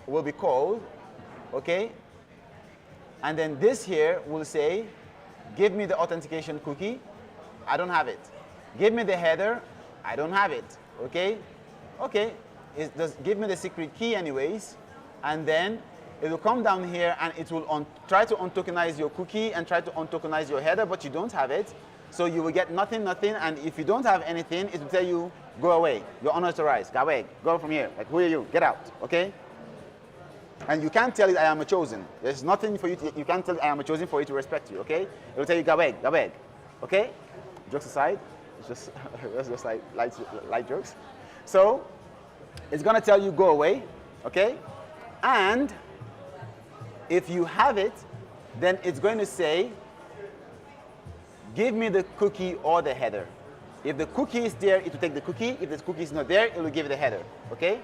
will be called, okay? And then this here will say, give me the authentication cookie. I don't have it. Give me the header. I don't have it, okay? Okay, just give me the secret key anyways, and then it will come down here and it will try to untokenize your cookie and try to untokenize your header, but you don't have it. So you will get nothing, and if you don't have anything, it will tell you, go away. You're unauthorized. Go away. Go from here. Like, who are you? Get out, okay? And you can't tell it, I am a chosen. There's nothing for you to, you can't tell it, I am a chosen for it to respect you, okay? It will tell you, go away, okay? Jokes aside, it's just, that's just like light jokes. So, it's gonna tell you, go away, okay? And if you have it, then it's going to say, give me the cookie or the header. If the cookie is there, it will take the cookie. If the cookie is not there, it will give you the header, okay?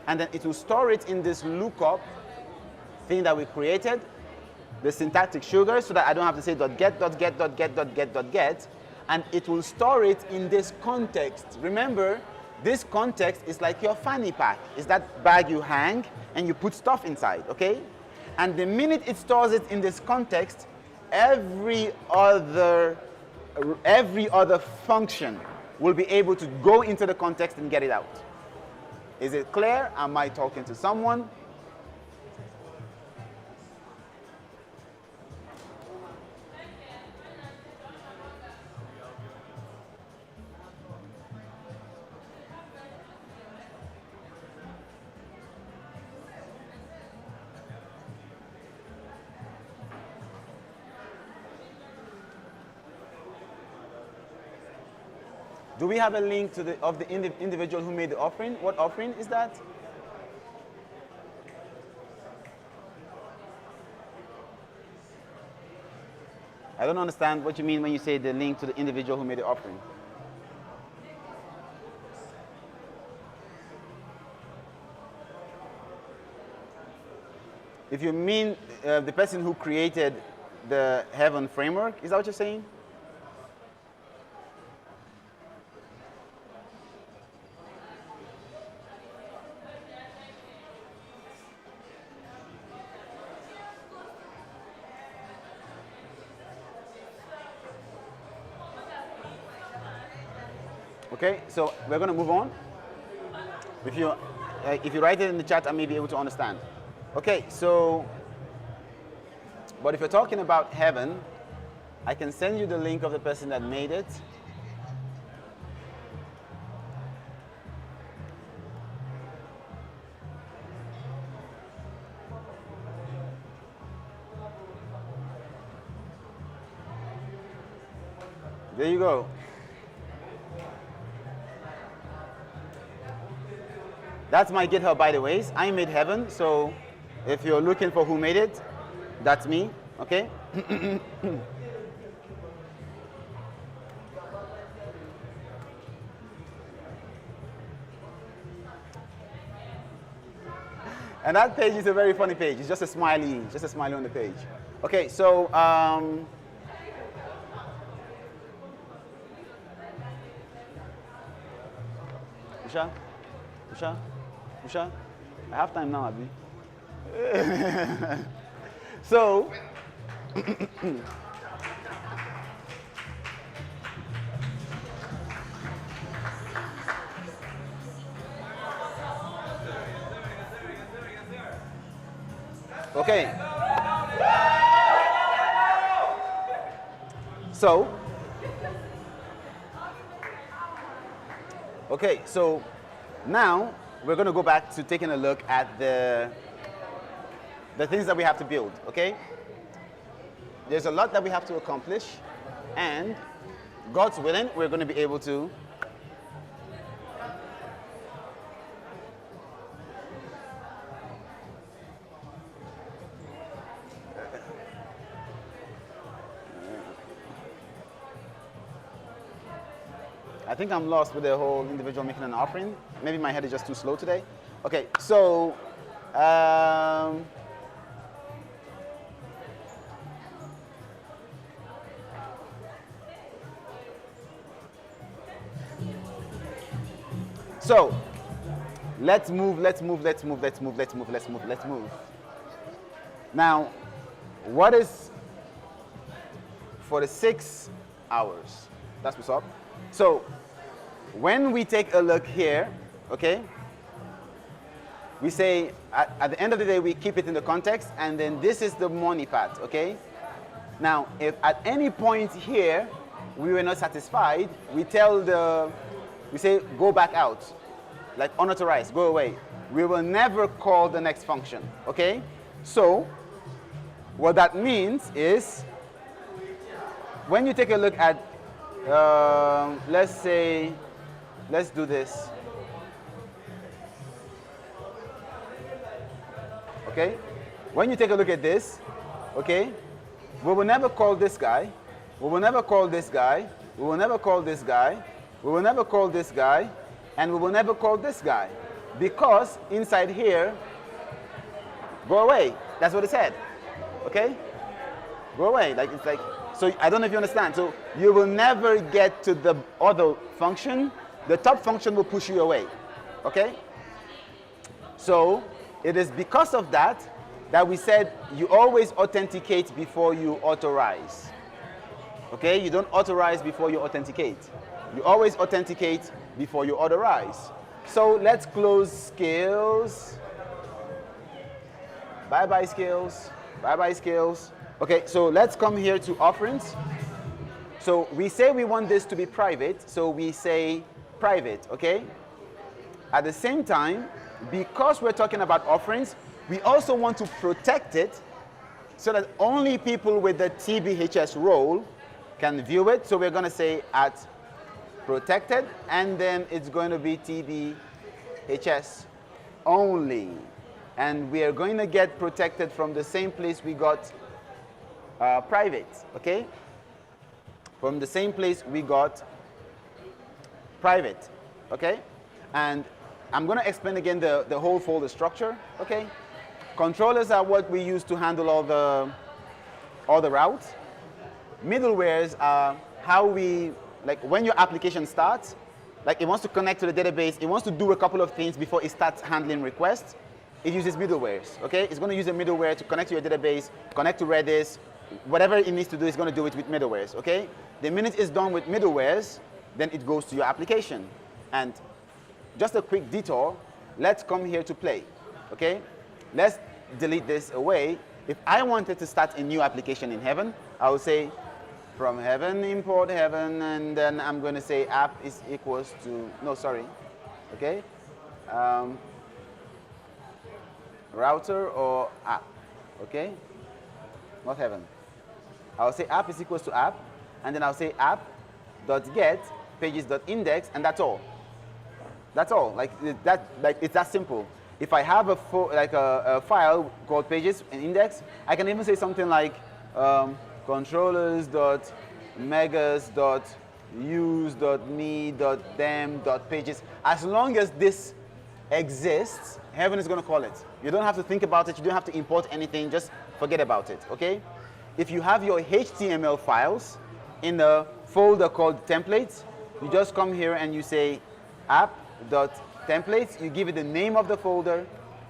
And then it will store it in this lookup thing that we created, the syntactic sugar, so that I don't have to say .get, .get, .get, .get, .get, and it will store it in this context. Remember, this context is like your fanny pack. It's that bag you hang and you put stuff inside, okay? And the minute it stores it in this context, every other function will be able to go into the context and get it out. Is it clear? Am I talking to someone? Do we have a link to the individual who made the offering? What offering is that? I don't understand what you mean when you say the link to the individual who made the offering. If you mean the person who created the heaven framework, is that what you're saying? Okay, so we're going to move on. If you write it in the chat, I may be able to understand. Okay, so, but if you're talking about heaven, I can send you the link of the person that made it. There you go. That's my GitHub, by the way. I made heaven, so if you're looking for who made it, that's me, okay? And that page is a very funny page. It's just a smiley on the page. Okay, so Usha, I have time now, Abi. So, okay. So, okay, so now we're going to go back to taking a look at the things that we have to build, okay? There's a lot that we have to accomplish, and God's willing, we're going to be able to I think I'm lost with the whole individual making an offering. Maybe my head is just too slow today. Okay, so let's move, let's move, let's move, let's move, let's move, let's move, let's move. Now, what is 46 hours? That's what's up. So, when we take a look here, okay, we say, at the end of the day, we keep it in the context, and then this is the money part, okay? Now, if at any point here, we were not satisfied, we say, go back out. Like unauthorized, go away. We will never call the next function, okay? So, what that means is, when you take a look at, let's do this. Okay? When you take a look at this, okay, we will never call this guy. We will never call this guy. We will never call this guy. We will never call this guy. And we will never call this guy. Because inside here, go away. That's what it said. Okay? Go away. Like it's like, so I don't know if you understand. So you will never get to the other function. The top function will push you away. Okay? So it is because of that that we said you always authenticate before you authorize. Okay? You don't authorize before you authenticate. You always authenticate before you authorize. So let's close skills. Bye-bye skills. Bye-bye skills. Okay, so let's come here to offerings. So we say we want this to be private, so we say private, okay? At the same time, because we're talking about offerings, we also want to protect it so that only people with the TBHS role can view it. So we're going to say at protected, and then it's going to be TBHS only. And we are going to get protected from the same place we got private, okay? From the same place we got private, okay? And I'm going to explain again the whole folder structure, okay? Controllers are what we use to handle all the routes. Middlewares are how we, like when your application starts, like it wants to connect to the database, it wants to do a couple of things before it starts handling requests. It uses middlewares, okay? It's going to use a middleware to connect to your database, connect to Redis, whatever it needs to do, it's going to do it with middlewares, okay? The minute it's done with middlewares, then it goes to your application. And just a quick detour, let's come here to play, okay? Let's delete this away. If I wanted to start a new application in Heaven, I would say from Heaven, import Heaven, and then I'm going to say app is equals to, no, sorry, okay? Router or app, okay? Not Heaven. I'll say app is equals to app, and then I'll say app.get pages.index, and that's all. That's all. Like it's that simple. If I have a file called pages and index, I can even say something like controllers.megas.use.me.them.pages. As long as this exists, Heaven is going to call it. You don't have to think about it. You don't have to import anything. Just forget about it, okay? If you have your HTML files in a folder called templates, you just come here and you say app.templates. You give it the name of the folder,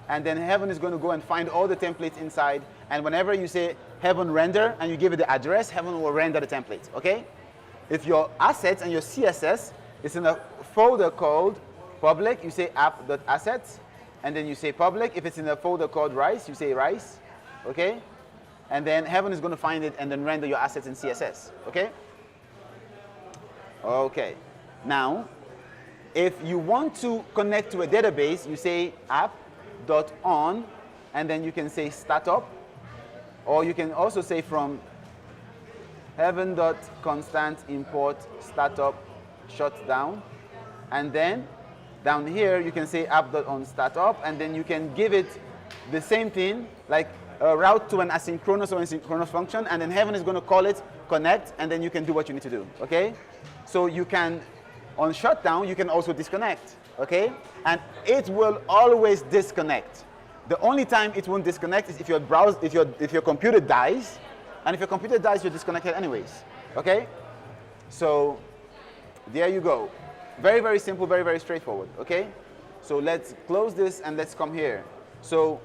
and then Heaven is going to go and find all the templates inside. And whenever you say Heaven render and you give it the address, Heaven will render the templates, okay? If your assets and your CSS is in a folder called public, you say app.assets, and then you say public. If it's in a folder called rice, you say rice, okay? And then Heaven is going to find it and then render your assets in CSS, okay? Okay. Now, if you want to connect to a database, you say app.on, and then you can say startup, or you can also say from Heaven.constant import startup shutdown, and then down here you can say app.on startup, and then you can give it the same thing, like a route to an asynchronous or asynchronous function, and then Heaven is going to call it connect, and then you can do what you need to do, okay? So you can, on shutdown, you can also disconnect, okay? And it will always disconnect. The only time it won't disconnect is if your computer dies, and if your computer dies, you're disconnected anyways, okay? So there you go. Very, very simple, very, very straightforward, okay? So let's close this and let's come here. So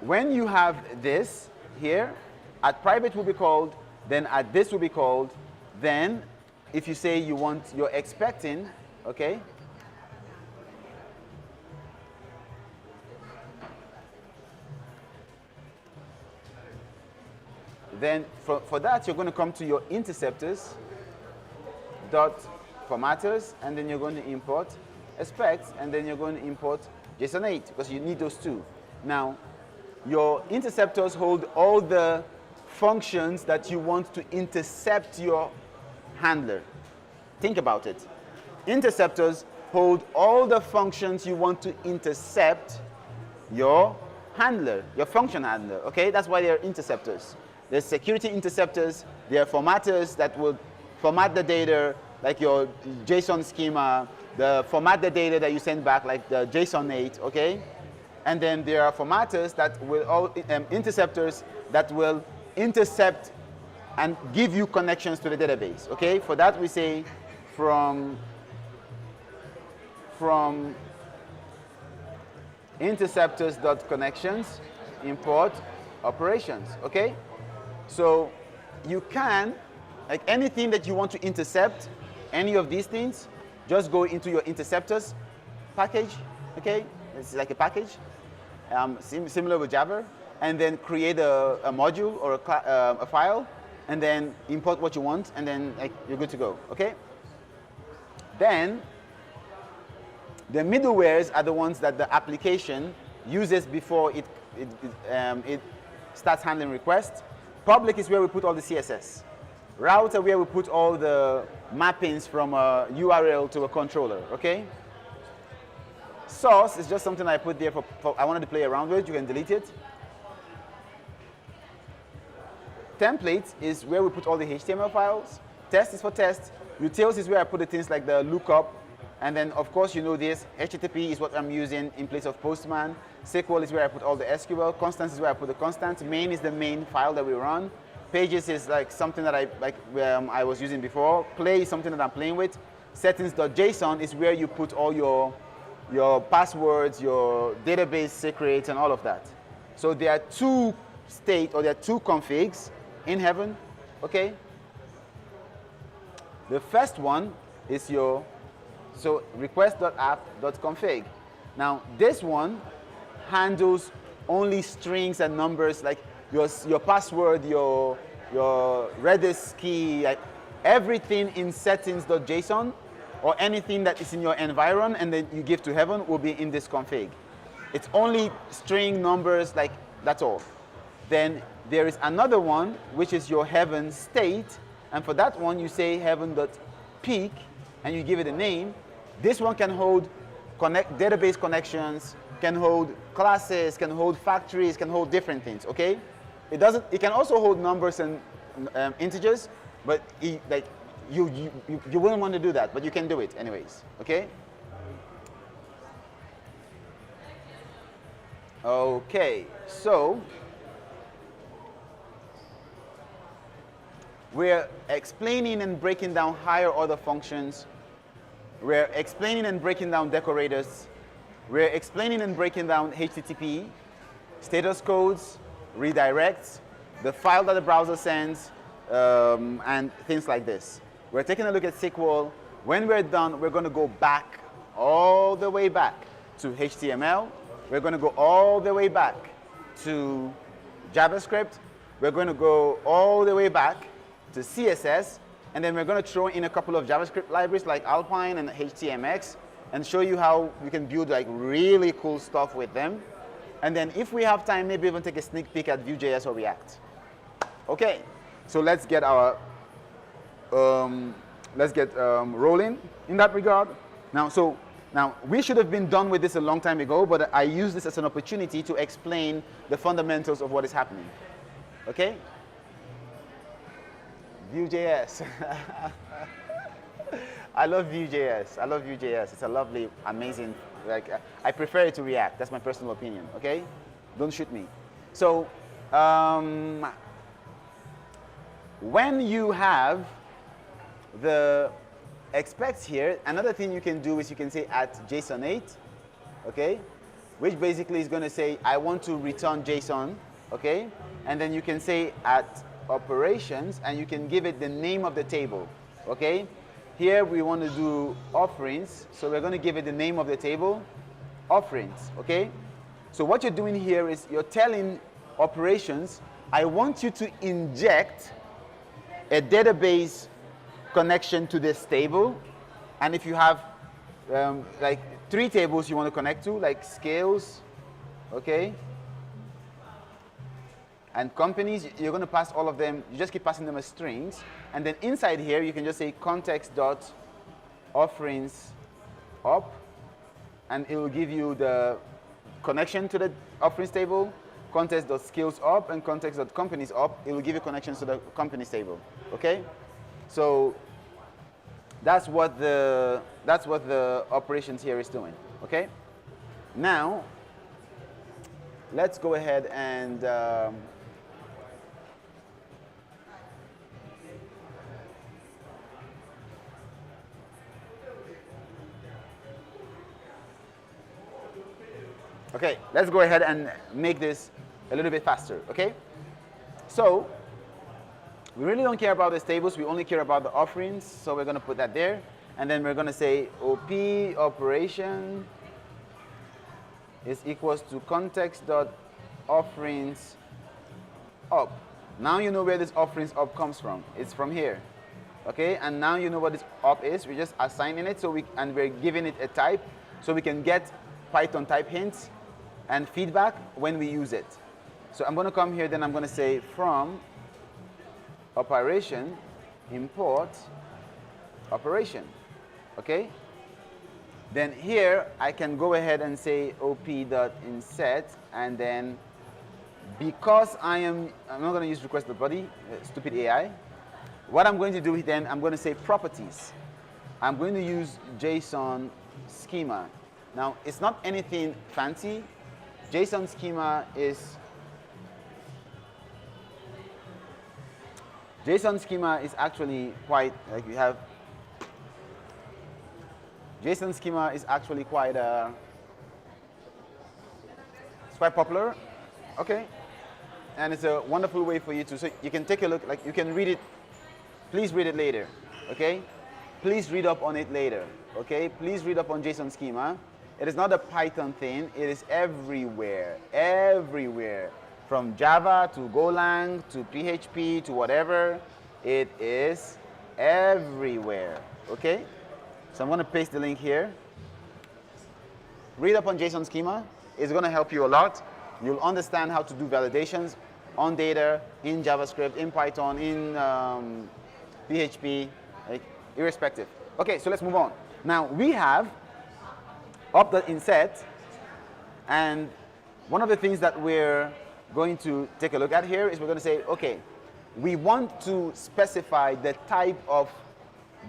when you have this here, at private will be called, then at this will be called, then if you say you want, you're expecting, okay? Then for that, you're going to come to your interceptors dot formatters, and then you're going to import expect, and then you're going to import JSON 8 because you need those two. Now, your interceptors hold all the functions that you want to intercept your handler. Think about it. Interceptors hold all the functions you want to intercept your handler, your function handler, okay? That's why they're interceptors. There's security interceptors, there are formatters that will format the data, like your JSON schema, format the data that you send back, like the JSON 8, okay? And then there are formatters that will, interceptors that will intercept and give you connections to the database, okay? For that we say from interceptors.connections import operations, okay? So you can, like anything that you want to intercept, any of these things, just go into your interceptors package, okay? It's like a package, similar with Java, and then create a module or a file, and then import what you want, and then like, you're good to go, okay? Then the middlewares are the ones that the application uses before it starts handling requests. Public is where we put all the CSS. Route are where we put all the mappings from a URL to a controller, okay? Source is just something I put there for I wanted to play around with. You can delete it. Templates is where we put all the HTML files. Test is for test. Utils is where I put the things like the lookup. And then, of course, you know this. HTTP is what I'm using in place of Postman. SQL is where I put all the SQL. Constants is where I put the constants. Main is the main file that we run. Pages is like something that I was using before. Play is something that I'm playing with. Settings.json is where you put all your passwords, your database secrets, and all of that. So there are two configs in Heaven, okay? The first one is your request.app.config. Now this one handles only strings and numbers, like your password, your Redis key, like everything in settings.json or anything that is in your environment and then you give to Heaven will be in this config. It's only string numbers, like that's all. Then there is another one which is your Heaven state, and for that one you say heaven.peak and you give it a name. This one can hold database connections, can hold classes, can hold factories, can hold different things, okay? It can also hold numbers and integers, but you wouldn't want to do that, but you can do it anyways, okay? Okay, so we're explaining and breaking down higher order functions. We're explaining and breaking down decorators. We're explaining and breaking down HTTP, status codes, redirects, the file that the browser sends, and things like this. We're taking a look at SQL. When we're done, we're going to go back, all the way back to HTML. We're going to go all the way back to JavaScript. We're going to go all the way back to CSS. And then we're going to throw in a couple of JavaScript libraries like Alpine and HTMX and show you how we can build like really cool stuff with them. And then if we have time, maybe even take a sneak peek at Vue.js or React. Okay, so let's get our rolling in that regard. Now we should have been done with this a long time ago, but I use this as an opportunity to explain the fundamentals of what is happening. Okay? Vue.js. I love Vue.js. I love Vue.js. It's a lovely, amazing, like, I prefer it to React. That's my personal opinion, okay? Don't shoot me. So, when you have expect here, another thing you can do is you can say at JSON8, okay, which basically is going to say I want to return JSON, okay, and then you can say at operations and you can give it the name of the table, okay. Here we want to do offerings, so we're going to give it the name of the table, offerings, okay. So what you're doing here is you're telling operations, I want you to inject a database connection to this table, and if you have like 3 tables you want to connect to, like scales, okay, and companies, you're going to pass all of them, you just keep passing them as strings, and then inside here you can just say context dot offerings up, and it will give you the connection to the offerings table, context dot skills up, and context dot companies up. It will give you connections to the companies table, okay. So that's what the operations here is doing, okay. Now let's go ahead and okay, let's go ahead and make this a little bit faster, okay? So we really don't care about these tables, we only care about the offerings, so we're going to put that there, and then we're going to say OP operation is equals to context dot offerings up. Now you know where this offerings up comes from. It's from here, okay? And now you know what this up is. We're just assigning it, and we're giving it a type, so we can get Python type hints and feedback when we use it. So I'm going to come here, then I'm going to say from operation import operation, okay? Then here I can go ahead and say op.insert, and then because I'm not going to use request.body, stupid AI. What I'm going to do then, I'm going to say properties. I'm going to use JSON schema. Now it's not anything fancy. JSON schema is actually quite, like we have, JSON schema is actually quite, it's quite popular, okay? And it's a wonderful way for you to, so you can take a look, like you can read it, please read it later, okay? Please read up on it later, okay? Please read up on JSON schema. It is not a Python thing, it is everywhere, everywhere. From Java to Golang to PHP to whatever, it is everywhere, okay? So I'm going to paste the link here. Read up on JSON schema. It's going to help you a lot. You'll understand how to do validations on data, in JavaScript, in Python, in PHP, like, irrespective. Okay, so let's move on. Now we have op.insert, and one of the things that we're going to take a look at here is we're going to say, okay, we want to specify the type of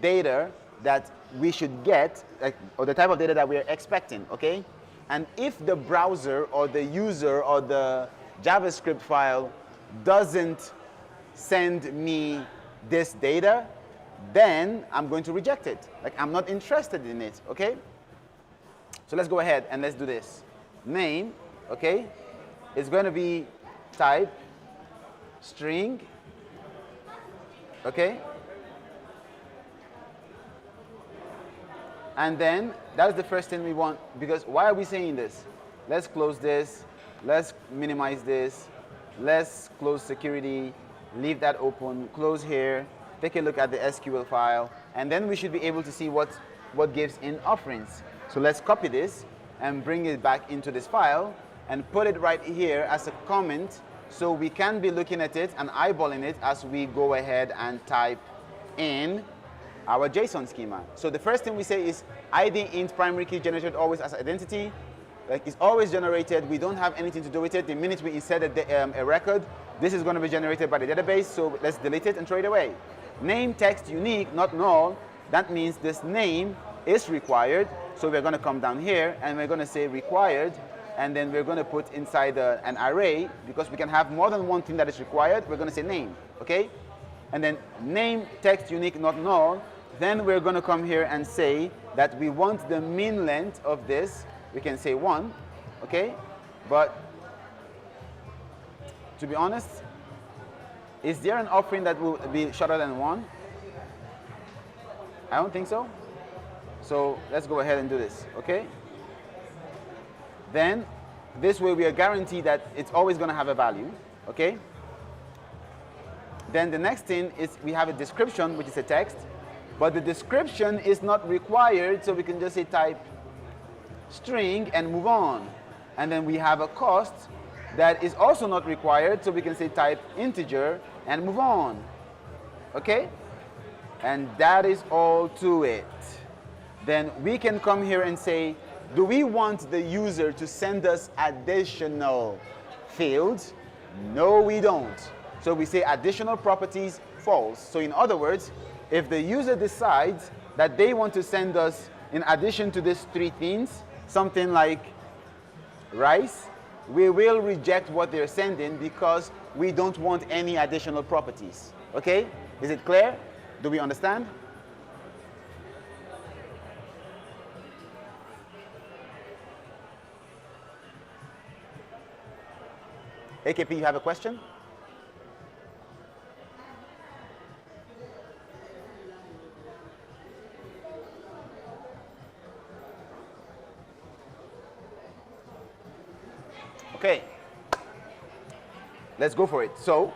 data that we should get, like, or the type of data that we're expecting, okay? And if the browser or the user or the JavaScript file doesn't send me this data, then I'm going to reject it. Like, I'm not interested in it, okay? So let's go ahead and let's do this. Name, okay, is going to be type string, okay? And then that's the first thing we want, because why are we saying this? Let's close this, let's minimize this, let's close security, leave that open, close here, take a look at the SQL file, and then we should be able to see what gives in offerings. So let's copy this and bring it back into this file and put it right here as a comment, so we can be looking at it and eyeballing it as we go ahead and type in our JSON schema. So the first thing we say is ID int primary key generated always as identity. Like, it's always generated. We don't have anything to do with it. The minute we inserted a record, this is going to be generated by the database. So let's delete it and throw it away. Name text unique, not null. That means this name is required. So we're going to come down here and we're going to say required, and then we're going to put inside an array, because we can have more than one thing that is required. We're going to say name, okay? And then name text unique, not null. Then we're going to come here and say that we want the mean length of this. We can say 1, okay? But to be honest, is there an offering that will be shorter than 1? I don't think so. So let's go ahead and do this, okay? Then this way we are guaranteed that it's always going to have a value, okay? Then the next thing is we have a description, which is a text, but the description is not required, so we can just say type string and move on. And then we have a cost that is also not required, so we can say type integer and move on, okay? And that is all to it. Then we can come here and say, do we want the user to send us additional fields? No, we don't. So we say additional properties false. So in other words, if the user decides that they want to send us, in addition to these 3 things, something like rice, we will reject what they're sending because we don't want any additional properties. Okay? Is it clear? Do we understand? AKP, you have a question? Okay, let's go for it. So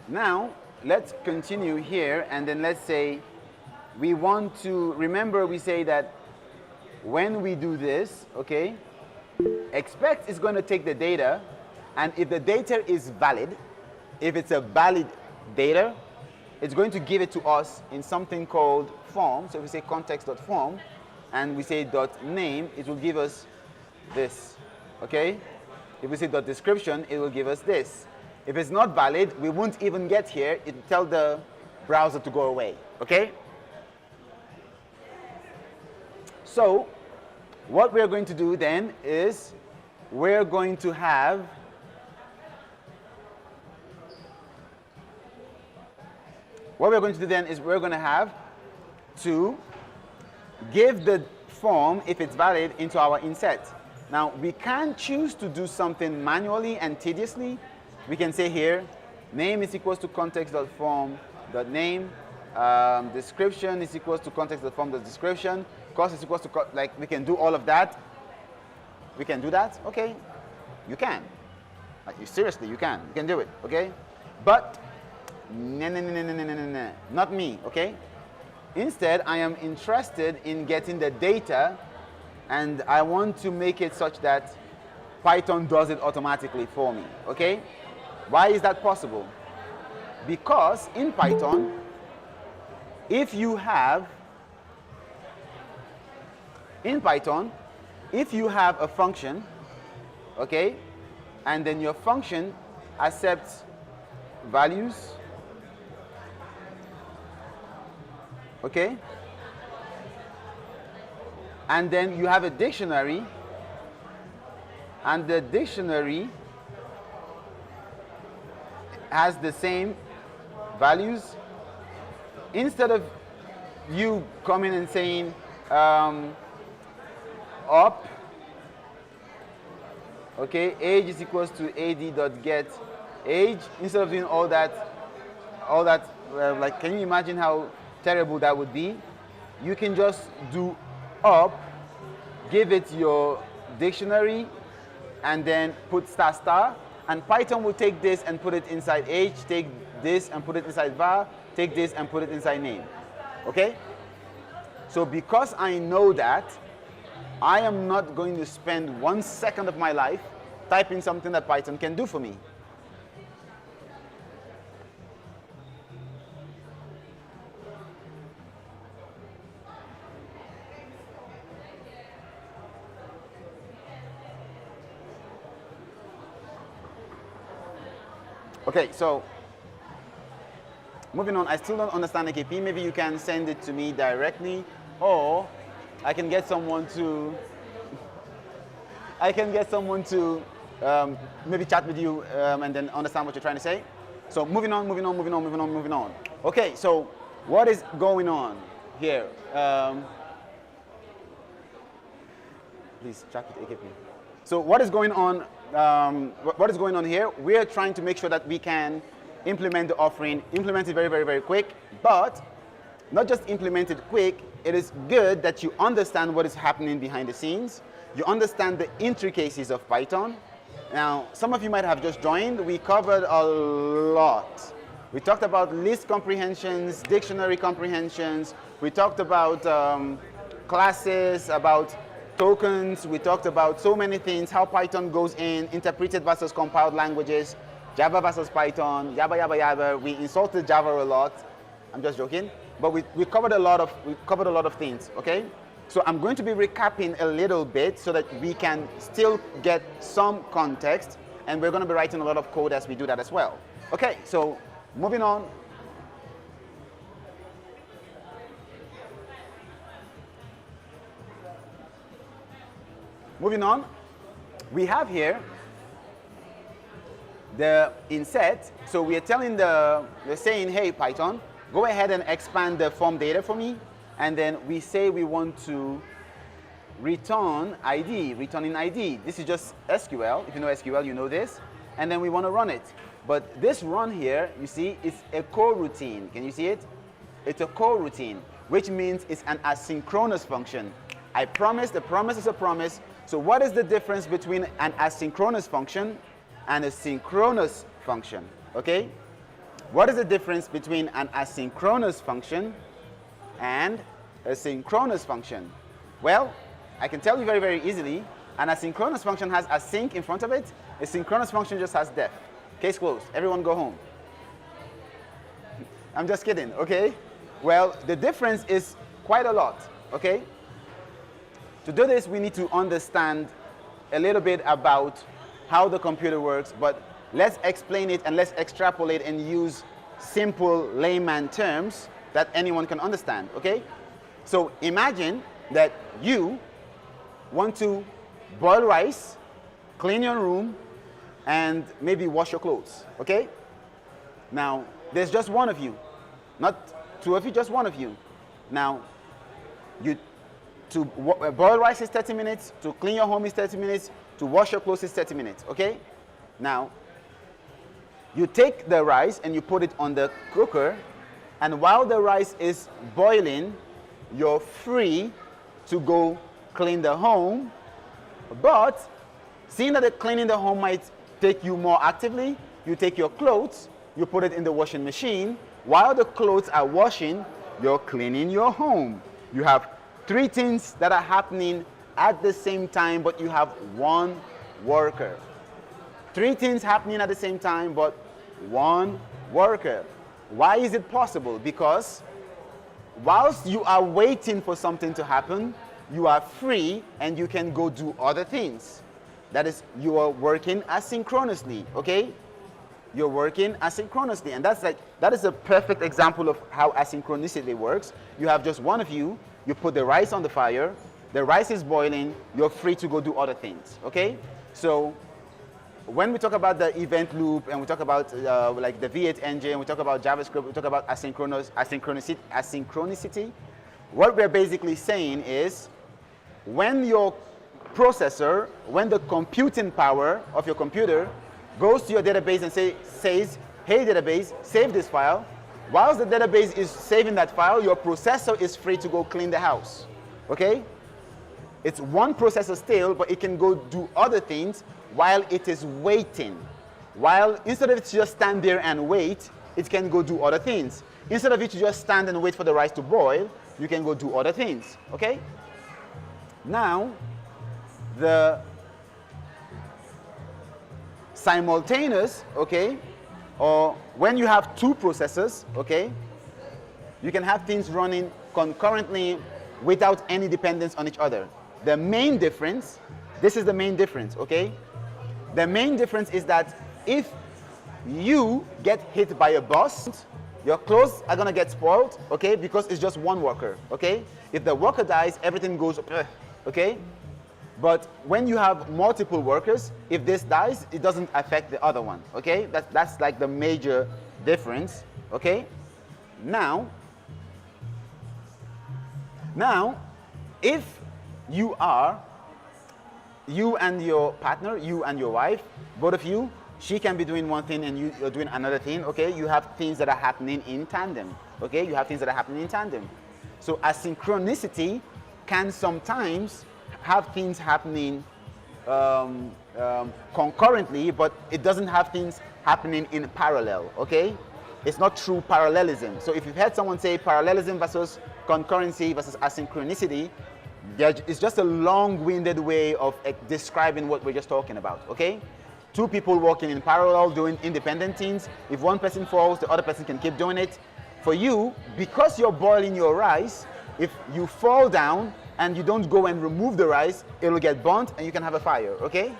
now let's continue here, and then let's say we want to, remember we say that when we do this, okay, expect is going to take the data, and if the data is valid, if it's a valid data, it's going to give it to us in something called form. So if we say context.form and we say .name, it will give us this, okay? If we say .description, it will give us this. If it's not valid, we won't even get here. It will tell the browser to go away, okay? So what we're going to do then is we're going to have to give the form, if it's valid, into our inset. Now, we can choose to do something manually and tediously. We can say here, name is equals to context.form.name, description is equals to context.form.description, cost is equals to, like, we can do all of that. We can do that, okay? You can. Like, seriously, you can do it, okay? But, no, not me, okay? Instead, I am interested in getting the data, and I want to make it such that Python does it automatically for me, okay? Why is that possible? Because in Python, if you have a function, okay, and then your function accepts values, okay, and then you have a dictionary, and the dictionary has the same values. Instead of you coming and saying up, okay, age is equals to ad.get age, instead of doing all that, like, can you imagine how terrible that would be? You can just do up, give it your dictionary, and then put ***, and Python will take this and put it inside age, take this and put it inside var, take this and put it inside name, okay? So because I know that, I am not going to spend 1 second of my life typing something that Python can do for me. Okay, so moving on, I still don't understand AKP. Maybe you can send it to me directly, or I can get someone to maybe chat with you and then understand what you're trying to say. So moving on. Okay, so what is going on? here. Please check it, AKP. So what is going on? What is going on here? We are trying to make sure that we can implement the offering, implement it very, very, very quick, but not just implement it quick. It is good that you understand what is happening behind the scenes. You understand the intricacies of Python. Now, some of you might have just joined. We covered a lot. We talked about list comprehensions, dictionary comprehensions. We talked about classes, about tokens. We talked about so many things, how Python goes in, interpreted versus compiled languages, Java versus Python, yabba, yabba, yabba. We insulted Java a lot. I'm just joking. But we covered a lot of things, okay? So I'm going to be recapping a little bit so that we can still get some context, and we're going to be writing a lot of code as we do that as well. Okay, so moving on. Moving on, we have here the inset. So we are telling we're saying, hey, Python, go ahead and expand the form data for me. And then we say we want to return ID, returning ID. This is just SQL. If you know SQL, you know this. And then we want to run it. But this run here, you see, is a coroutine. Can you see it? It's a coroutine, which means it's an asynchronous function. I promised, a promise is a promise. So what is the difference between an asynchronous function and a synchronous function? Okay? What is the difference between an asynchronous function and a synchronous function? Well, I can tell you very, very easily. An asynchronous function has async in front of it. A synchronous function just has def. Case closed. Everyone go home. I'm just kidding, okay? Well, the difference is quite a lot, okay? To do this, we need to understand a little bit about how the computer works, but let's explain it and let's extrapolate and use simple layman terms that anyone can understand, okay? So imagine that you want to boil rice, clean your room, and maybe wash your clothes, okay? Now, there's just one of you, not two of you, just one of you. Now, to boil rice is 30 minutes, to clean your home is 30 minutes, to wash your clothes is 30 minutes, okay? Now, you take the rice and you put it on the cooker, and while the rice is boiling, you're free to go clean the home, but seeing that cleaning the home might take you more actively, you take your clothes, you put it in the washing machine. While the clothes are washing, you're cleaning your home. You have three things that are happening at the same time, but you have one worker. Three things happening at the same time, but one worker. Why is it possible? Because whilst you are waiting for something to happen, you are free and you can go do other things. That is, you are working asynchronously, okay? You're working asynchronously, and that is a perfect example of how asynchronicity works. You have just one of you, you put the rice on the fire, the rice is boiling, you're free to go do other things, okay? So when we talk about the event loop and we talk about like the V8 engine, we talk about JavaScript, we talk about asynchronicity, what we're basically saying is when your processor, when the computing power of your computer goes to your database and says, hey database, save this file, whilst the database is saving that file, your processor is free to go clean the house, okay? It's one processor still, but it can go do other things while it is waiting. While instead of it to just stand there and wait, it can go do other things. Instead of it to just stand and wait for the rice to boil, you can go do other things, okay? Now, the simultaneous, okay, or when you have two processors, okay, you can have things running concurrently without any dependence on each other. The main difference, this is the main difference, okay? The main difference is that if you get hit by a bus, your clothes are gonna get spoiled, okay, because it's just one worker, okay? If the worker dies, everything goes, okay? But when you have multiple workers, if this dies, it doesn't affect the other one, okay? That's like the major difference, okay? Now, Now, if you and your partner, you and your wife, both of you, she can be doing one thing and you're doing another thing, okay? You have things that are happening in tandem, okay? You have things that are happening in tandem. So asynchronicity can sometimes have things happening concurrently, but it doesn't have things happening in parallel, okay? It's not true parallelism. So if you've heard someone say parallelism versus concurrency versus asynchronicity, it's just a long-winded way of describing what we're just talking about, okay? Two people working in parallel doing independent things. If one person falls, the other person can keep doing it. For you, because you're boiling your rice, if you fall down and you don't go and remove the rice, it'll get burnt and you can have a fire, okay?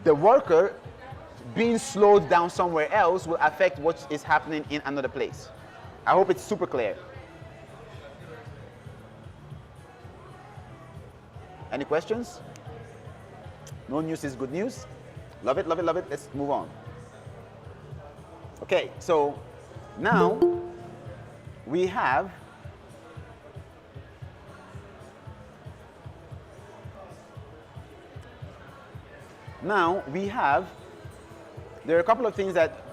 The worker being slowed down somewhere else will affect what is happening in another place. I hope it's super clear. Any questions? No news is good news. Love it, love it, love it. Let's move on. Okay, so now we have there are a couple of things that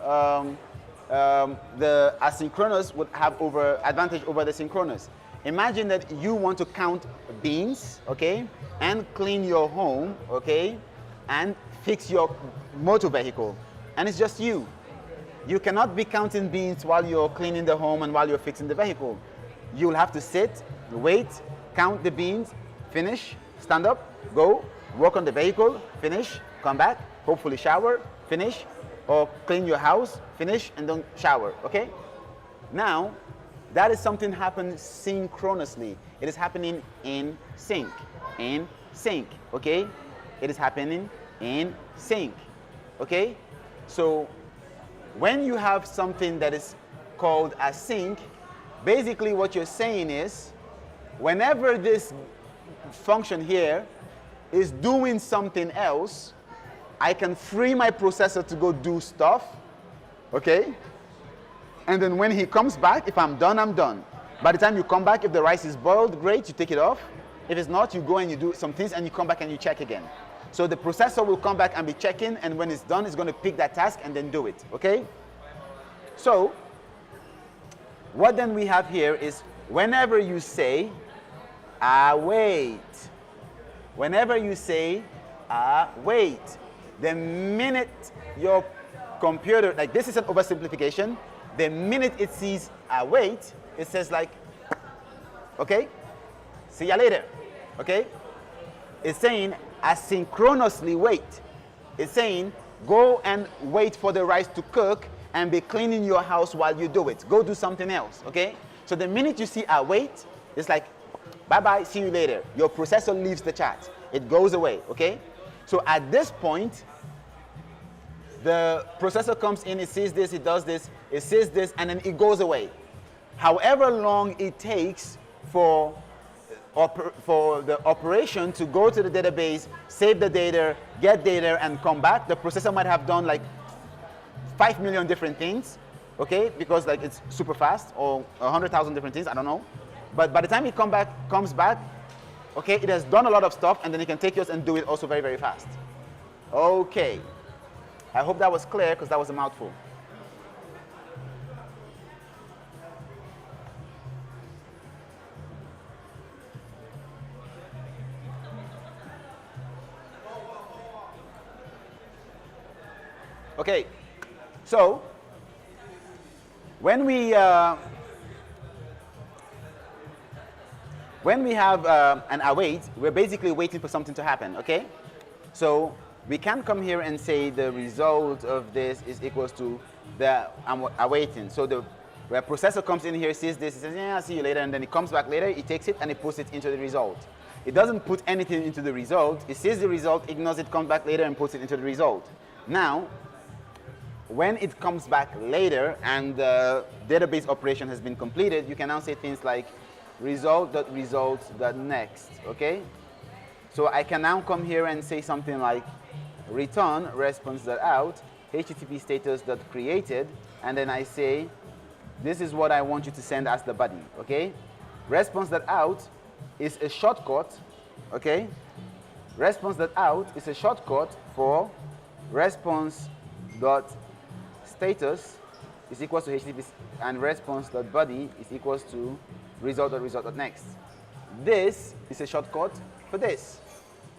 the asynchronous would have advantage over the synchronous. Imagine that you want to count beans, okay, and clean your home, okay, and fix your motor vehicle, and it's just you. You cannot be counting beans while you're cleaning the home and while you're fixing the vehicle. You'll have to sit, wait, count the beans, finish, stand up, go, work on the vehicle, finish, come back, hopefully shower, finish, or clean your house, finish, and then shower, okay? Now, that is something happens synchronously. It is happening in sync, okay? It is happening in sync, okay? So when you have something that is called async, basically what you're saying is, whenever this function here is doing something else, I can free my processor to go do stuff, okay? And then when he comes back, if I'm done, I'm done. By the time you come back, if the rice is boiled, great, you take it off. If it's not, you go and you do some things and you come back and you check again. So the processor will come back and be checking, and when it's done, it's going to pick that task and then do it, okay? So what then we have here is whenever you say, wait, whenever you say, wait, the minute your computer, like this is an oversimplification, the minute it sees wait, it says like, okay, see ya later, okay? It's saying asynchronously wait. It's saying go and wait for the rice to cook and be cleaning your house while you do it. Go do something else, okay? So the minute you see wait, it's like, bye-bye, see you later. Your processor leaves the chat. It goes away, okay? So at this point, the processor comes in, it sees this, it does this, it sees this, and then it goes away. However long it takes for the operation to go to the database, save the data, get data, and come back, the processor might have done like 5 million different things, okay? Because like it's super fast, or 100,000 different things, I don't know. But by the time it comes back, okay, it has done a lot of stuff, and then it can take yours and do it also very, very fast. Okay. I hope that was clear, because that was a mouthful. Okay, so when we have an await, we're basically waiting for something to happen, okay? So we can come here and say the result of this is equals to the I'm awaiting. So the processor comes in here, sees this, it says, yeah, I'll see you later, and then it comes back later, it takes it, and it puts it into the result. It doesn't put anything into the result. It sees the result, ignores it, comes back later, and puts it into the result. Now, when it comes back later and the database operation has been completed, you can now say things like result.results.next, okay? So I can now come here and say something like return response.out, HTTP status.created, and then I say, this is what I want you to send as the body, okay? Response.out is a shortcut, okay? Response.out is a shortcut for response.status is equals to HTTP and response.body is equals to result.result.next. This is a shortcut for this.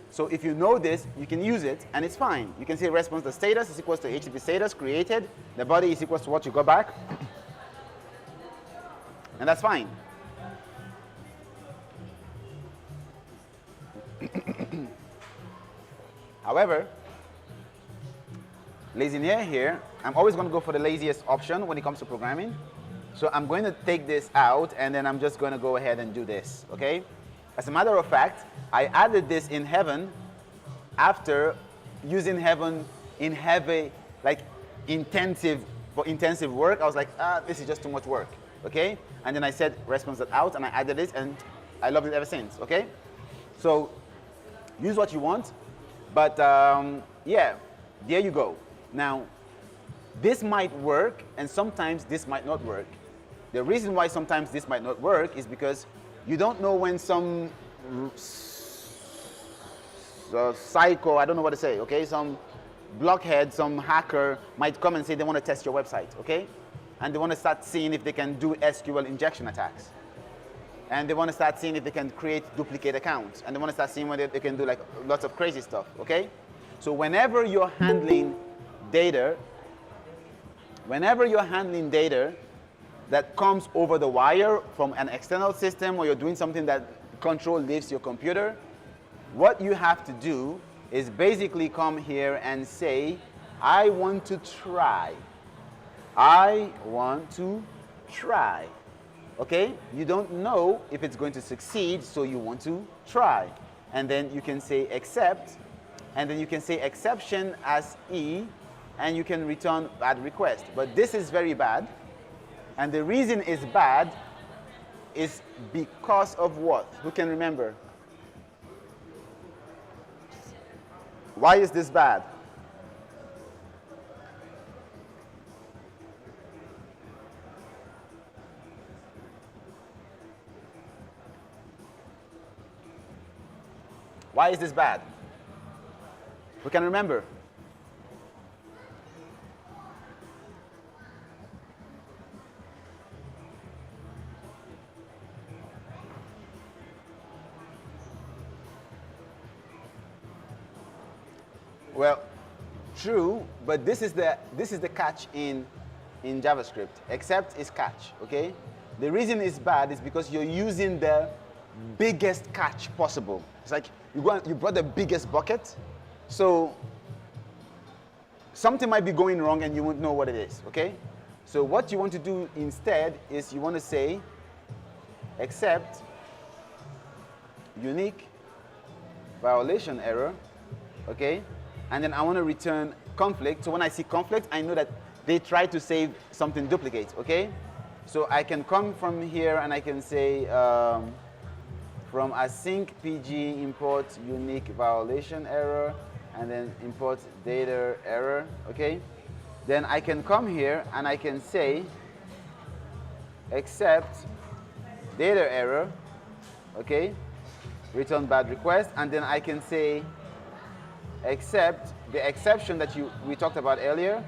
So if you know this, you can use it, and it's fine. You can say response.status is equals to HTTP status created. The body is equals to what you got back. And that's fine. However, lazy here, I'm always going to go for the laziest option when it comes to programming. So I'm going to take this out, and then I'm just going to go ahead and do this, okay? As a matter of fact, I added this in heaven after using heaven in heavy, like intensive work. I was like, this is just too much work, okay? And then I said response.out, and I added it, and I loved it ever since, okay? So use what you want, but yeah, there you go. Now, this might work, and sometimes this might not work. The reason why sometimes this might not work is because you don't know when some psycho, I don't know what to say, okay? Some blockhead, some hacker might come and say they want to test your website, okay? And they want to start seeing if they can do SQL injection attacks. And they want to start seeing if they can create duplicate accounts. And they want to start seeing whether they can do like lots of crazy stuff, okay? So whenever you're handling data that comes over the wire from an external system, or you're doing something that control leaves your computer, what you have to do is basically come here and say, I want to try. I want to try. Okay? You don't know if it's going to succeed, so you want to try. And then you can say except, and then you can say exception as E, and you can return bad request. But this is very bad. And the reason it's bad is because of what? Who can remember? Why is this bad? Why is this bad? Who can remember? Well, true, but this is the catch in JavaScript. Except is catch, okay? The reason it's bad is because you're using the biggest catch possible. It's like you brought the biggest bucket, so something might be going wrong and you won't know what it is, okay? So what you want to do instead is you want to say except unique violation error, okay? And then I want to return conflict. So when I see conflict, I know that they try to save something duplicate, okay? So I can come from here and I can say from async pg import unique violation error and then import data error, okay? Then I can come here and I can say except data error, okay? Return bad request, and then I can say except the exception that we talked about earlier,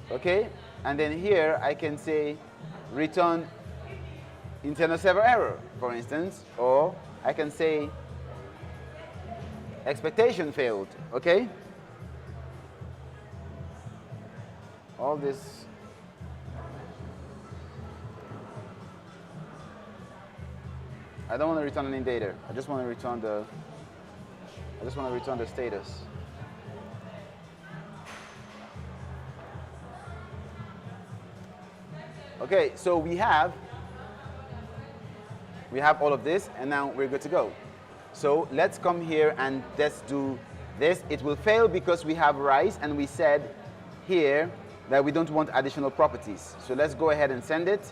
okay? And then here I can say return internal server error, for instance, or I can say expectation failed, okay? All this. I don't want to return any data. I just want to return the status. Okay, so we have all of this, and now we're good to go. So let's come here and let's do this. It will fail because we have rise, and we said here that we don't want additional properties. So let's go ahead and send it.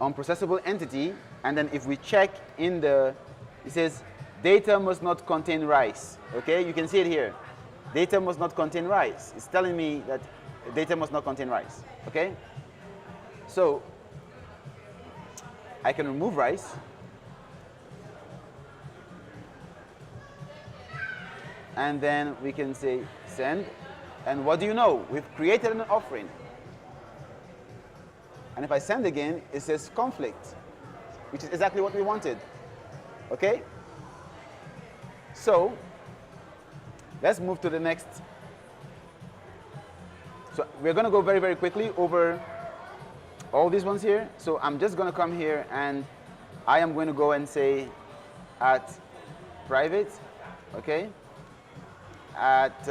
Unprocessable entity, and then if we check in it says data must not contain rice. Okay, you can see it here. Data must not contain rice. It's telling me that data must not contain rice. Okay, so I can remove rice. And then we can say send. And what do you know? We've created an offering. And if I send again, it says conflict, which is exactly what we wanted. Okay? So let's move to the next. So we're going to go very, very quickly over all these ones here. So I'm just going to come here and I am going to go and say at private, okay, at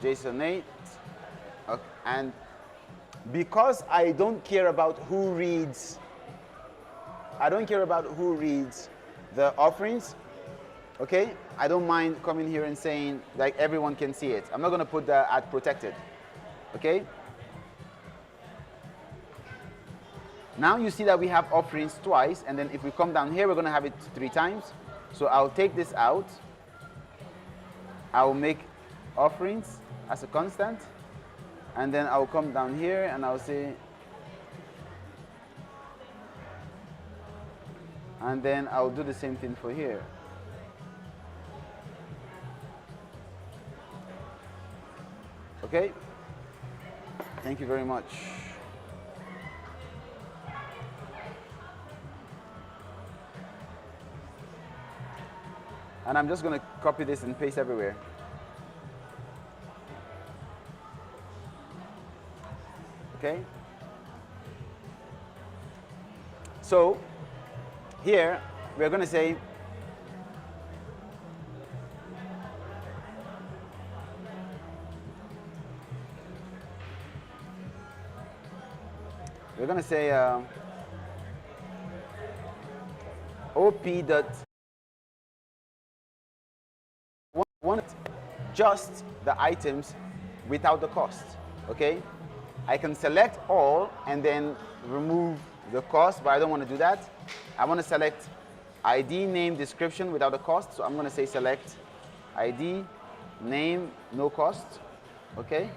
JSON8, okay, and because I don't care about who reads, the offerings, okay, I don't mind coming here and saying like everyone can see it. I'm not going to put the at protected, okay. Now you see that we have offerings twice, and then if we come down here, we're going to have it 3 times. So I'll take this out. I'll make offerings as a constant, and then I'll come down here and I'll say, and then I'll do the same thing for here. Okay? Thank you very much. And I'm just going to copy this and paste everywhere. Okay? So here we're going to say op dot want just the items without the cost. Okay, I can select all and then remove the cost, but I don't want to do that. I want to select ID, name, description without a cost, so I'm going to say select ID, name, no cost. Okay.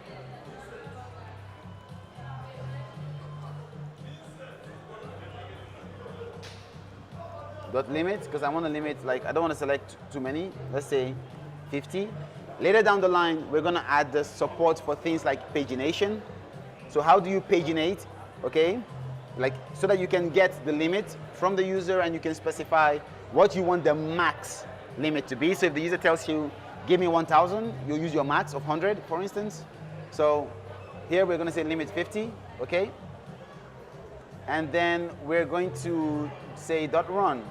Dot limit, because I want to limit, like I don't want to select too many. Let's say 50. Later down the line, we're going to add the support for things like pagination. So how do you paginate? Okay, like so that you can get the limit from the user and you can specify what you want the max limit to be. So if the user tells you, give me 1,000, you'll use your max of 100, for instance. So here we're going to say limit 50, okay? And then we're going to say .run.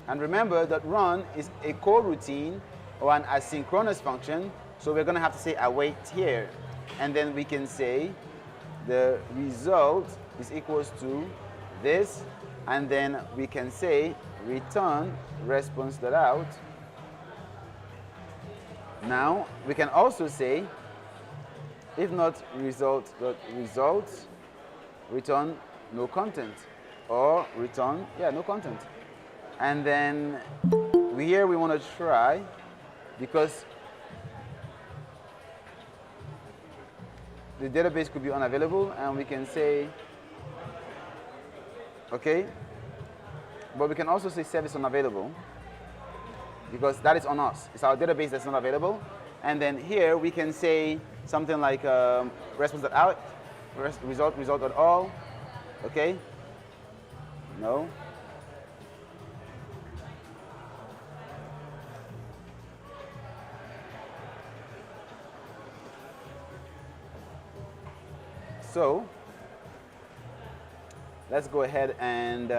And remember that run is a coroutine or an asynchronous function. So we're going to have to say await here. And then we can say the result is equals to this. And then we can say return response.out. Now we can also say if not result.result return no content or return no content. And then here we want to try, because the database could be unavailable, and we can say okay, but we can also say service unavailable, because that is on us. It's our database that's not available. And then here we can say something like response.out, result.all. Okay? No. So let's go ahead and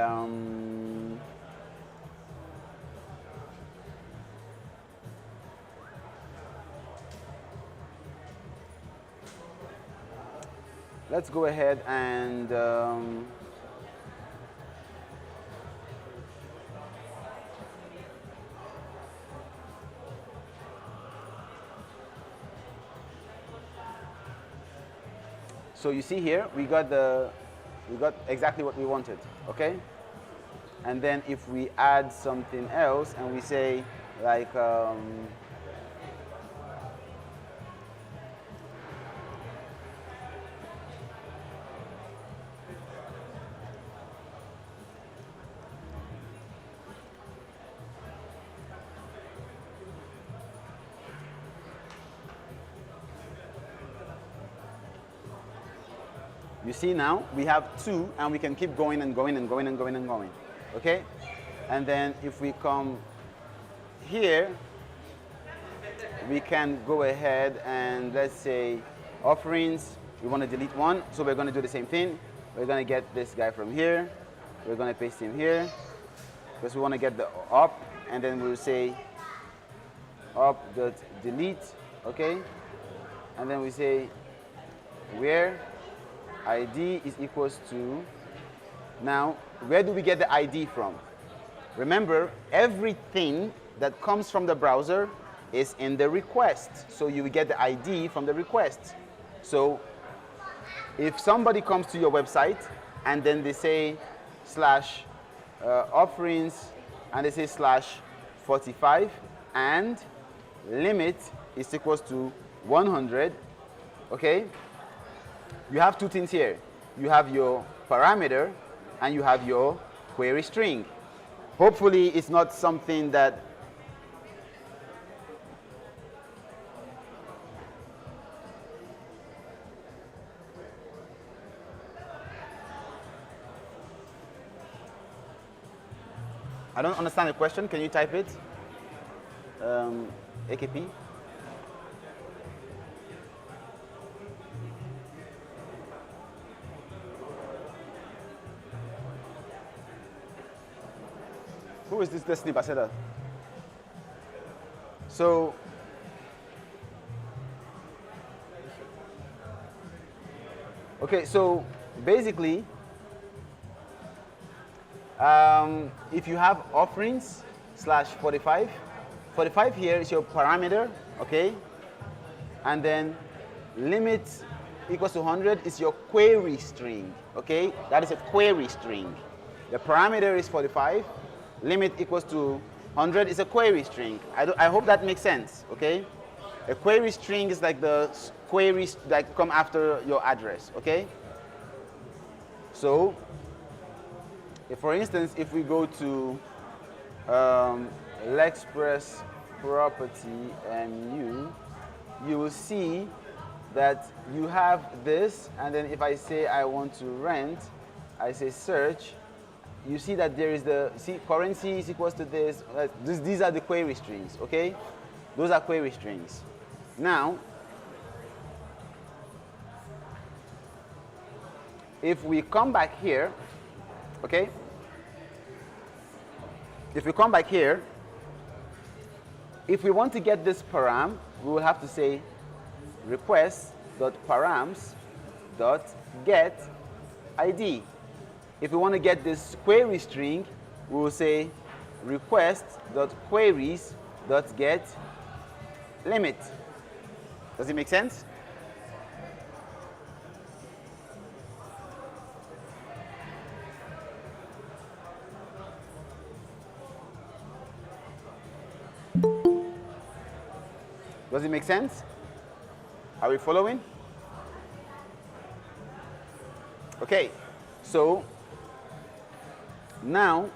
let's go ahead and so you see here we got exactly what we wanted, okay? And then if we add something else and we say like You see now, we have 2, and we can keep going and going and going and going and going. Okay? And then if we come here, we can go ahead and let's say offerings, we want to delete 1, so we're going to do the same thing. We're going to get this guy from here. We're going to paste him here because we want to get the up, and then we'll say up.delete, okay? And then we say where ID is equals to, now where do we get the ID from? Remember, everything that comes from the browser is in the request. So you will get the ID from the request. So if somebody comes to your website and then they say slash offerings and they say slash 45 and limit is equals to 100, okay? You have 2 things here. You have your parameter and you have your query string. Hopefully it's not something that I don't understand the question. Can you type it? AKP? Who is this Destiny Baseda? So, okay, so basically, if you have offerings slash 45, 45 here is your parameter, okay? And then limit equals to 100 is your query string, okay? That is a query string. The parameter is 45, limit equals to 100 is a query string. I hope that makes sense, okay? A query string is like the queries that come after your address, okay? So, for instance, if we go to Lexpress property MU, you will see that you have this, and then if I say I want to rent, I say search, you see that there is the, see, currency is equals to this. These are the query strings, okay? Those are query strings. Now, if we come back here, okay? If we come back here, if we want to get this param, we will have to say request.params.get ID. If we want to get this query string, we will say request.queries.get limit. Does it make sense? Does it make sense? Are we following? Okay, so now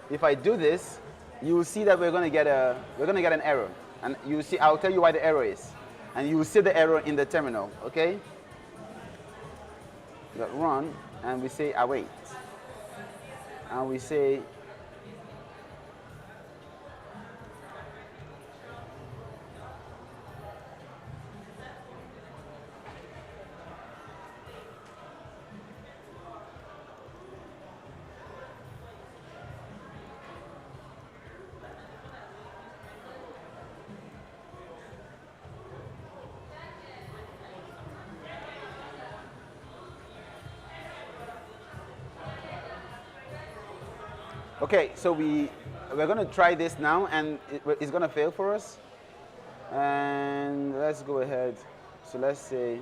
if I do this, you will see that we're going to get an error, and you see, I'll tell you why the error is, and you will see the error in the terminal. Okay, we got run, and we say await, and we say okay, so we're going to try this now, and it's going to fail for us. And let's go ahead. So let's say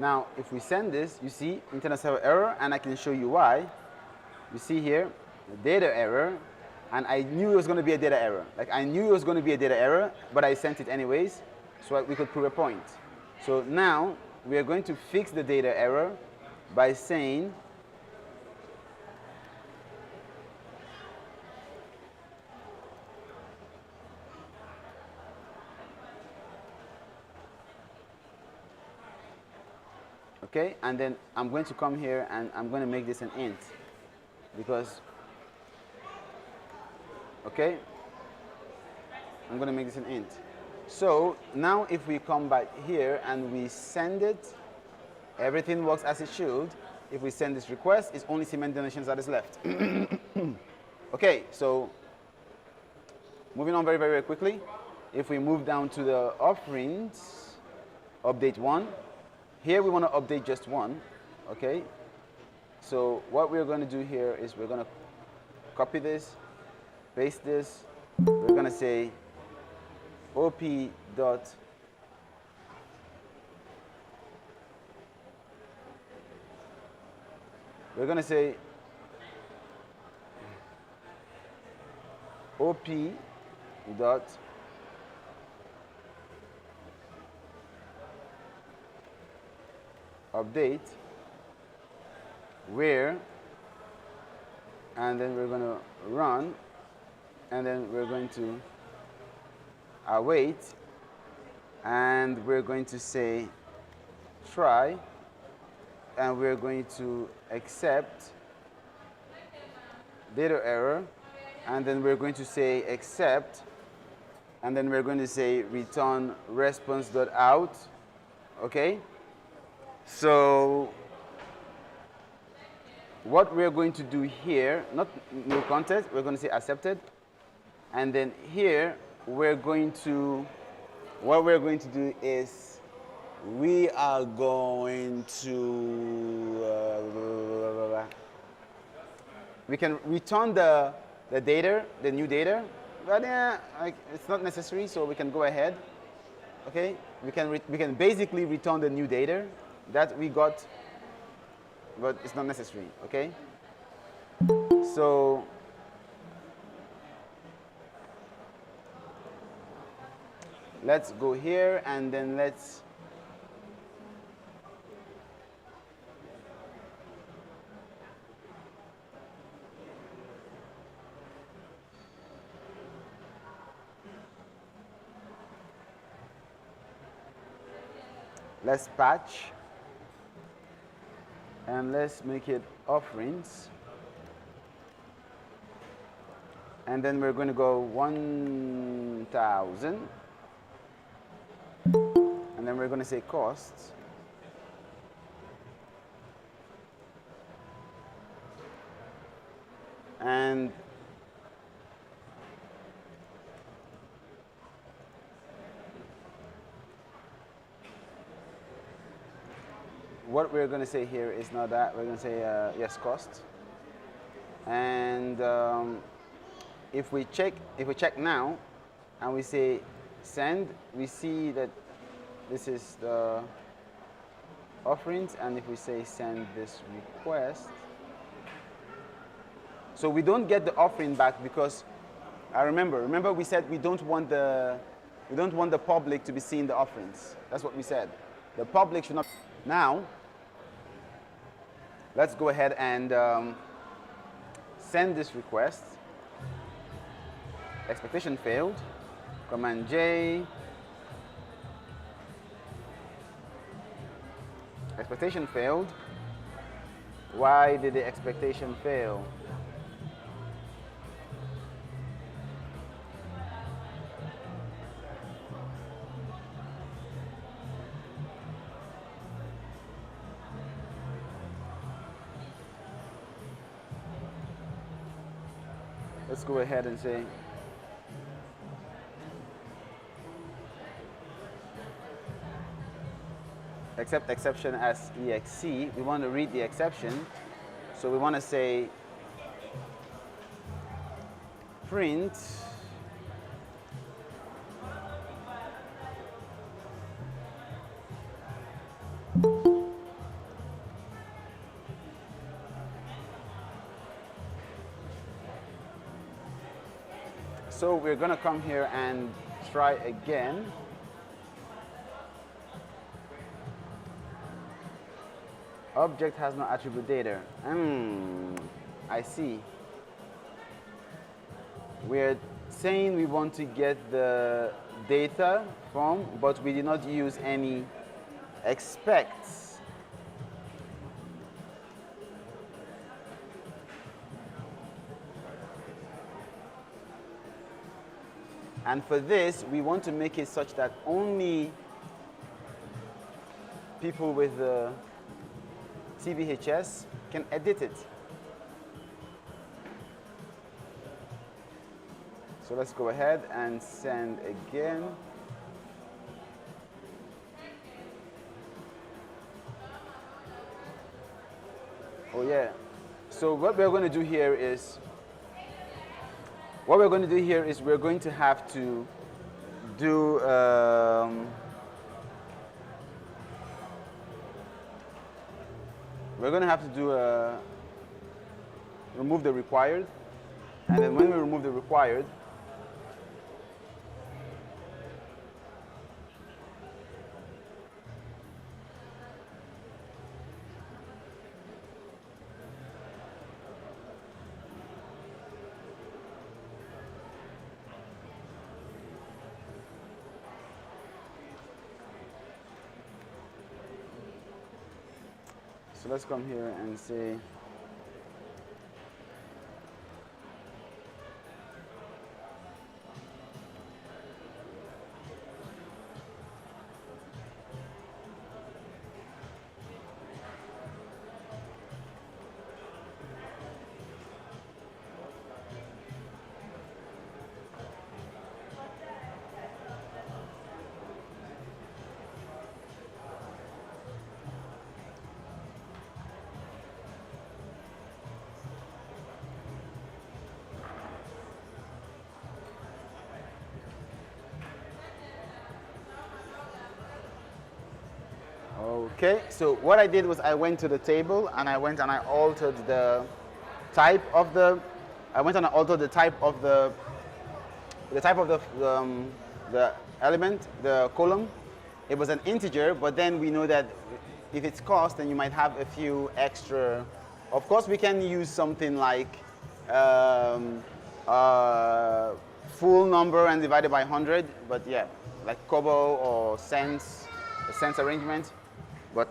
Now, if we send this, you see internet server error, and I can show you why. You see here, data error, and I knew it was going to be a data error. Like, I knew it was going to be a data error, but I sent it anyways, so we could prove a point. So now, we are going to fix the data error by saying okay, and then I'm going to come here and I'm going to make this an int because, okay, I'm going to make this an int. So now if we come back here and we send it, everything works as it should. If we send this request, it's only cement donations that is left. Okay, so moving on very, very, very quickly. If we move down to the offerings, update one. Here we want to update just one, okay? So what we're going to do here is we're going to copy this, paste this. We're going to say op dot we're going to say op dot update where, and then we're going to run, and then we're going to await, and we're going to say try, and we're going to accept data error, and then we're going to say accept, and then we're going to say return response.out, okay? So what we're going to do here, not no content, we're going to say accepted, and then here we're going to, what we're going to do is we are going to we can return the data, the new data, but like, it's not necessary, so we can go ahead. Okay, we can basically return the new data that we got, but it's not necessary. Okay, so let's go here and then let's patch and let's make it offerings, and then we're going to go 1,000, and then we're going to say costs, and what we're going to say here is not that. We're going to say yes, cost. And if we check now, and we say send, we see that this is the offerings. And if we say send this request, so we don't get the offering back because I remember we said we don't want the public to be seeing the offerings. That's what we said. The public should not. Now, let's go ahead and send this request. Expectation failed. Command J. Expectation failed. Why did the expectation fail? Let's go ahead and say accept exception as exe. We want to read the exception, so we want to say print So we're going to come here and try again. Object has no attribute data. I see. We're saying we want to get the data from, but we did not use any expects. And for this, we want to make it such that only people with the TVHS can edit it. So let's go ahead and send again. Oh yeah. So what we're going to do here is we're going to have to do remove the required, and then when we remove the required, so let's come here and say okay, so what I did was I went to the table and I went and I altered the type of the, the element, the column. It was an integer, but then we know that if it's cost, then you might have a few extra. Of course, we can use something like full number and divided by 100, but yeah, like kobo or cents, a cents arrangement. But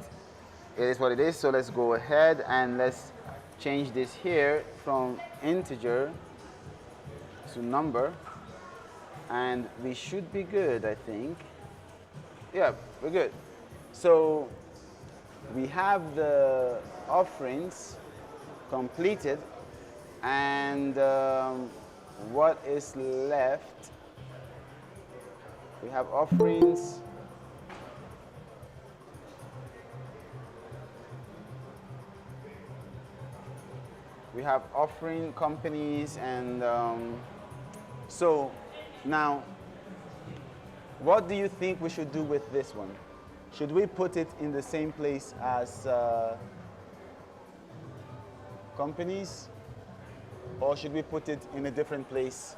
it is what it is, so let's go ahead and let's change this here from integer to number, and we should be good, I think. Yeah, we're good. So we have the offerings completed, and what is left? We have offerings. We have offering companies, and so now, what do you think we should do with this one? Should we put it in the same place as companies, or should we put it in a different place?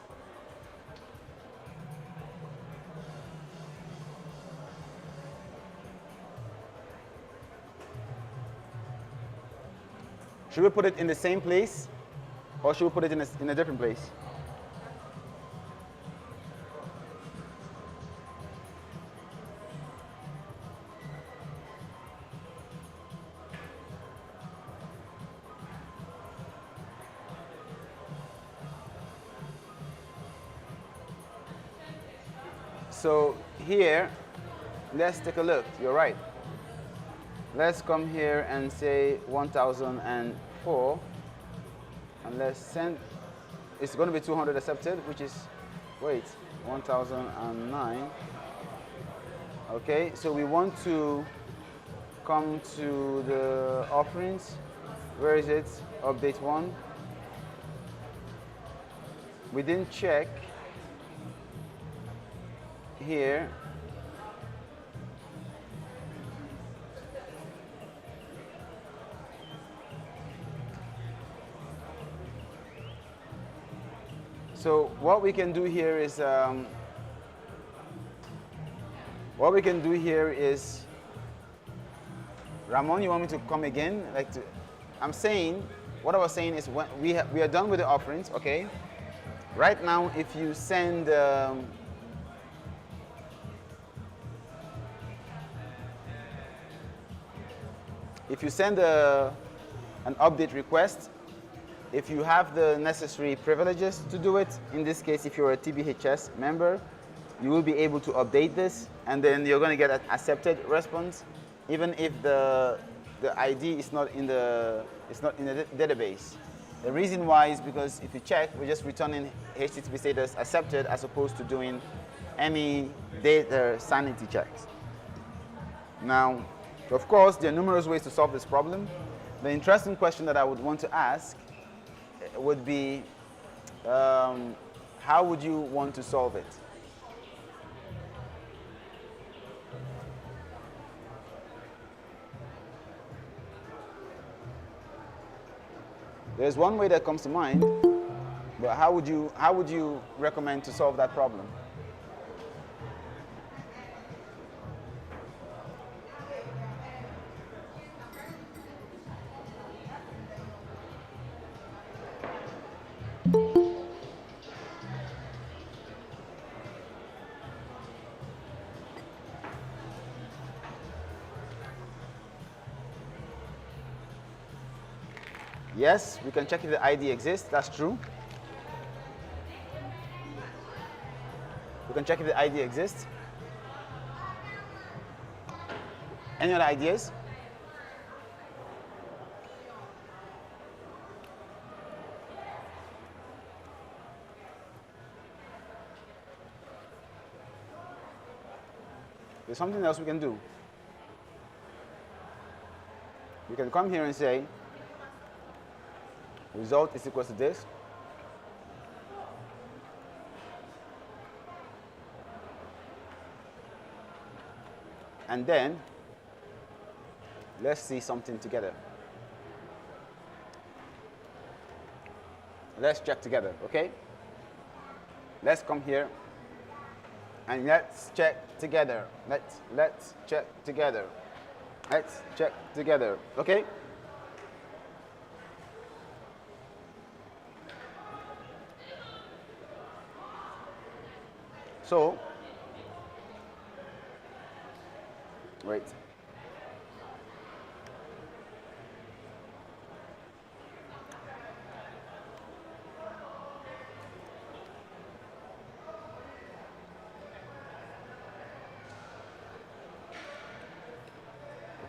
Should we put it in the same place, or should we put it in a different place? So here, let's take a look. You're right. Let's come here and say 1004, and let's send. It's going to be 200 accepted, which is, wait, 1009. Okay, so we want to come to the offerings. Where is it? Update one. We didn't check here. So what we can do here is Ramon, you want me to come again? I'm saying, what I was saying is when we are done with the offerings, okay? Right now, if you send an update request, if you have the necessary privileges to do it, in this case, if you're a TBHS member, you will be able to update this, and then you're going to get an accepted response, even if the ID is not in the database. The reason why is because if you check, we're just returning HTTP status accepted as opposed to doing any data sanity checks. Now, of course, there are numerous ways to solve this problem. The interesting question that I would want to ask would be, how would you want to solve it? There's one way that comes to mind, but how would you recommend to solve that problem? Yes, we can check if the ID exists. That's true. We can check if the ID exists. Any other ideas? There's something else we can do. We can come here and say, result is equal to this. And then, let's see something together. Let's check together, okay? Let's come here and let's check together. Let's check together. Let's check together, okay? So, wait.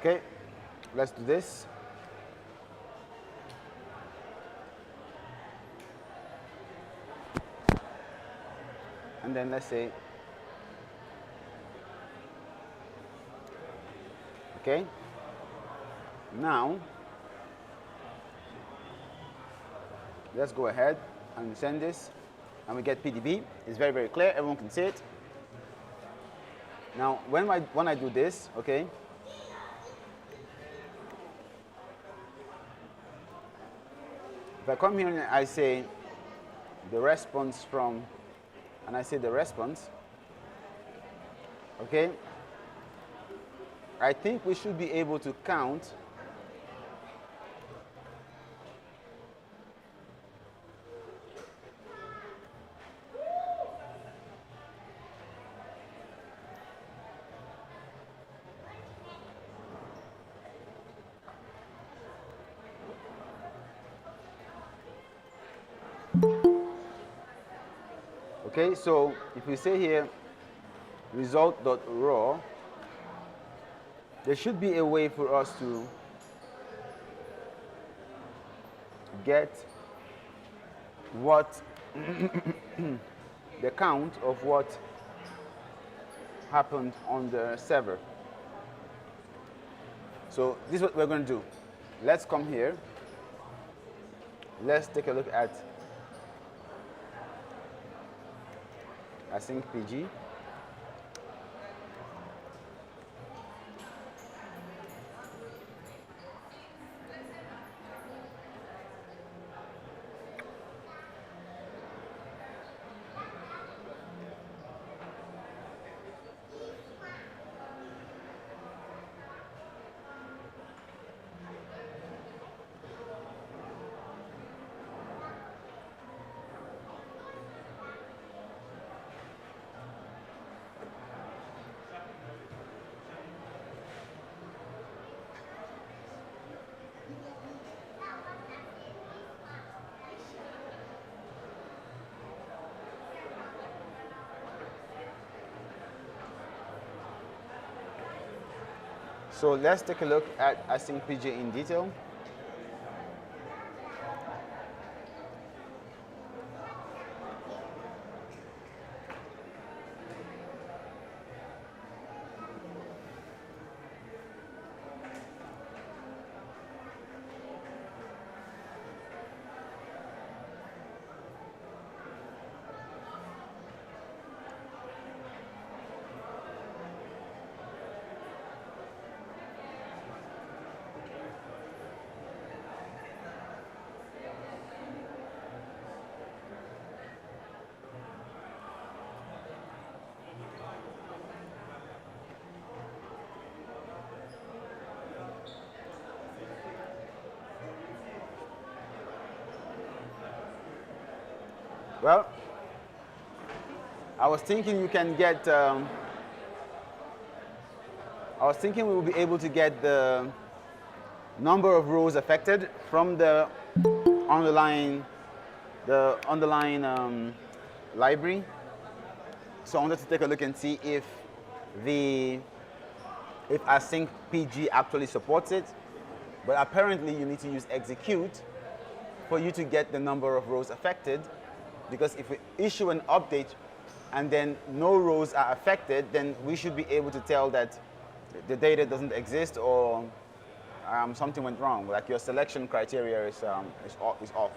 Okay, let's do this. And then let's say, okay, now let's go ahead and send this, and we get PDB. It's very, very clear. Everyone can see it. Now, when I do this, okay, if I come here and I say the response from, and I say the response, okay, I think we should be able to count okay, so if we say here result.raw, there should be a way for us to get what the count of what happened on the server. So this is what we're going to do. Let's come here. Let's take a look at async PG. So let's take a look at async PG in detail. Well, I was thinking you can get, I was thinking we will be able to get the number of rows affected from the underlying library. So I wanted to take a look and see if async PG actually supports it. But apparently you need to use execute for you to get the number of rows affected. Because if we issue an update and then no rows are affected, then we should be able to tell that the data doesn't exist or something went wrong, like your selection criteria is off.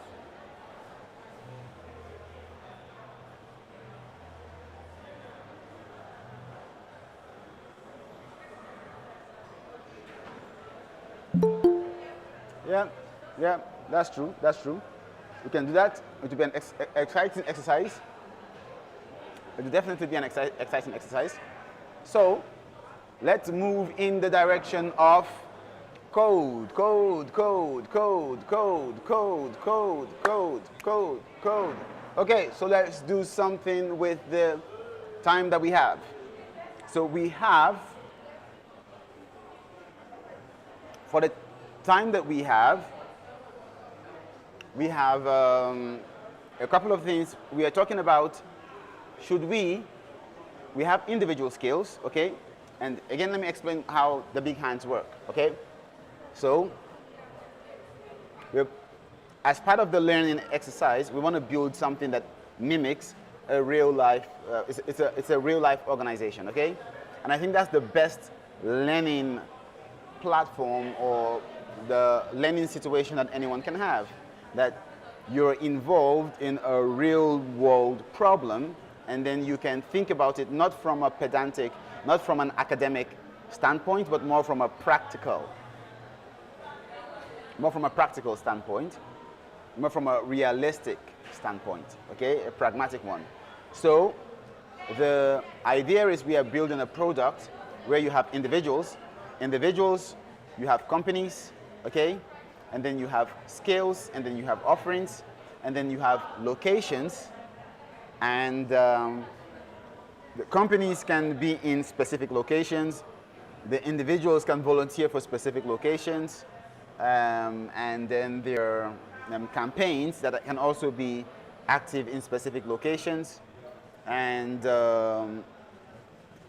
Yeah, that's true. We can do that. It will be an exciting exercise. It will definitely be an exciting exercise. So let's move in the direction of code. Okay, so let's do something with the time that we have. So we have, for the time that we have a couple of things we are talking about. We have individual skills, okay? And again, let me explain how the big hands work, okay? So, as part of the learning exercise, we want to build something that mimics a real life, it's a real life organization, okay? And I think that's the best learning platform or the learning situation that anyone can have. That you're involved in a real world problem, and then you can think about it not from a pedantic, not from an academic standpoint, but more from a practical standpoint, more from a realistic standpoint, okay, a pragmatic one. So the idea is we are building a product where you have individuals, you have companies, okay, and then you have skills, and then you have offerings, and then you have locations, and the companies can be in specific locations, the individuals can volunteer for specific locations, and then there are campaigns that can also be active in specific locations. And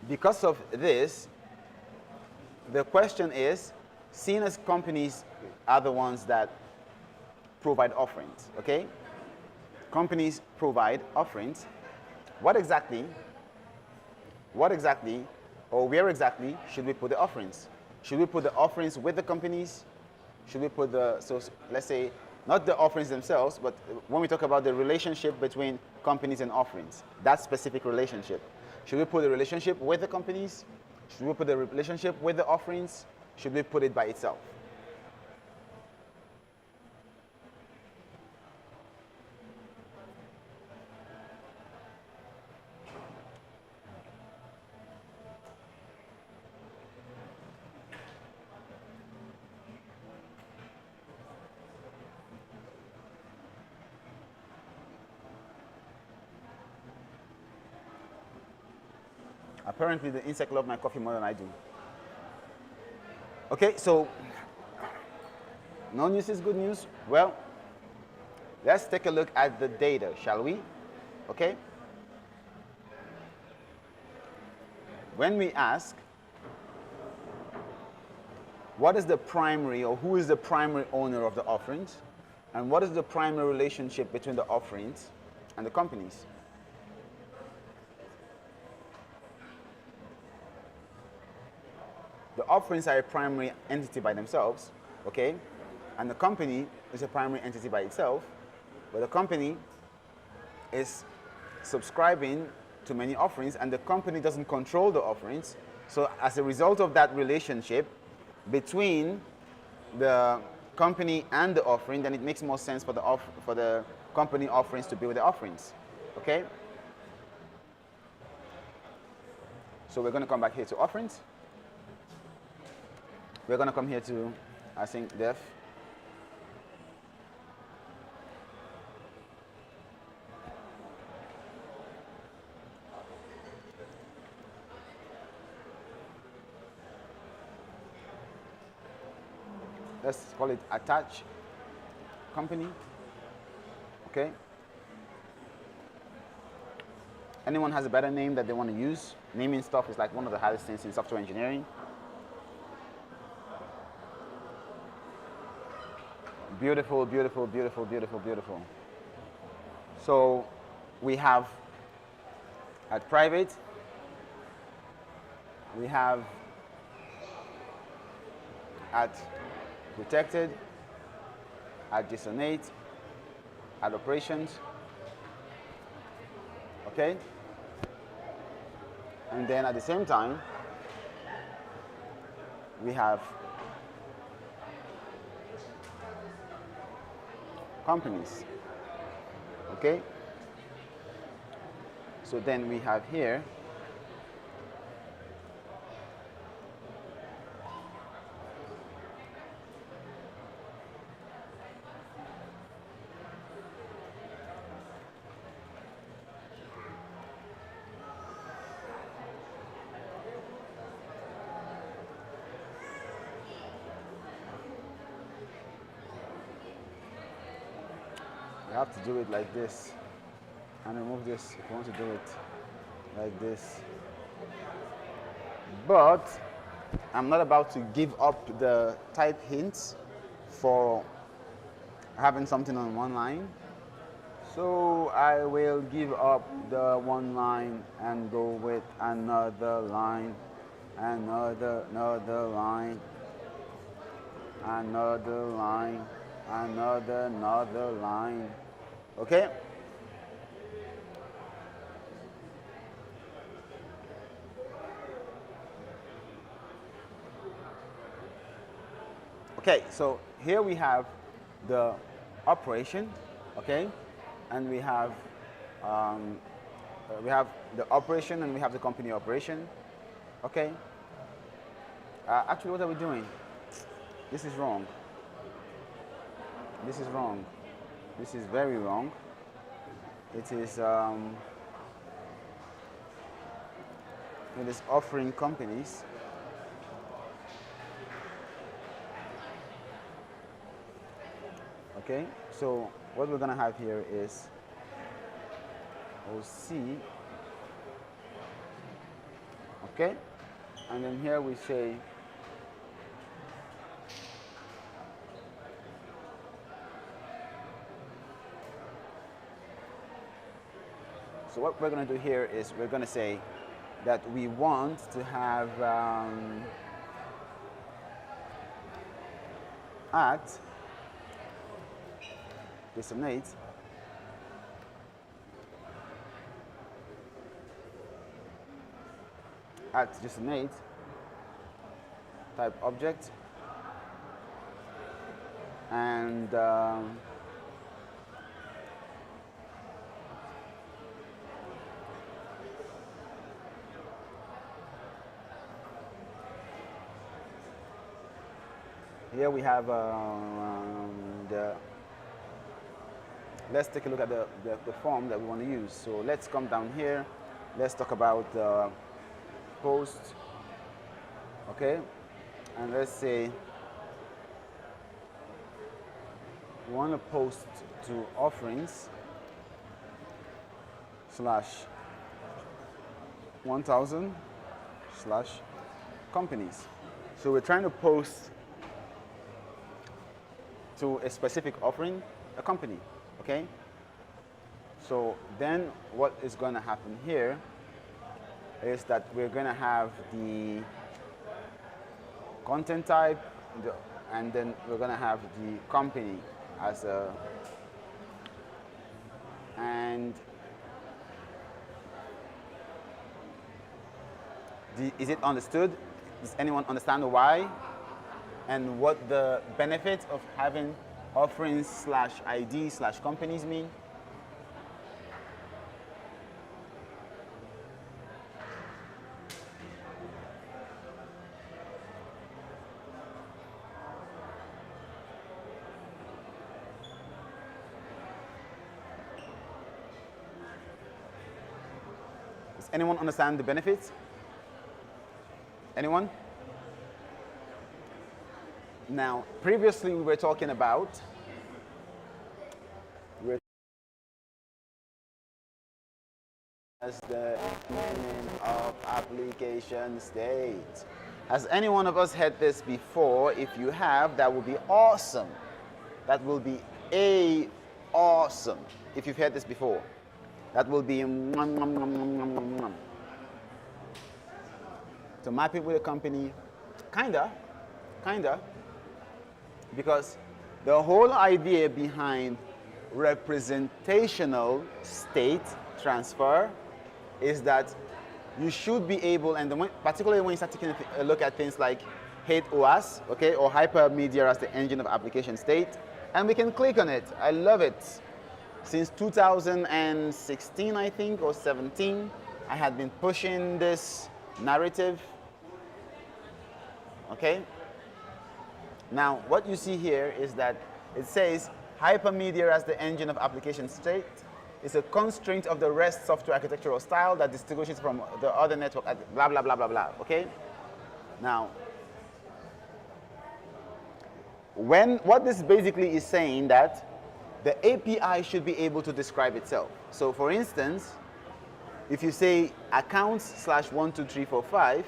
because of this, the question is, seeing as companies are the ones that provide offerings, okay? Companies provide offerings. What exactly, or where exactly should we put the offerings? Should we put the offerings with the companies? Should we put so let's say, not the offerings themselves, but when we talk about the relationship between companies and offerings, that specific relationship. Should we put the relationship with the companies? Should we put the relationship with the offerings? Should we put it by itself? Apparently, the insect love my coffee more than I do. Okay, so no news is good news. Well, let's take a look at the data, shall we? Okay. When we ask, what is the primary, or who is the primary owner of the offerings, and what is the primary relationship between the offerings and the companies. The offerings are a primary entity by themselves, okay? And the company is a primary entity by itself, but the company is subscribing to many offerings, and the company doesn't control the offerings. So as a result of that relationship between the company and the offering, then it makes more sense for the company offerings to be with the offerings, okay? So we're going to come back here to offerings. We're going to come here to async def. Let's call it attach company, okay? Anyone has a better name that they want to use? Naming stuff is like one of the hardest things in software engineering. Beautiful, beautiful, beautiful, beautiful, beautiful. So we have at private, we have at protected, at dissonate, at operations, okay? And then at the same time, we have companies, okay? So then we have here you have to do it like this and remove this if you want to do it like this. But I'm not about to give up the type hints for having something on one line. So I will give up the one line and go with another line, another line, another line, another line. Okay? Okay, so here we have the operation, okay? And we have the operation and we have the company operation, okay? Actually, what are we doing? This is wrong. This is wrong. This is very wrong. It is offering companies. Okay, so what we're going to have here is OC, okay, and then here we say so what we're going to do here is we're going to say that we want to have at dissonate type object, and here we have let's take a look at the form that we want to use. So let's come down here. Let's talk about post, okay? And let's say we want to post to offerings /1000 / companies. So we're trying to post to a specific offering, a company, okay? So then what is going to happen here is that we're going to have the content type, and then we're going to have the company as a, and is it understood? Does anyone understand why and what the benefit of having offerings / ID / companies mean? Does anyone understand the benefits? Anyone? Now, previously we were talking about as the meaning of application state. Has any one of us had this before? If you have, that would be awesome. That will be awesome. If you've had this before, that will be to map it with a company, kinda, because the whole idea behind representational state transfer is that you should be able, and particularly when you start taking a look at things like 45HOURS, okay, or hypermedia as the engine of application state, and we can click on it. I love it. Since 2016, I think, or 17, I had been pushing this narrative. Okay? Now, what you see here is that it says hypermedia as the engine of application state is a constraint of the REST software architectural style that distinguishes from the other network, blah, blah, blah, blah, blah. Okay? Now, what this basically is saying that the API should be able to describe itself. So, for instance, if you say accounts /12345,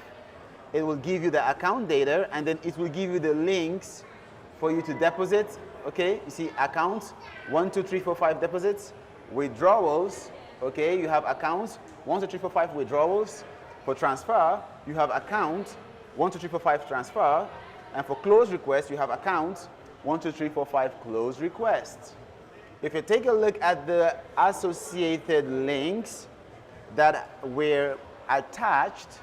it will give you the account data, and then it will give you the links for you to deposit. Okay, you see accounts 12345 deposits, withdrawals. Okay, you have accounts 12345 withdrawals. For transfer, you have account 12345 transfer, and for close request, you have account 12345 close request. If you take a look at the associated links that were attached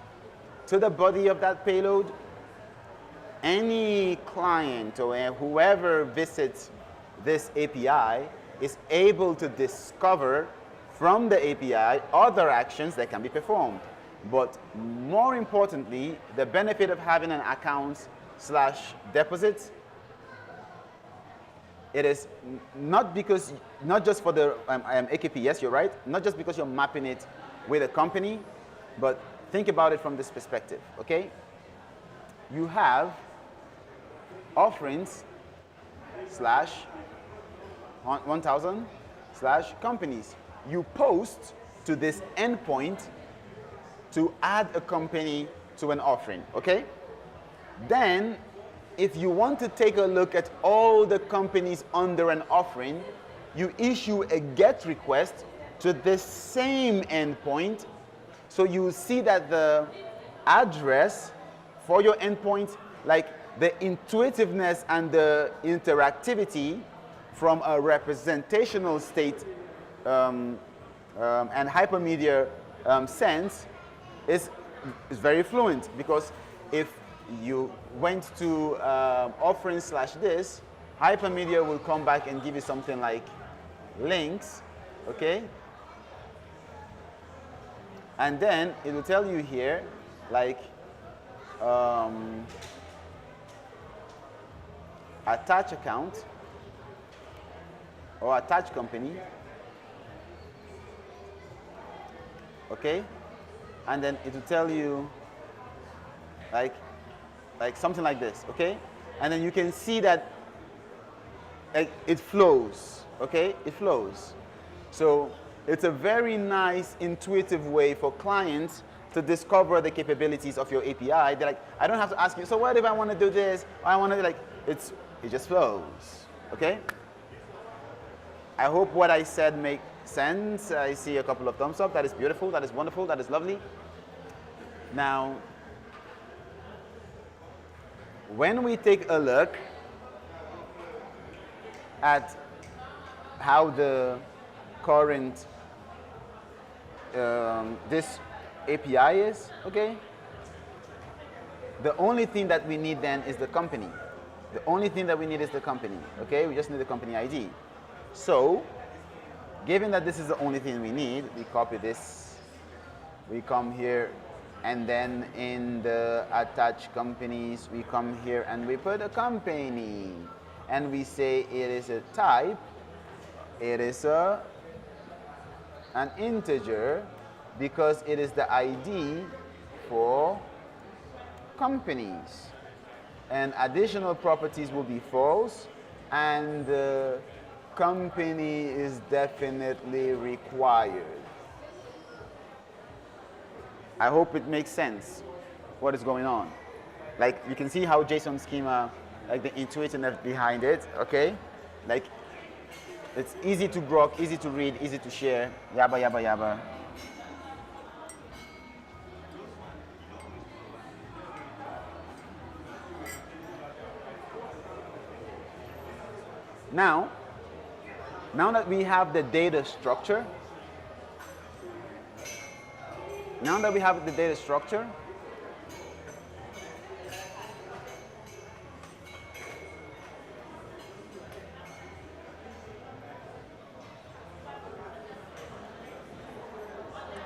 to the body of that payload, any client or whoever visits this API is able to discover from the API other actions that can be performed. But more importantly, the benefit of having an account /deposit, it is not just for the AKP, yes, you're right, not just because you're mapping it with a company, but think about it from this perspective, okay? You have offerings /1000 /companies. You post to this endpoint to add a company to an offering, okay? Then, if you want to take a look at all the companies under an offering, you issue a GET request to this same endpoint. So you see that the address for your endpoint, like the intuitiveness and the interactivity from a representational state and hypermedia sense is very fluent, because if you went to offering /this, hypermedia will come back and give you something like links, okay? And then it will tell you here, like, attach account or attach company, okay? And then it will tell you, like something like this, okay? And then you can see that it flows, okay? It flows. So it's a very nice, intuitive way for clients to discover the capabilities of your API. They're like, I don't have to ask you, so what if I want to do this? Or I want to, like, it just flows, Okay? I hope what I said makes sense. I see a couple of thumbs up. That is beautiful. That is wonderful. That is lovely. Now, when we take a look at how the current this API is, okay? The only thing that we need then is the company. The only thing that we need is the company, okay? We just need the company ID. So, given that this is the only thing we need, we copy this, we come here, and then in the attached companies, we come here and we put a company. And we say it is a type, it is an integer, because it is the ID for companies. And additional properties will be false, and the company is definitely required. I hope it makes sense what is going on. Like, you can see how JSON schema, like the intuitiveness behind it, okay? Like, it's easy to grok, easy to read, easy to share, yabba, yabba, yabba. Now that we have the data structure,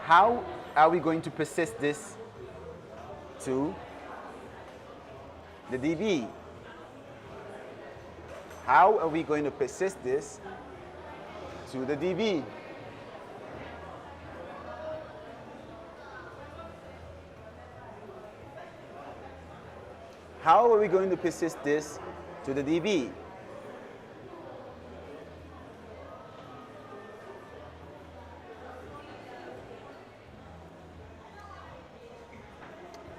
how are we going to persist this to the DB? How are we going to persist this to the DB? How are we going to persist this to the DB?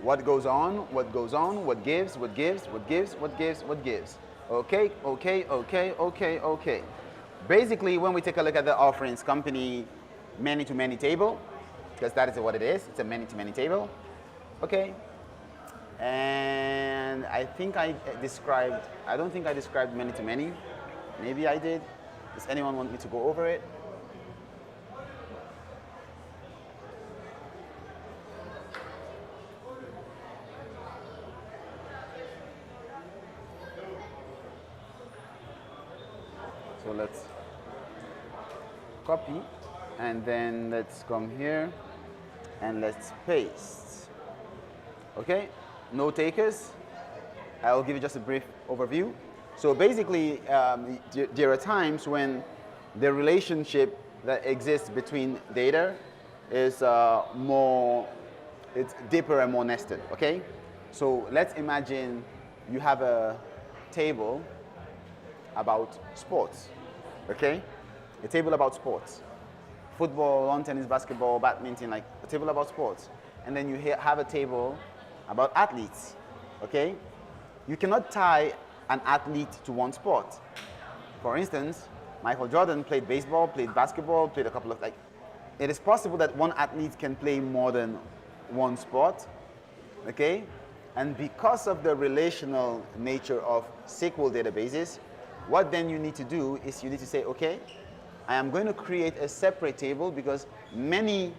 What goes on, what goes on, what gives, what gives, what gives, what gives, what gives. Okay, okay, okay, okay, okay. Basically, when we take a look at the offerings company many-to-many table, because that is what it is, it's a many-to-many table, okay? And I think I don't think I described many-to-many. Maybe I did. Does anyone want me to go over it? So let's copy, and then let's come here and let's paste. Okay, no takers. I'll give you just a brief overview. So basically, there are times when the relationship that exists between data is it's deeper and more nested, okay? So let's imagine you have a table about sports, okay? A table about sports. Football, lawn tennis, basketball, badminton, like a table about sports. And then you have a table about athletes, okay? You cannot tie an athlete to one sport. For instance, Michael Jordan played baseball, played basketball, played a couple of, like, it is possible that one athlete can play more than one sport, okay? And because of the relational nature of SQL databases, what then you need to do is you need to say, okay, I am going to create a separate table because many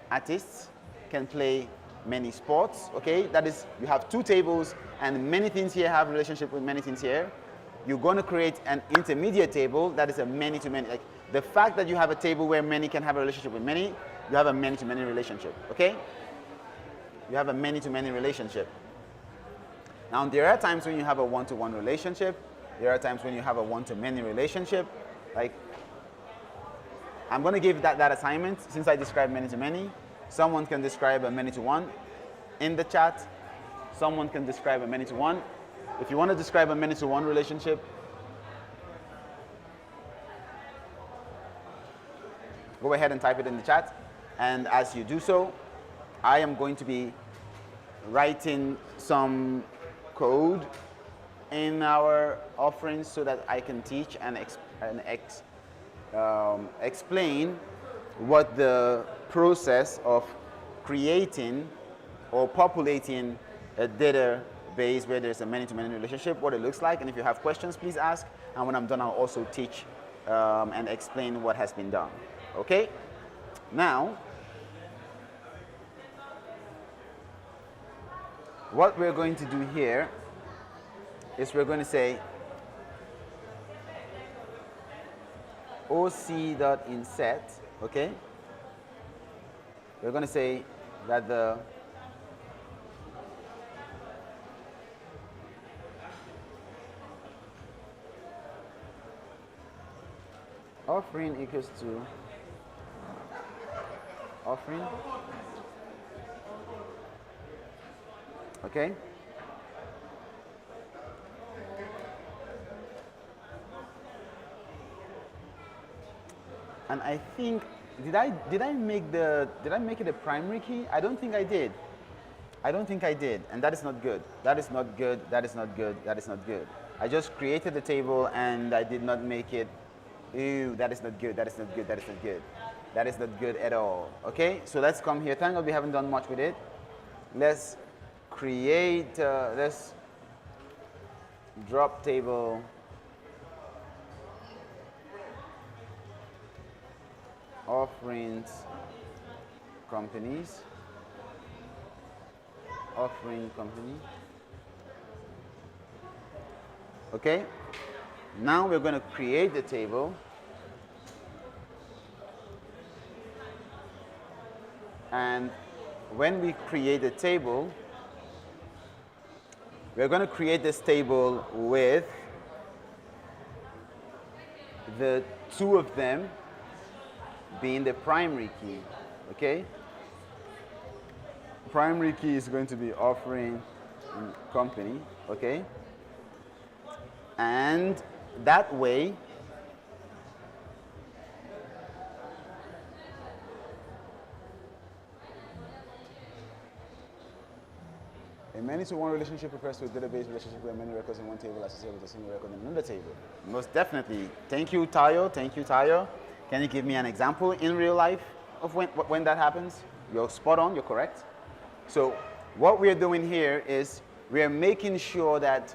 artists can play many sports, okay? That is, you have two tables and many things here have relationship with many things here. You're going to create an intermediate table that is a many-to-many. Like, the fact that you have a table where many can have a relationship with many, you have a many-to-many relationship, okay? You have a many-to-many relationship. Now, there are times when you have a one-to-one relationship. There are times when you have a one-to-many relationship. Like, I'm going to give that assignment. Since I described many-to-many, someone can describe a many-to-one in the chat. Someone can describe a many-to-one. If you want to describe a many-to-one relationship, go ahead and type it in the chat. And as you do so, I am going to be writing some code in our offerings so that I can teach and explain what the process of creating or populating a database where there's a many-to-many relationship, what it looks like. And if you have questions, please ask. And when I'm done, I'll also teach and explain what has been done. Okay? Now, what we're going to do here is we're going to say oc.inset, okay? We're going to say that the offering equals to offering, okay? And I think, did I make it a primary key? I don't think I did. I don't think I did, and that is not good. That is not good, that is not good, that is not good. I just created the table and I did not make it, ew, that is not good, that is not good, that is not good. That is not good at all, okay? So let's come here. Thank God we haven't done much with it. Let's create, let's drop table offerings companies, offering company. Okay? Now we're going to create the table. And when we create the table, we're going to create this table with the two of them being the primary key, okay? Primary key is going to be offering company, okay? And that way, a many-to-one relationship refers to a database relationship where many records in one table associated with a single record in another table. Most definitely. Thank you, Tayo. Thank you, Tayo. Can you give me an example in real life of when that happens? You're spot on, you're correct. So what we're doing here is we're making sure that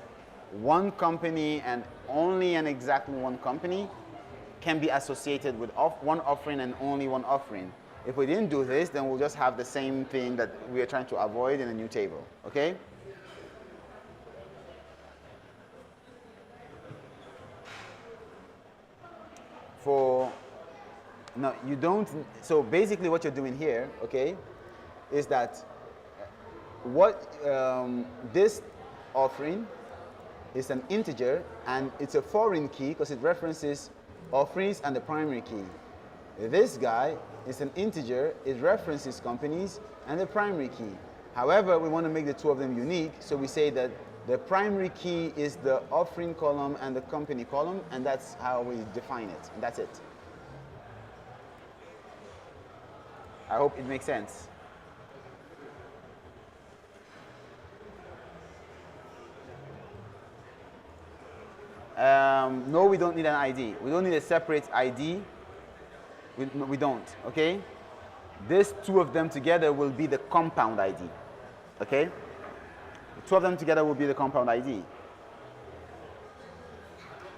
one company and only and exactly one company can be associated with one offering and only one offering. If we didn't do this, then we'll just have the same thing that we are trying to avoid in a new table, okay? No, you don't, so basically what you're doing here, okay, is that this offering is an integer and it's a foreign key because it references offerings and the primary key. This guy is an integer, it references companies and the primary key. However, we want to make the two of them unique, so we say that the primary key is the offering column and the company column, and that's how we define it, and that's it. I hope it makes sense. No, we don't need an ID. We don't need a separate ID. We don't, okay? These two of them together will be the compound ID, okay? The two of them together will be the compound ID.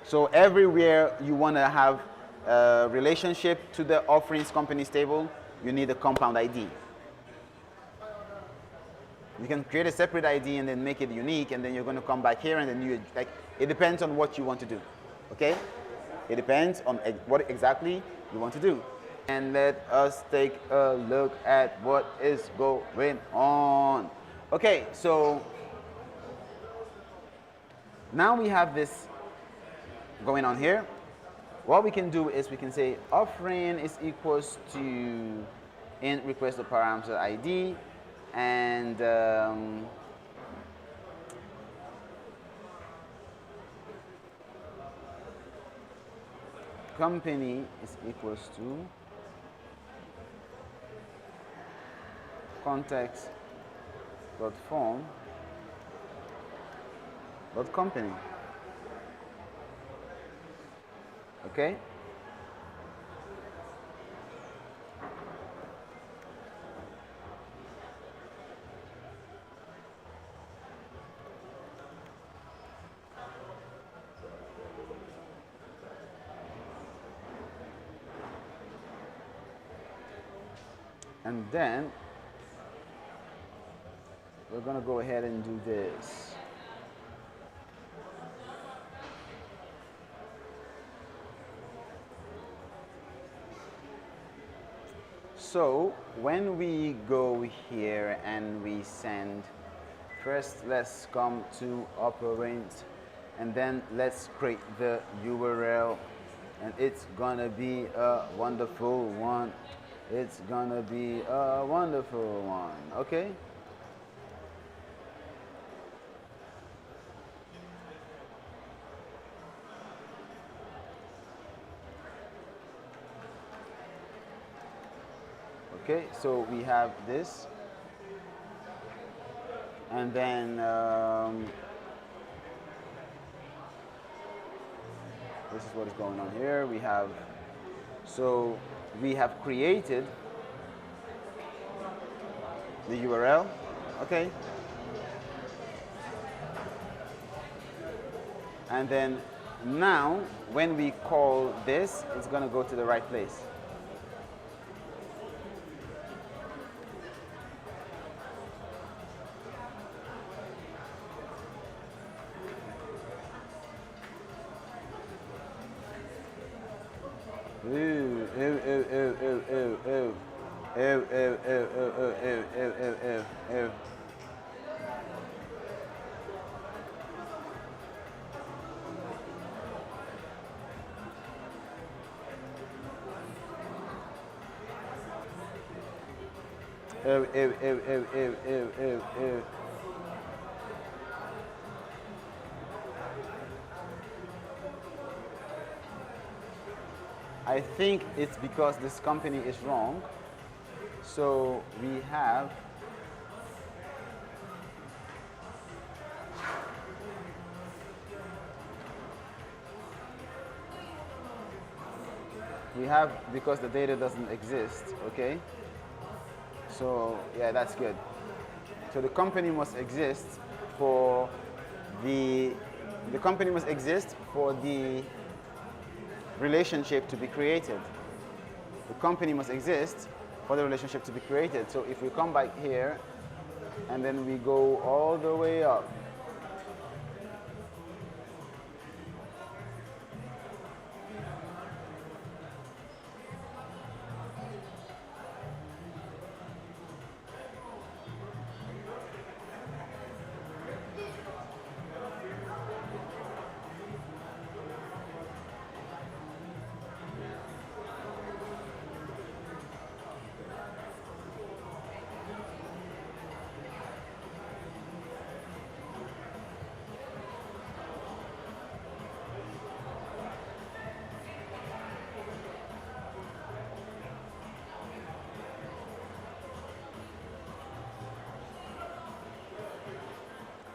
So everywhere you want to have a relationship to the offerings companies table, you need a compound ID. You can create a separate ID and then make it unique, and then you're going to come back here and then it depends on what you want to do, okay? It depends on what exactly you want to do. And let us take a look at what is going on. Okay, so now we have this going on here. What we can do is we can say offering is equals to int request the parameter ID, and company is equals to context.form.company. Okay? And then we're going to go ahead and do this. So when we go here and we send, first let's come to operate, and then let's create the URL, and it's gonna be a wonderful one. It's gonna be a wonderful one. Okay? Okay, so we have this, and then this is what is going on here. We have created the URL. Okay, and then now when we call this, it's going to go to the right place. I think it's because this company is wrong. So we have because the data doesn't exist, okay? So yeah, that's good. So the company must exist for the relationship to be created. The company must exist for the relationship to be created. So if we come back here and then we go all the way up,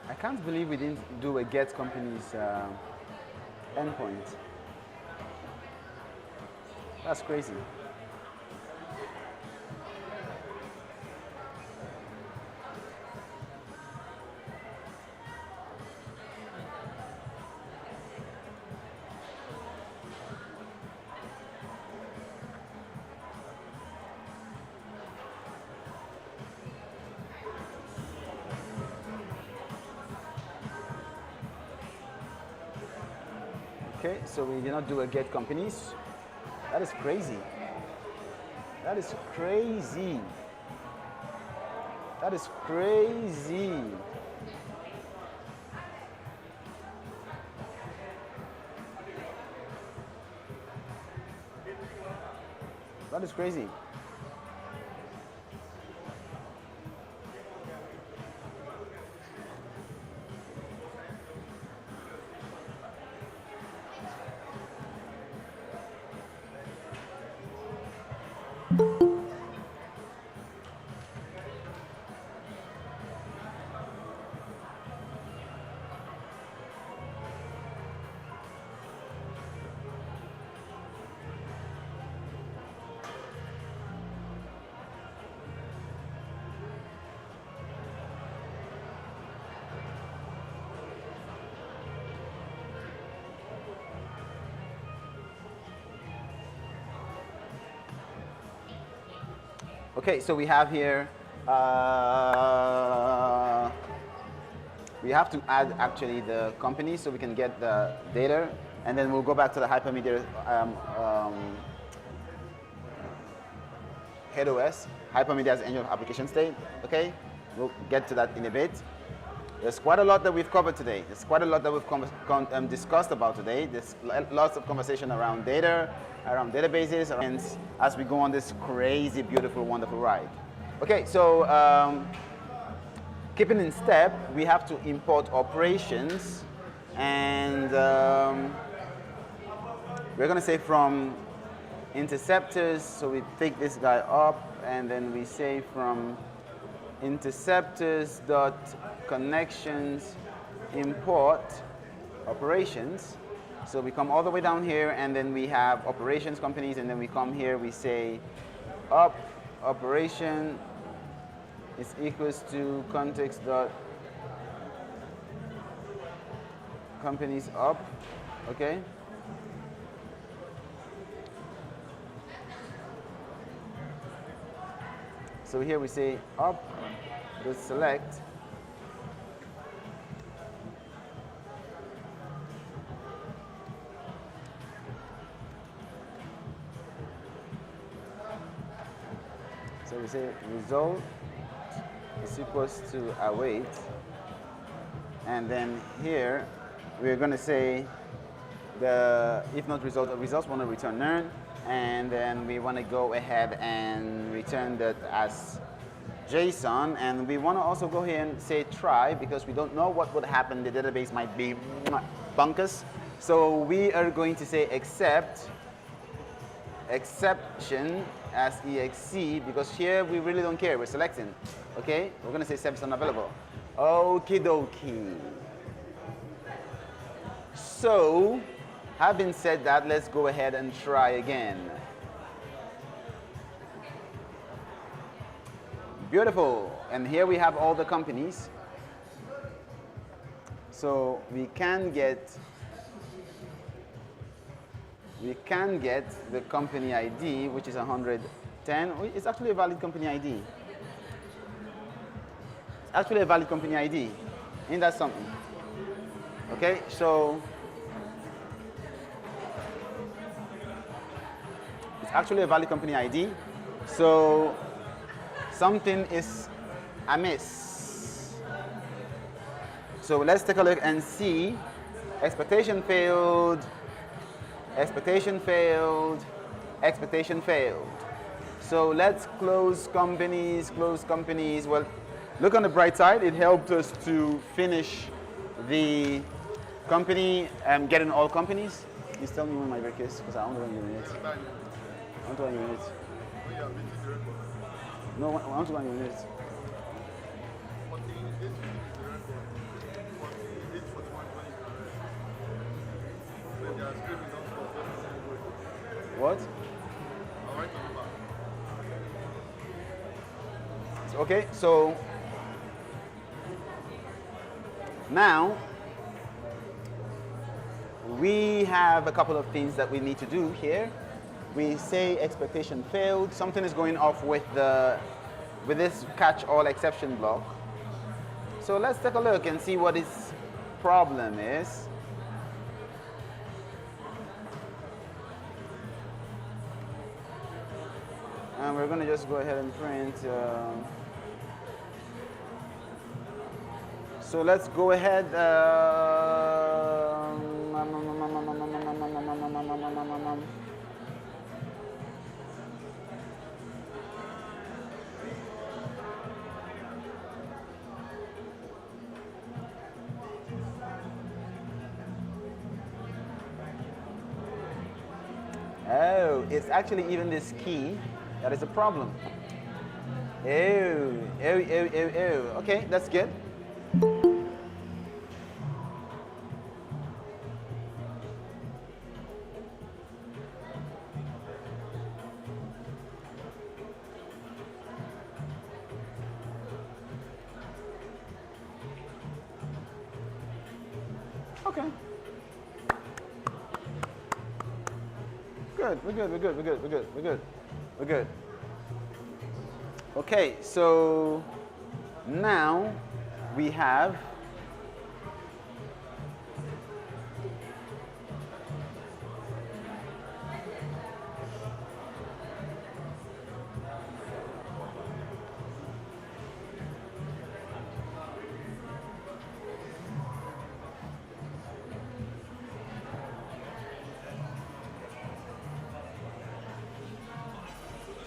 I can't believe we didn't do a get company's endpoint. That's crazy. Okay, so we did not do a get companies. That is crazy. That is crazy. That is crazy. That is crazy. Okay, so we have here, we have to add actually the company so we can get the data, and then we'll go back to the hypermedia head OS, hypermedia's engine of application state. Okay, we'll get to that in a bit. There's quite a lot that we've covered today. There's quite a lot that we've discussed about today. There's lots of conversation around data, around databases, as we go on this crazy, beautiful, wonderful ride. Okay, so keeping in step, we have to import operations, and we're going to say from interceptors, so we pick this guy up, and then we say from interceptors dot connections import operations. So we come all the way down here, and then we have operations companies, and then we come here, we say up operation is equals to context dot companies up. Okay. So here we say up, let's select. So we say result is equals to await. And then here we're going to say the if not result, the results want to return none. And then we want to go ahead and return that as JSON. And we want to also go here and say try, because we don't know what would happen. The database might be bunkers. So we are going to say except exception as exe, because here we really don't care. We're selecting. Okay? We're going to say service unavailable. Okie dokie. So, having said that, let's go ahead and try again. Beautiful. And here we have all the companies. So we can get the company ID, which is 110. It's actually a valid company ID. It's actually a valid company ID. Ain't that something? Okay, so it's actually a valid company ID. So something is amiss. So let's take a look and see. Expectation failed. Expectation failed. Expectation failed. So let's close companies, close companies. Well, look on the bright side. It helped us to finish the company getting all companies. Please tell me when my break is, because I want to run your minutes. I want to run your minutes. No, I want to run your minutes. What? Okay, so now we have a couple of things that we need to do here. We say expectation failed. Something is going off with this catch all exception block. So let's take a look and see what its problem is. And we're going to just go ahead and print. So let's go ahead. Oh, it's actually even this key that is a problem. Oh. Okay, that's good. Okay. Good. We're good. Okay, so now we have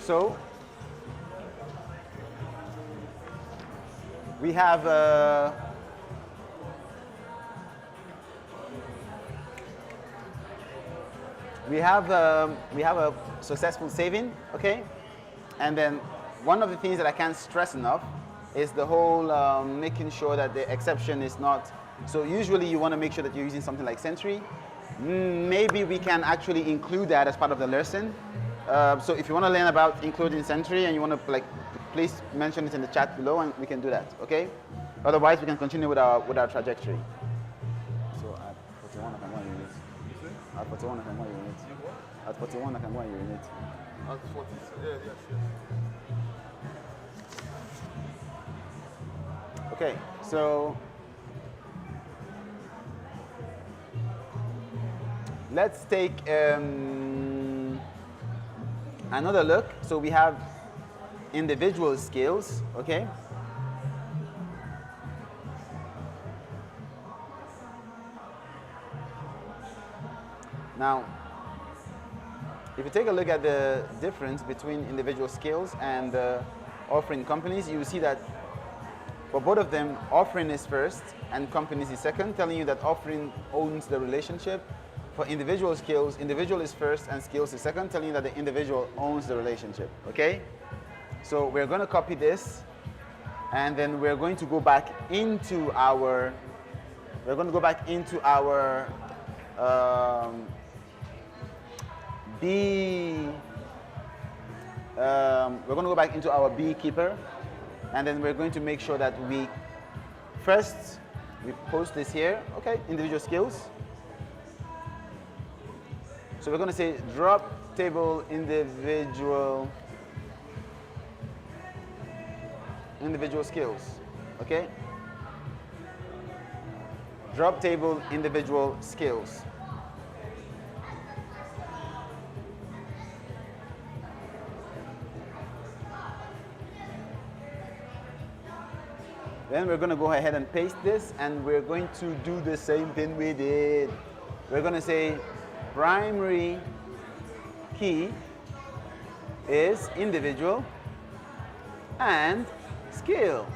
so we have we have a successful saving, okay? And then one of the things that I can't stress enough is the whole making sure that the exception is not. So usually you want to make sure that you're using something like Sentry. Maybe we can actually include that as part of the lesson. So if you want to learn about including Sentry and you want to please mention it in the chat below and we can do that, okay? Otherwise we can continue with our trajectory. So at 41 I can go and urinate. At 41 I can go and urinate. At 41 I can go and urinate. At 40, yes. Okay, so let's take another look. So we have individual skills, okay? Now, if you take a look at the difference between individual skills and offering companies, you will see that for both of them, offering is first and companies is second, telling you that offering owns the relationship. For individual skills, individual is first and skills is second, telling you that the individual owns the relationship, okay? So we're going to copy this and then we're going to go back into our, beekeeper, and then we're going to make sure that we post this here, okay, individual skills. So we're going to say drop table individual skills, okay? Drop table individual skills. Then we're going to go ahead and paste this, and we're going to do the same thing we did. We're going to say primary key is individual and skill.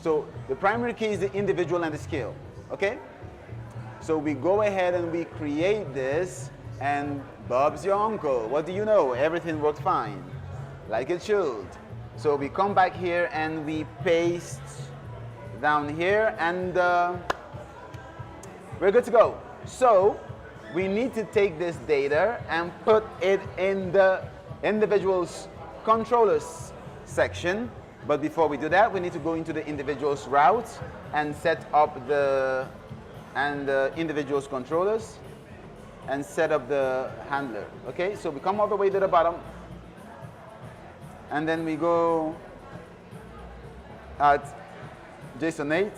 So the primary key is the individual and the skill, okay? So we go ahead and we create this, and Bob's your uncle. What do you know? Everything worked fine, like it should. So we come back here and we paste down here, and we're good to go. So we need to take this data and put it in the individuals controllers section. But before we do that, we need to go into the individuals route and set up the individuals controllers and set up the handler. Okay, so we come all the way to the bottom, and then we go at JSON 8,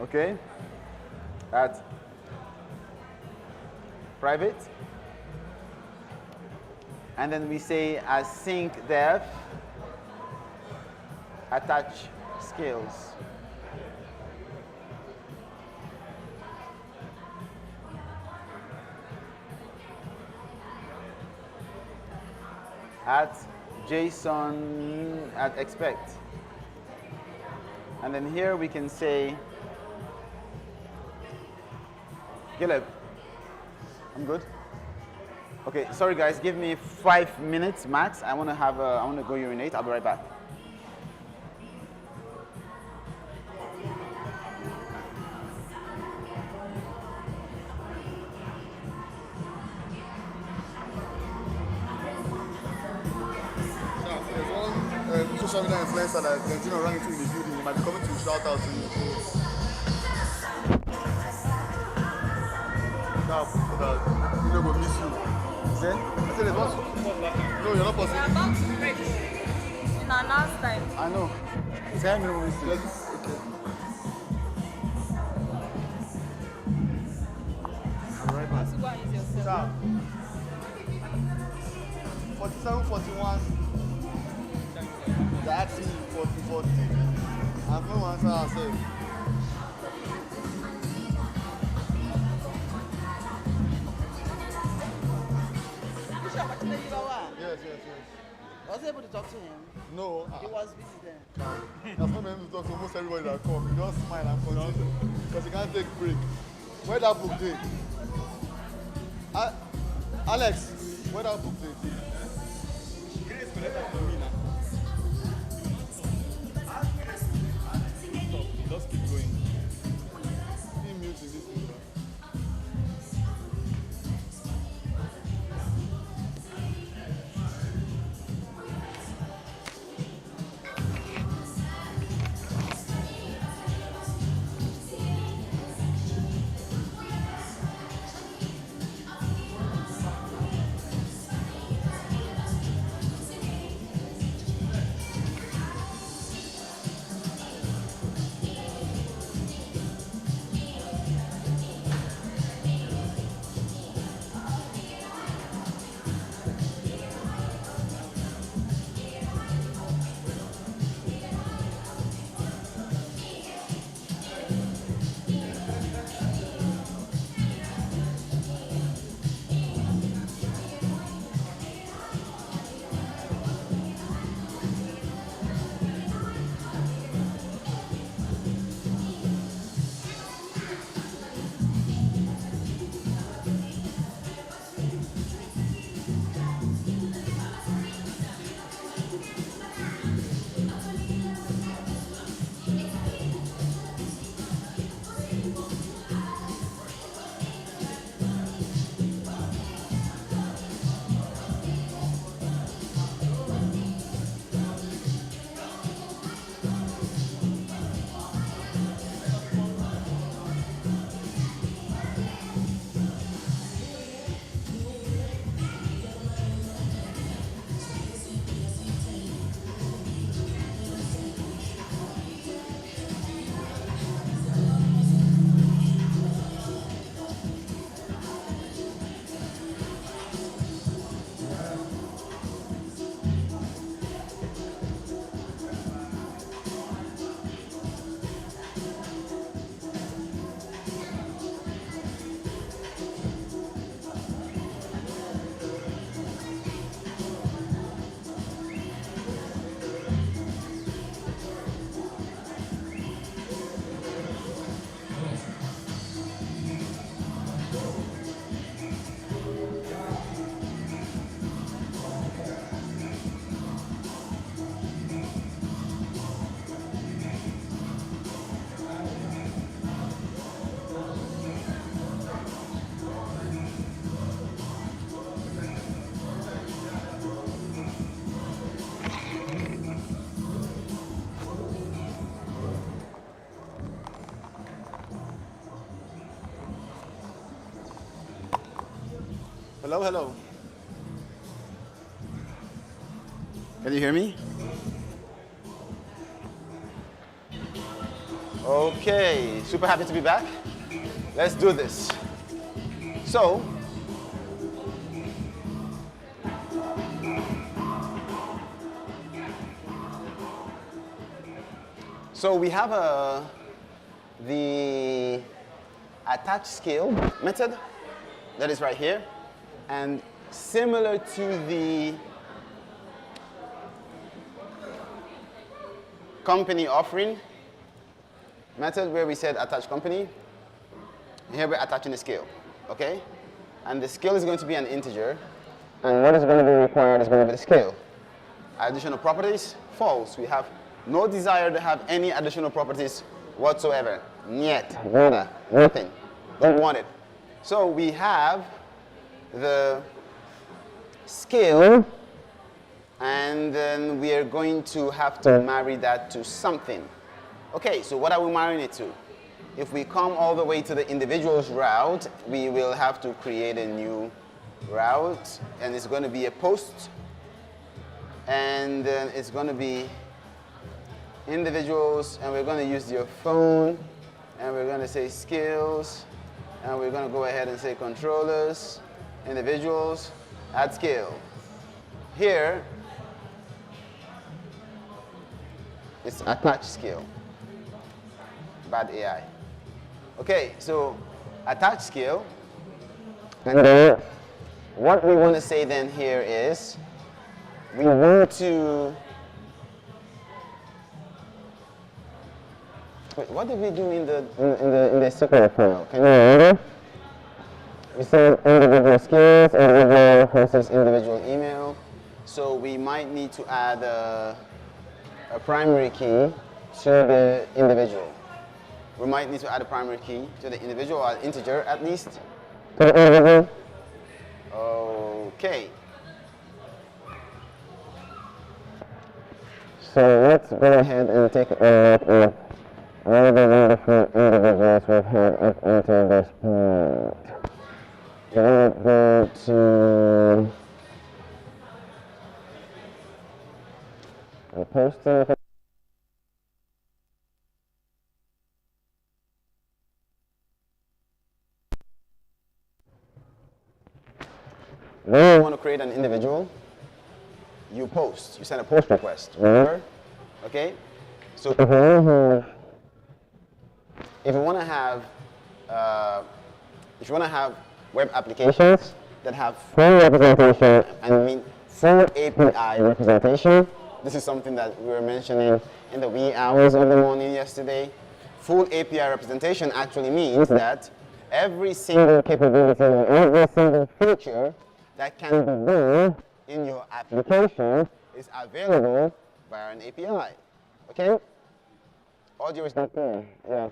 okay, at private, and then we say async def attach skills. At JSON at expect. And then here we can say, Caleb, I'm good. Okay, sorry guys, give me 5 minutes max. I want to go urinate. I'll be right back. Social media influencer that Gentino ran into in the building, he might be coming to shout out to you. Now, you know, go miss you. See? I said there's one. No, you're not We possible. are about to break in an hour's time. I know. 10 minutes. Yes. Okay. I'm right back. So go and use yourself. Sir. 47, 41. They're asking me 40, 40. I'm going to answer ourselves. Yes, yes, yes. I was able to talk to him. No, He was busy then. that's not meant to talk to almost everybody that comes. You just smile and continue. Because you can't take break. Where that book did? Alex, where that book did? Just keep going. Be mute in this book. Hello, hello. Can you hear me? Okay, super happy to be back. Let's do this. So, we have the attach scale method that is right here, and similar to the company offering method where we said attach company, here we're attaching the scale, okay? And the scale is going to be an integer, and what is going to be required is going to be the scale. Additional properties, false. We have no desire to have any additional properties whatsoever. Niet, nada, nothing. Don't want it. So we have the scale, and then we are going to have to marry that to something. Okay, so what are we marrying it to? If we come all the way to the individuals route, we will have to create a new route, and it's going to be a post, and then it's going to be individuals, and we're going to use your phone, and we're going to say skills, and we're going to go ahead and say controllers, individuals, add skill. Here, it's attach skill. Bad AI. Okay, so attach skill. And then what we want to say then here is we want to. Wait, what did we do in the second file? Can you remember? We said individual skills, individual versus individual email. So we might need to add a primary key to the individual. We might need to add a primary key to the individual, or integer at least. To the individual. Okay. So let's go ahead and take a look at all the different individuals we've had up until this point. We're going to go to the poster. When you want to create an individual, you post. You send a post request. Remember? Okay. So if you want to have web applications that have full representation and mean full API representation, this is something that we were mentioning in the wee hours of the morning yesterday. Full API representation actually means that every single capability and every single feature that can be done in your application is available via an API. Okay? Audio is not clear. Yeah.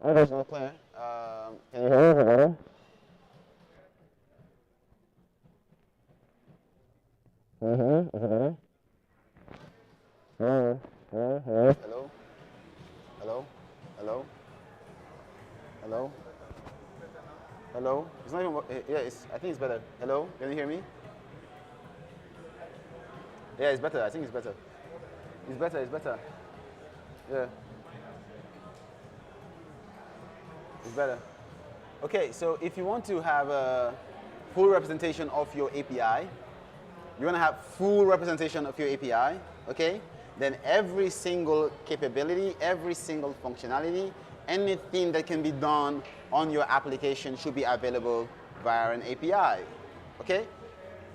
Audio is not clear. Can you hear me better? Is it better? Hello? Hello? Hello? Hello? Hello? Hello? Hello? Hello? It's not even, yeah, I think it's better. Hello? Can you hear me? Yeah, it's better. I think it's better. It's better, it's better. Yeah. It's better. Okay, so if you want to have a full representation of your API, you want to have full representation of your API, okay? Then every single capability, every single functionality, anything that can be done on your application should be available via an API, okay?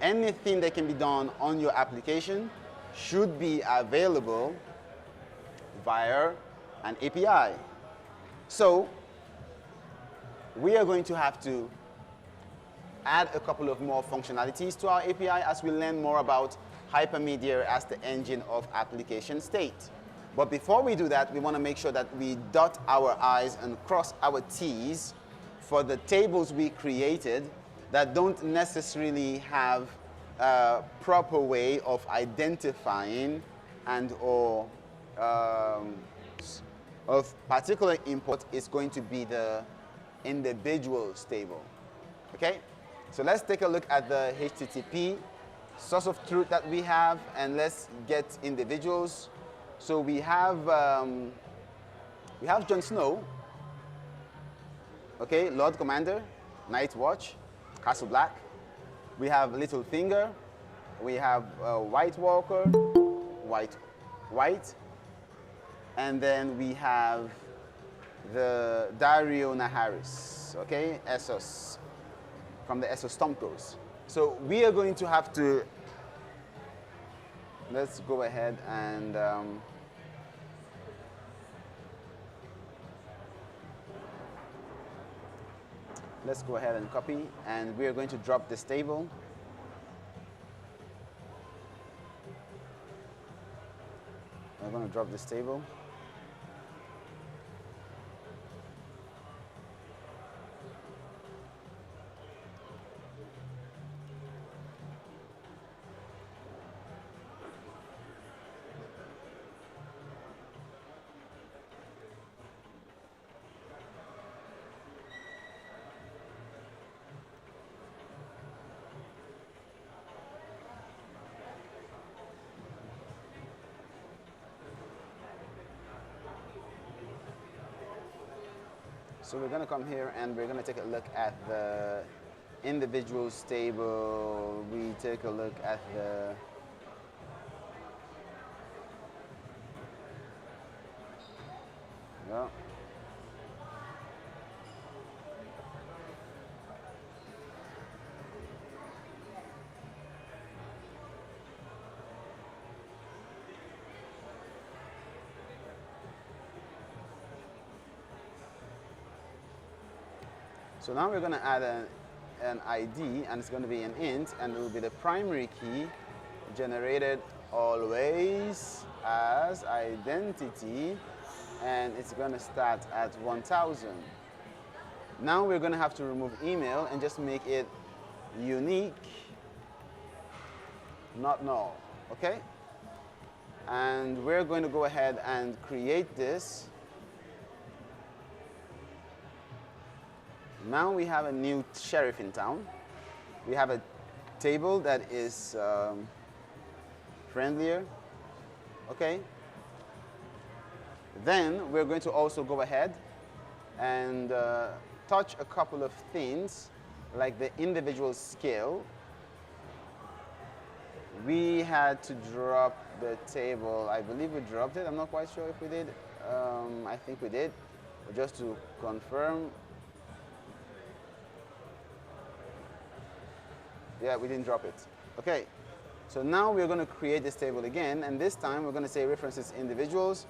Anything that can be done on your application should be available via an API. So we are going to have to add a couple of more functionalities to our API as we learn more about hypermedia as the engine of application state. But before we do that, we want to make sure that we dot our I's and cross our T's for the tables we created that don't necessarily have a proper way of identifying and or of particular import is going to be the individuals table. Okay? So let's take a look at the HTTP source of truth that we have, and let's get individuals. So we have Jon Snow, okay, Lord Commander, Night Watch, Castle Black. We have Littlefinger. We have White Walker, White, and then we have the Dario Naharis, okay, Essos, from the Essos Stomkos. So we are going to have to, let's go ahead and let's go ahead and copy, and we are going to drop this table. We're going to drop this table. So we're going to come here and we're going to take a look at the individuals table. We take a look at the yeah. So now we're going to add an ID, and it's going to be an int, and it will be the primary key generated always as identity, and it's going to start at 1000. Now we're going to have to remove email and just make it unique, not null, okay? And we're going to go ahead and create this. Now we have a new sheriff in town. We have a table that is friendlier, okay? Then we're going to also go ahead and touch a couple of things like the individual scale. We had to drop the table. I believe we dropped it. I'm not quite sure if we did. I think we did. But just to confirm. Yeah, we didn't drop it. Okay, so now we're going to create this table again, and this time we're going to say references individuals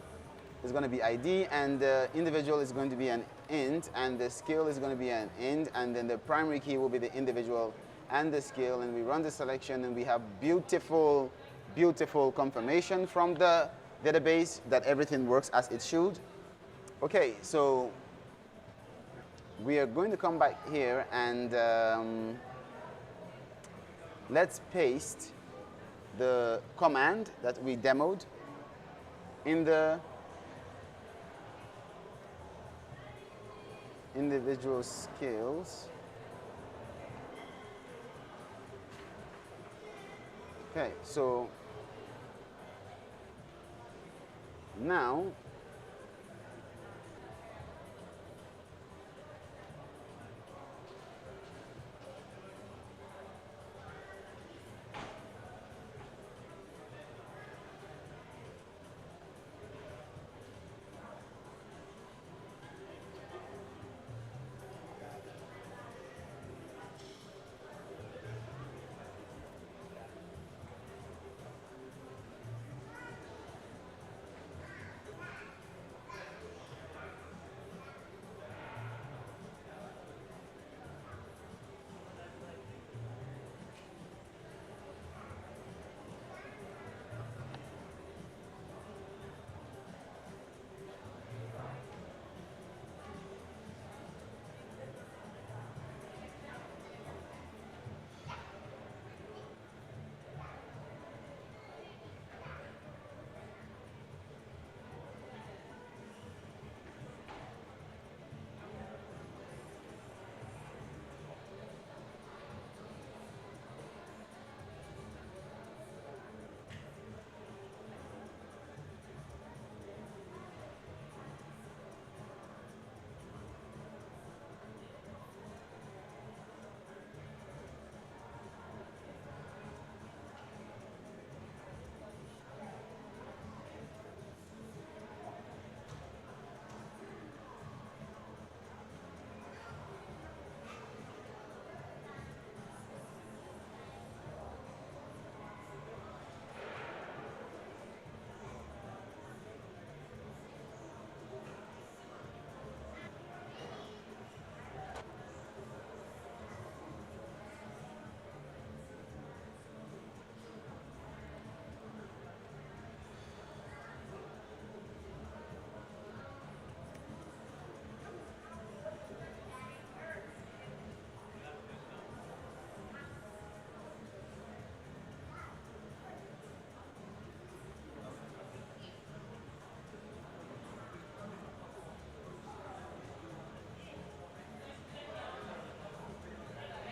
is going to be ID, and the individual is going to be an int, and the skill is going to be an int, and then the primary key will be the individual and the skill, and we run the selection, and we have beautiful, beautiful confirmation from the database that everything works as it should. Okay, so we are going to come back here and let's paste the command that we demoed in the individual skills. Okay, so now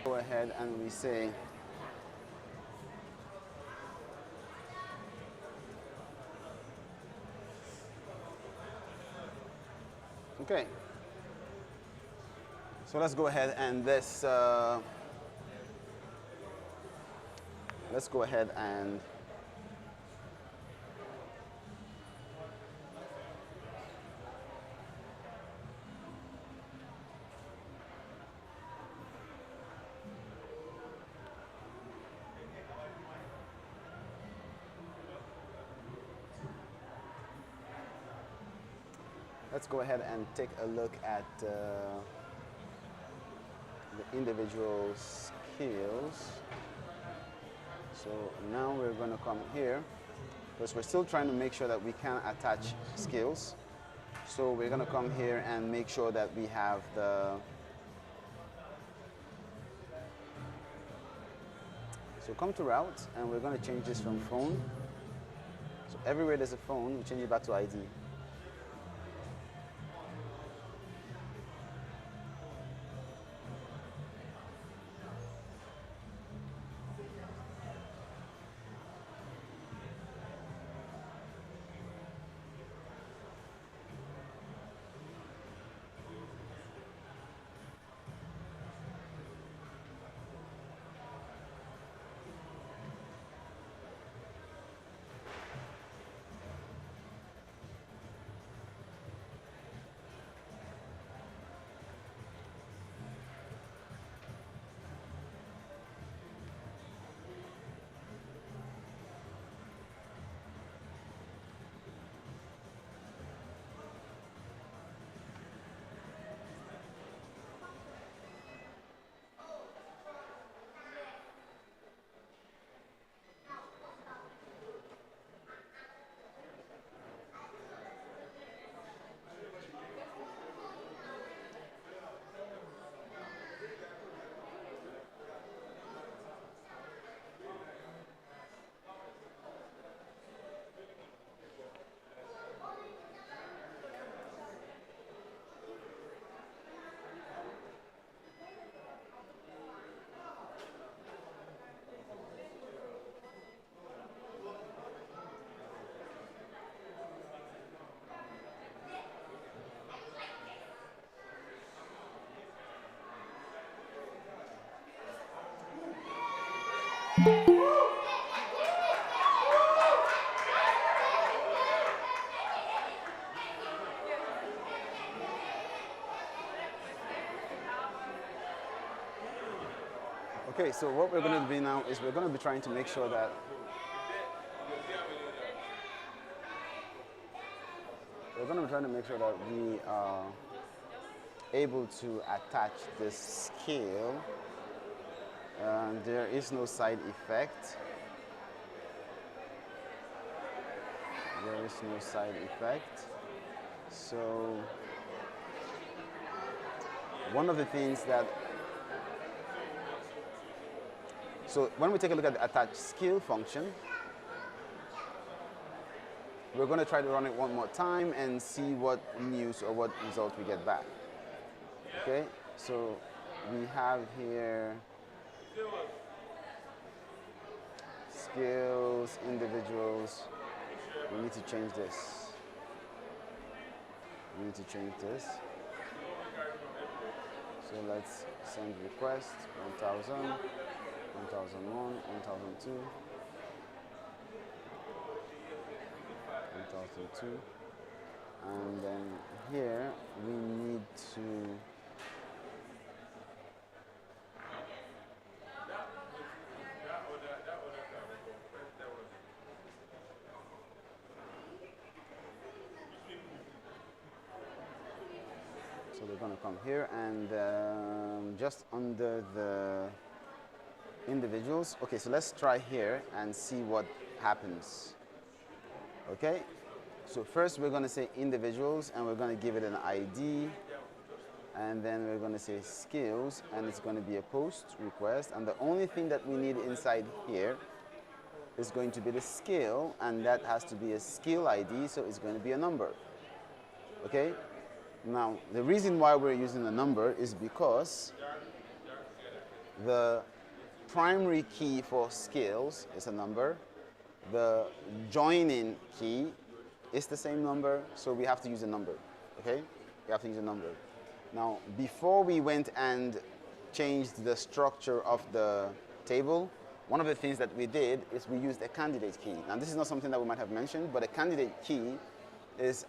go ahead and we say okay. So let's go ahead and let's go ahead and take a look at the individual skills. So now we're going to come here because we're still trying to make sure that we can attach skills. So we're going to come here and make sure that we have the. So come to route and we're going to change this from phone. So everywhere there's a phone, we change it back to ID. Okay, so what we're going to do now is we're going to be trying to make sure that we are able to attach this scale. There is no side effect. There is no side effect. So one of the things that So when we take a look at the attach skill function, we're going to try to run it one more time and see what news or what result we get back. Okay, so we have here skills, individuals. We need to change this. We need to change this. So let's send request 1000, 1001, 1002, 1002, and then here we need to so we're going to come here and just under the individuals. Okay, so let's try here and see what happens. Okay, so first we're going to say individuals and we're going to give it an ID, and then we're going to say skills, and it's going to be a post request, and the only thing that we need inside here is going to be the skill, and that has to be a skill ID, so it's going to be a number. Okay, now the reason why we're using a number is because the primary key for skills is a number. The joining key is the same number, so we have to use a number. Okay, we have to use a number. Now, before we went and changed the structure of the table, one of the things that we did is we used a candidate key. Now, this is not something that we might have mentioned, but a candidate key is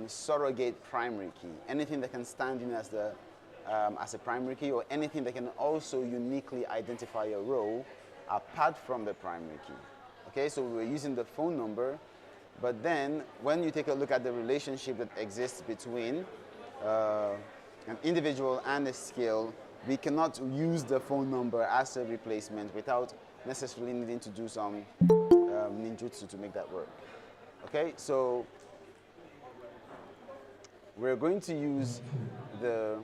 surrogate primary key. Anything that can stand in as a primary key, or anything that can also uniquely identify a row apart from the primary key. Okay, so we're using the phone number, but then when you take a look at the relationship that exists between an individual and a skill, we cannot use the phone number as a replacement without necessarily needing to do some ninjutsu to make that work. Okay, so we're going to use the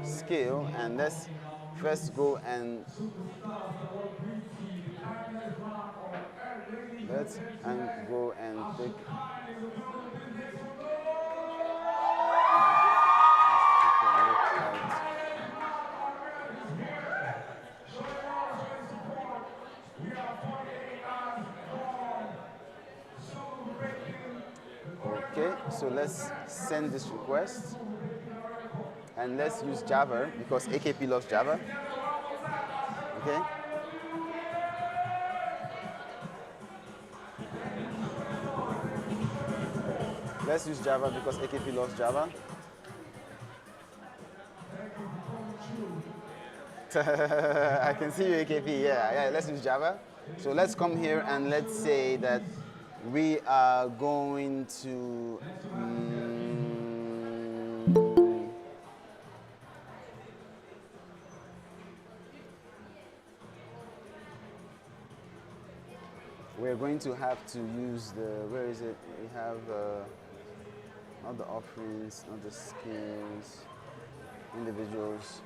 skill, and let's first go and pick. Okay, so let's send this request, and let's use Java because AKP loves Java. Okay. Let's use Java because AKP loves Java. I can see you, AKP. Yeah, let's use Java. So let's come here and let's say that we are going to we're going to have to use the, where is it? We have not the offerings, not the skills, individuals,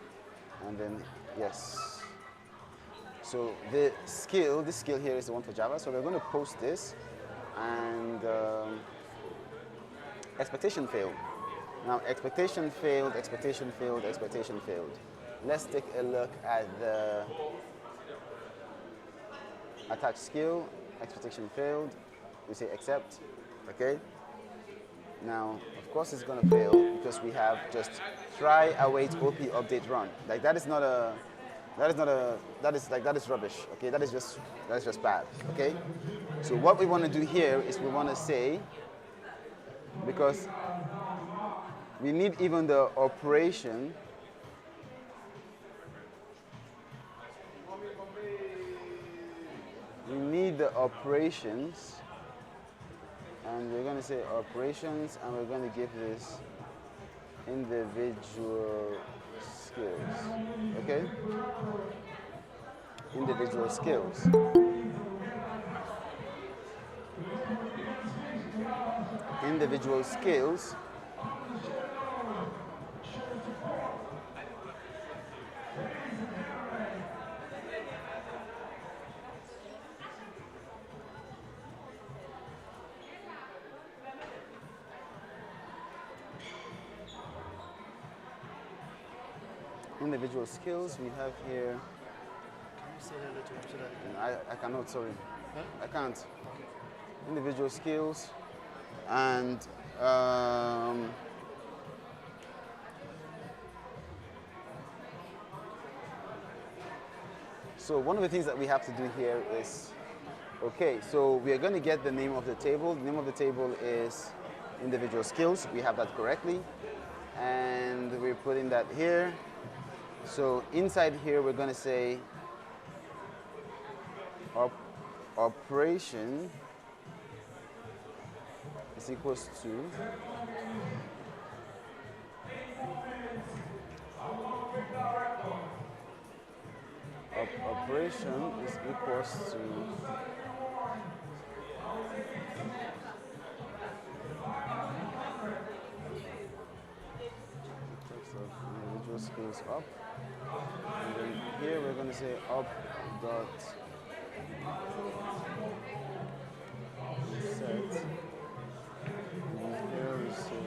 and then yes. So the skill, this skill here is the one for Java. So we're going to post this, and expectation failed. Now expectation failed, expectation failed, expectation failed. Let's take a look at the attached skill. Expectation failed. We say accept. Okay. Now, of course, it's going to fail because we have just try await OP update run. Like that is not a. That is rubbish. Okay. That is just bad. Okay. So what we want to do here is we want to say, because we need even the operation. We need the operations, and we're going to say operations, and we're going to give this individual skills. Okay? Individual skills. Individual skills. Individual skills we have here. Can you say hello to him so that I cannot, sorry. Huh? I can't. Individual skills, and so one of the things that we have to do here is, okay, so we are going to get the name of the table. The name of the table is individual skills. We have that correctly, and we're putting that here. So inside here, we're going to say operation is equals to operation is equals to text of individual skills up. And then here we're going to say up dot set. And here we say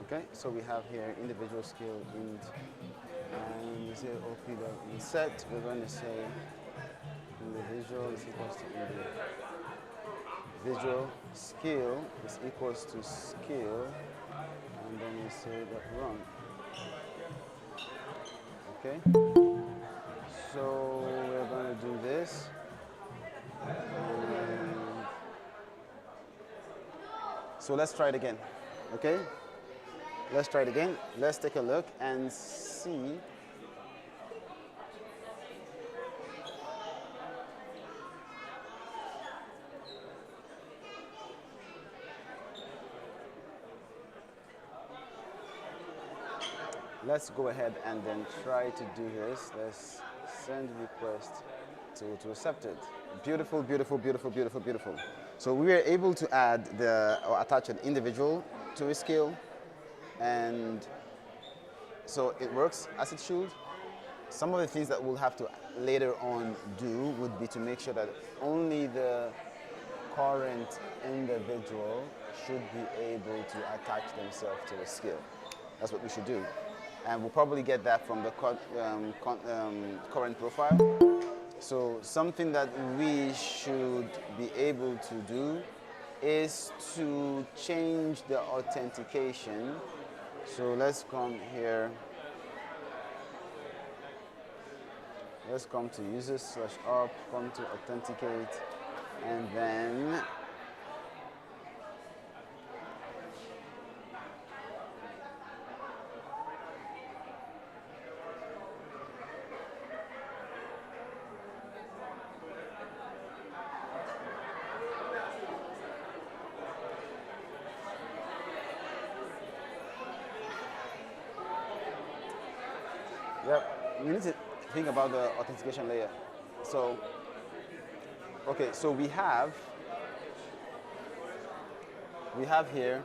Okay, so we have here individual skill int, and we say op.set. We're going to say individual is equals to individual skill is equals to skill, and then we say that run. Okay, so we're going to do this. So let's try it again. Okay, let's try it again. Let's take a look and see. Let's go ahead and then try to do this. Let's send request to accepted. Beautiful, beautiful, beautiful, beautiful, beautiful. So we were able to add or attach an individual to a skill, and so it works as it should. Some of the things that we'll have to later on do would be to make sure that only the current individual should be able to attach themselves to a skill. That's what we should do. And we'll probably get that from the current profile. So something that we should be able to do is to change the authentication. So let's come here. Let's come to users/up, come to authenticate, and then we need to think about the authentication layer. So, okay, so we have here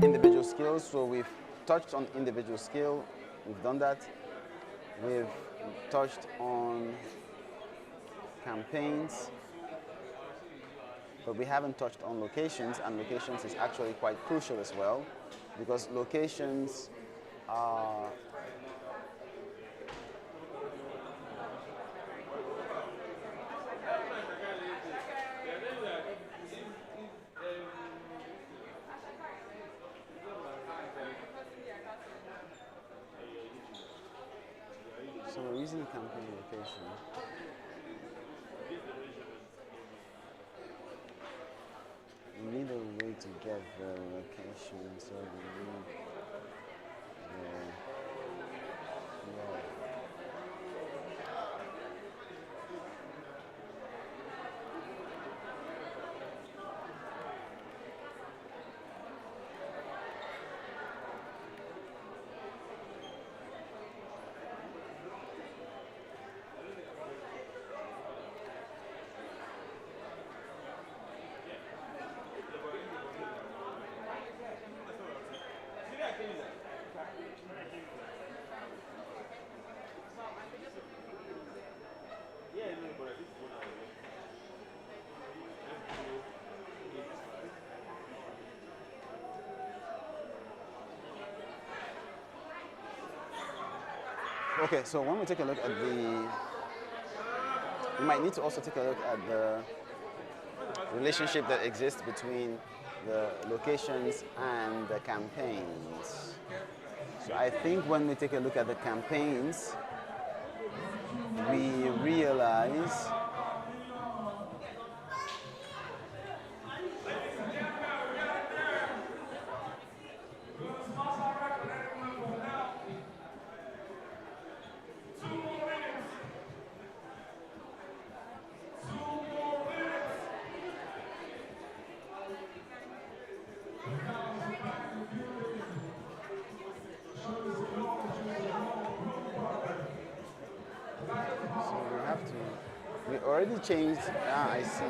individual skills. So we've touched on individual skill. We've done that. We've touched on campaigns, but we haven't touched on locations, and locations is actually quite crucial as well, because locations are so we're using a campaign location. We need a way to get the location, so we need Okay, so when we take a look at we might need to also take a look at the relationship that exists between the locations and the campaigns. So I think when we take a look at the campaigns, we realize we already changed. I see.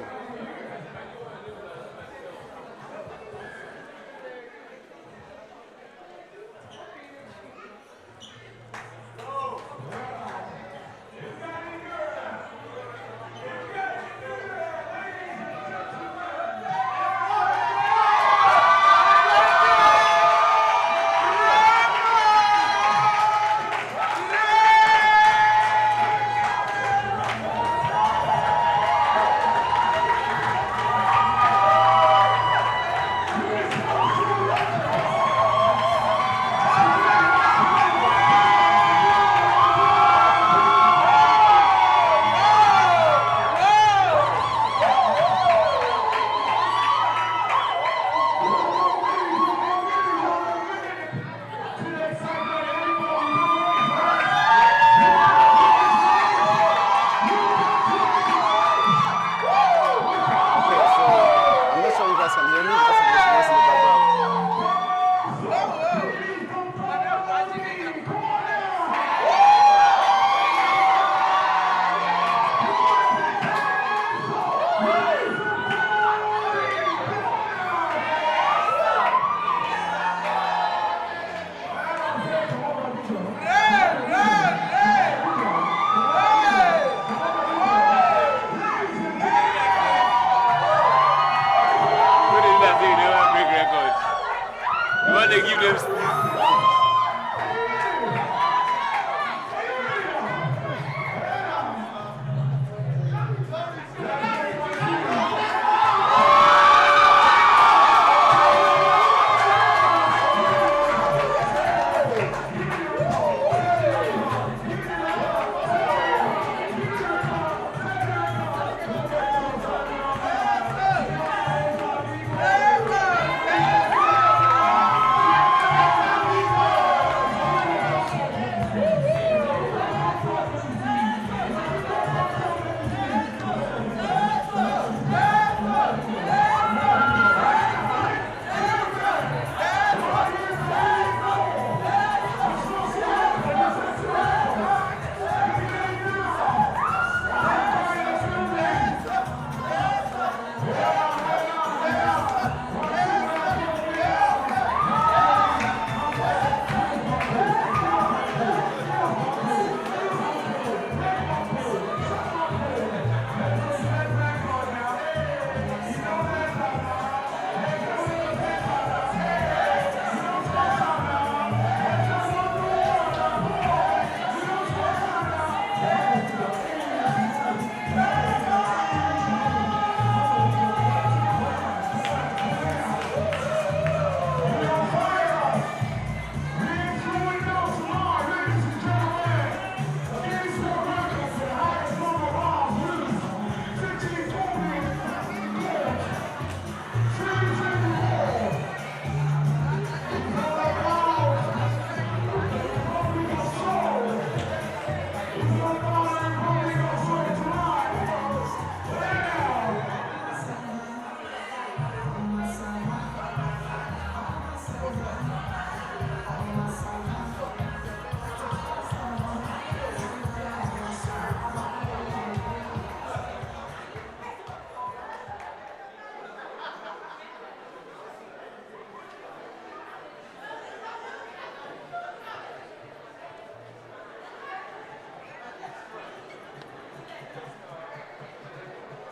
What is that thing? They want to break records. You want to give them.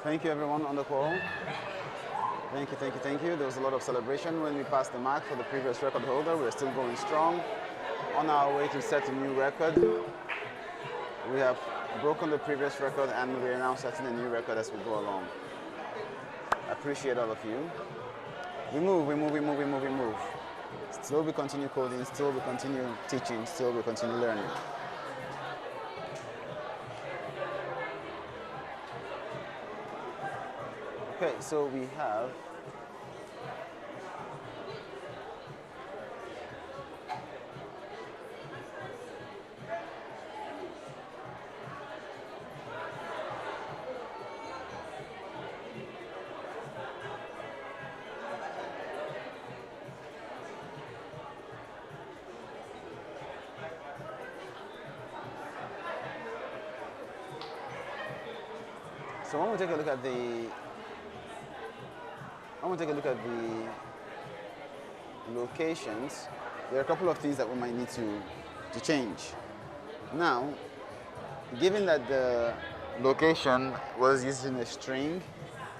Thank you, everyone on the call. Thank you, thank you, thank you. There was a lot of celebration when we passed the mark for the previous record holder. We're still going strong on our way to set a new record. We have broken the previous record and we're now setting a new record as we go along. I appreciate all of you. We move, we move, we move, we move, we move. Still we continue coding, still we continue teaching, still we continue learning. Okay, so we have so when we take a look at the locations, there are a couple of things that we might need to change. Now, given that the location was using a string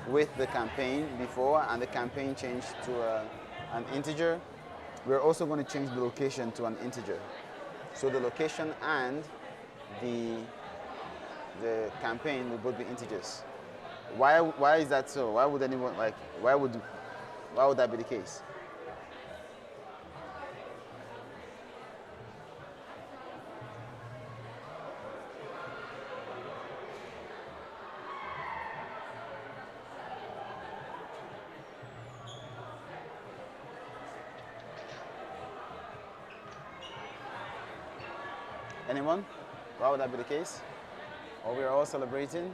with the campaign before and the campaign changed to an integer, we're also going to change the location to an integer. So the location and the campaign will both be integers. Why is that so? Why would anyone why would that be the case? Anyone? Why would that be the case? Or we are all celebrating?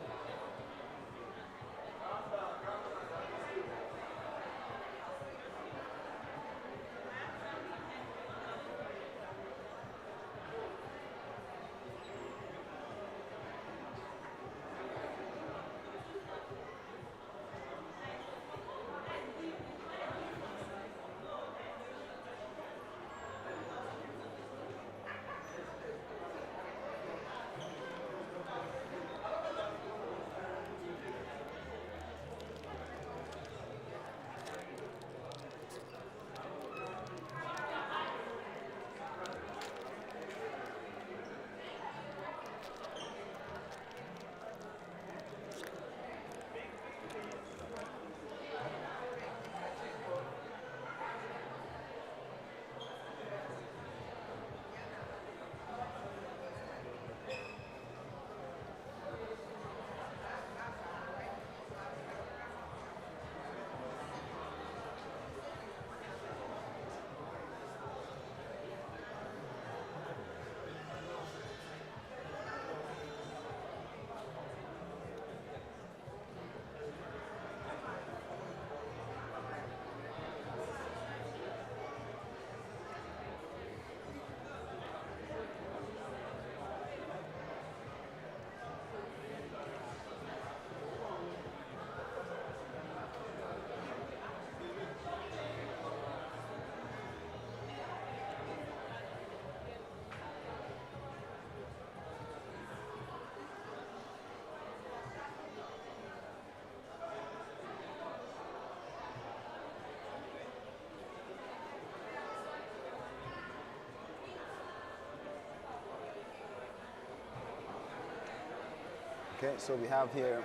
Okay, so we have here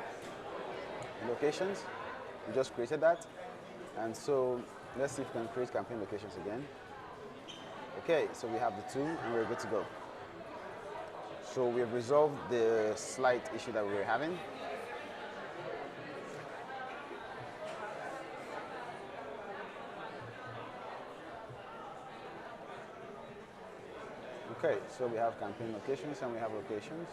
locations. We just created that. And so let's see if we can create campaign locations again. Okay, so we have the two and we're good to go. So we have resolved the slight issue that we were having. Okay, so we have campaign locations and we have locations.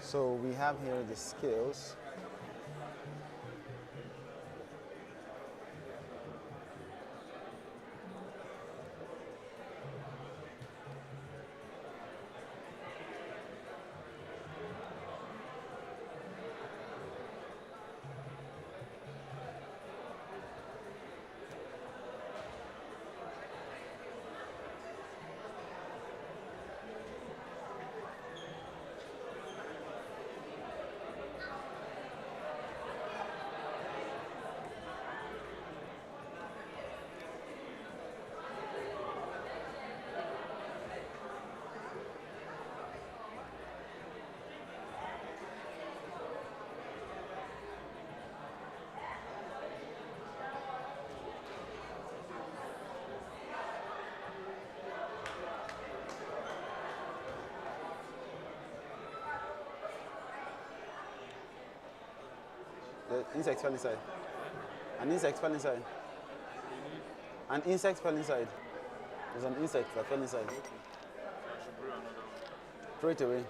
So we have here the skills. The insect fell inside. An insect fell inside. An insect fell inside. There's an insect that fell inside. Throw it away.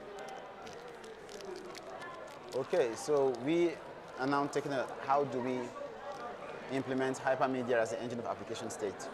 Okay, so we are now taking a, how do we implement hypermedia as the engine of application state?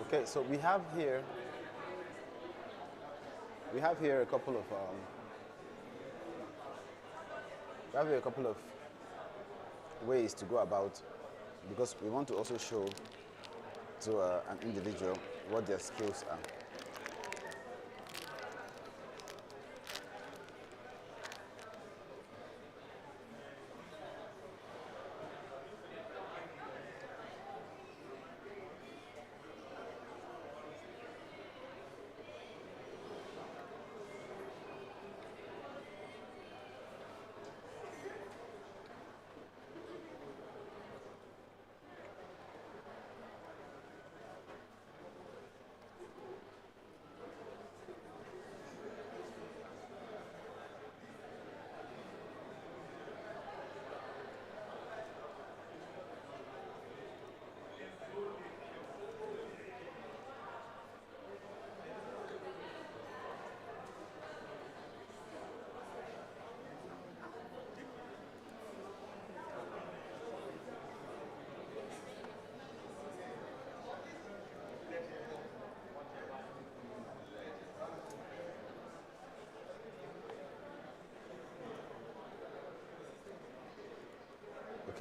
Okay, so we have here a couple of ways to go about, because we want to also show to an individual what their skills are.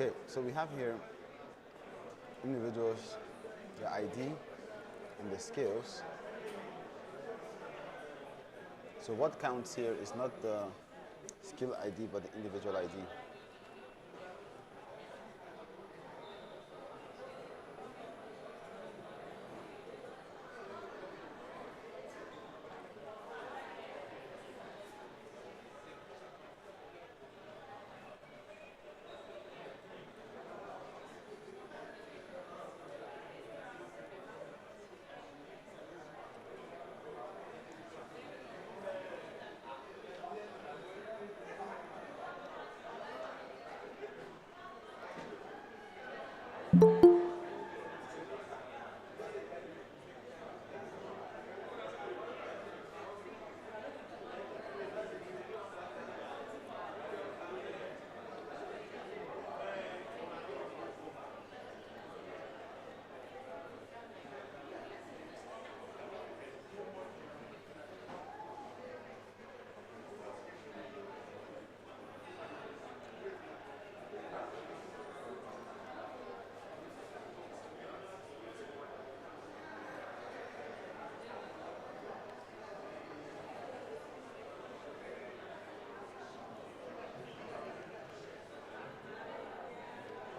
Okay, so we have here individuals, their ID, and the skills. So what counts here is not the skill ID, but the individual ID.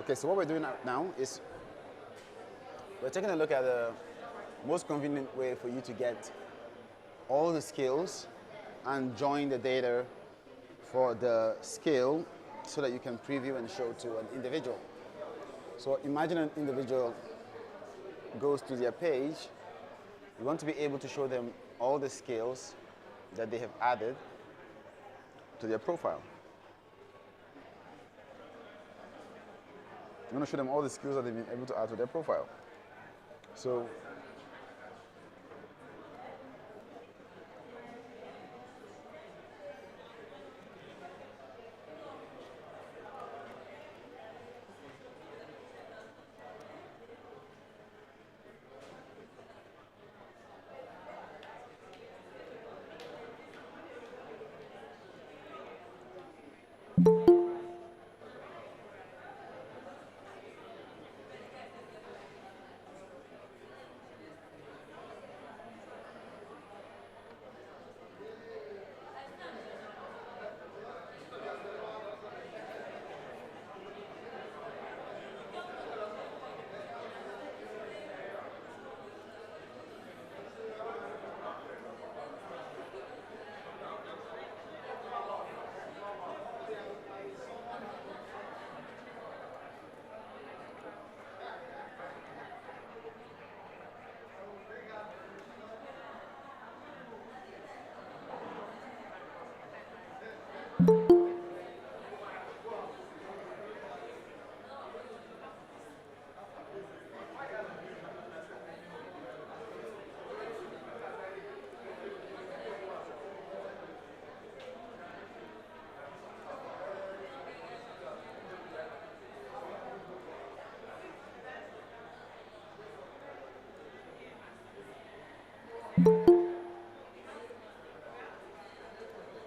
Okay, so what we're doing now is we're taking a look at the most convenient way for you to get all the skills and join the data for the skill so that you can preview and show to an individual. So imagine an individual goes to their page. You want to be able to show them all the skills that they have added to their profile. I'm going to show them all the skills that they've been able to add to their profile. So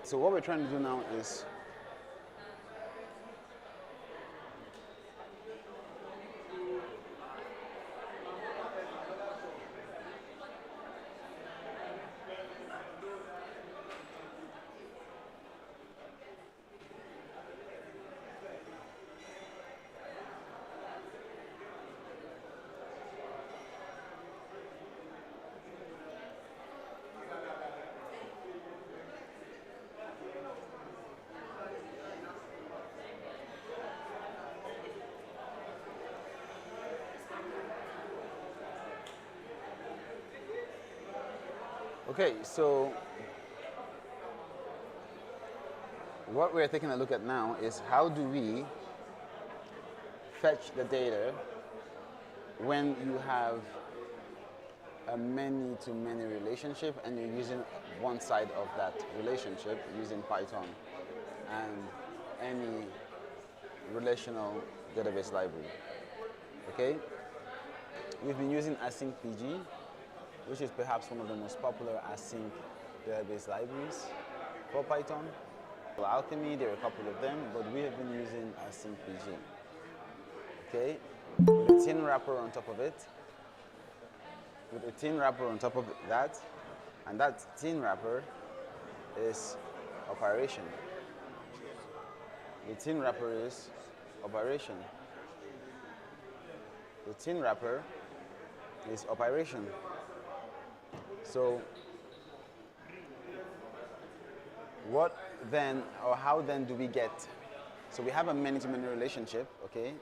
So what we're trying to do now is okay, so what we're taking a look at now is how do we fetch the data when you have a many-to-many relationship and you're using one side of that relationship using Python and any relational database library. Okay? We've been using async PG, which is perhaps one of the most popular async database libraries for Python. Alchemy, there are a couple of them, but we have been using async PG. okay, with a tin wrapper on top of it, with a tin wrapper on top of that, and that tin wrapper is operation. The tin wrapper is operation. The tin wrapper is operation. So what then, or how then do we get? So we have a many-to-many relationship, okay?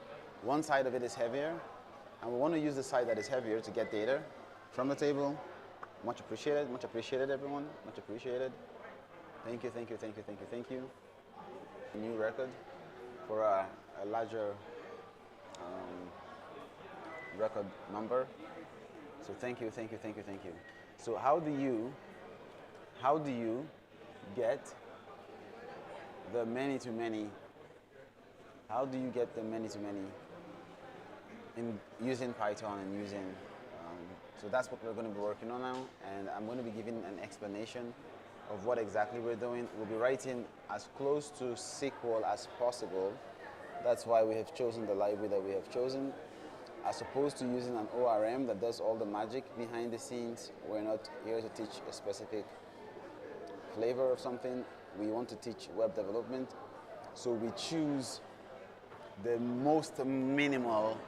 One side of it is heavier, and we want to use the side that is heavier to get data from the table. Much appreciated everyone, much appreciated. Thank you, thank you, thank you, thank you, thank you. A new record for a larger record number. So thank you, thank you, thank you, thank you. So how do you get the many-to-many? How do you get the many-to-many in using Python and using? So that's what we're going to be working on now, and I'm going to be giving an explanation of what exactly we're doing. We'll be writing as close to SQL as possible. That's why we have chosen the library that we have chosen, as opposed to using an ORM that does all the magic behind the scenes. We're not here to teach a specific flavor of something. We want to teach web development, so we choose the most minimal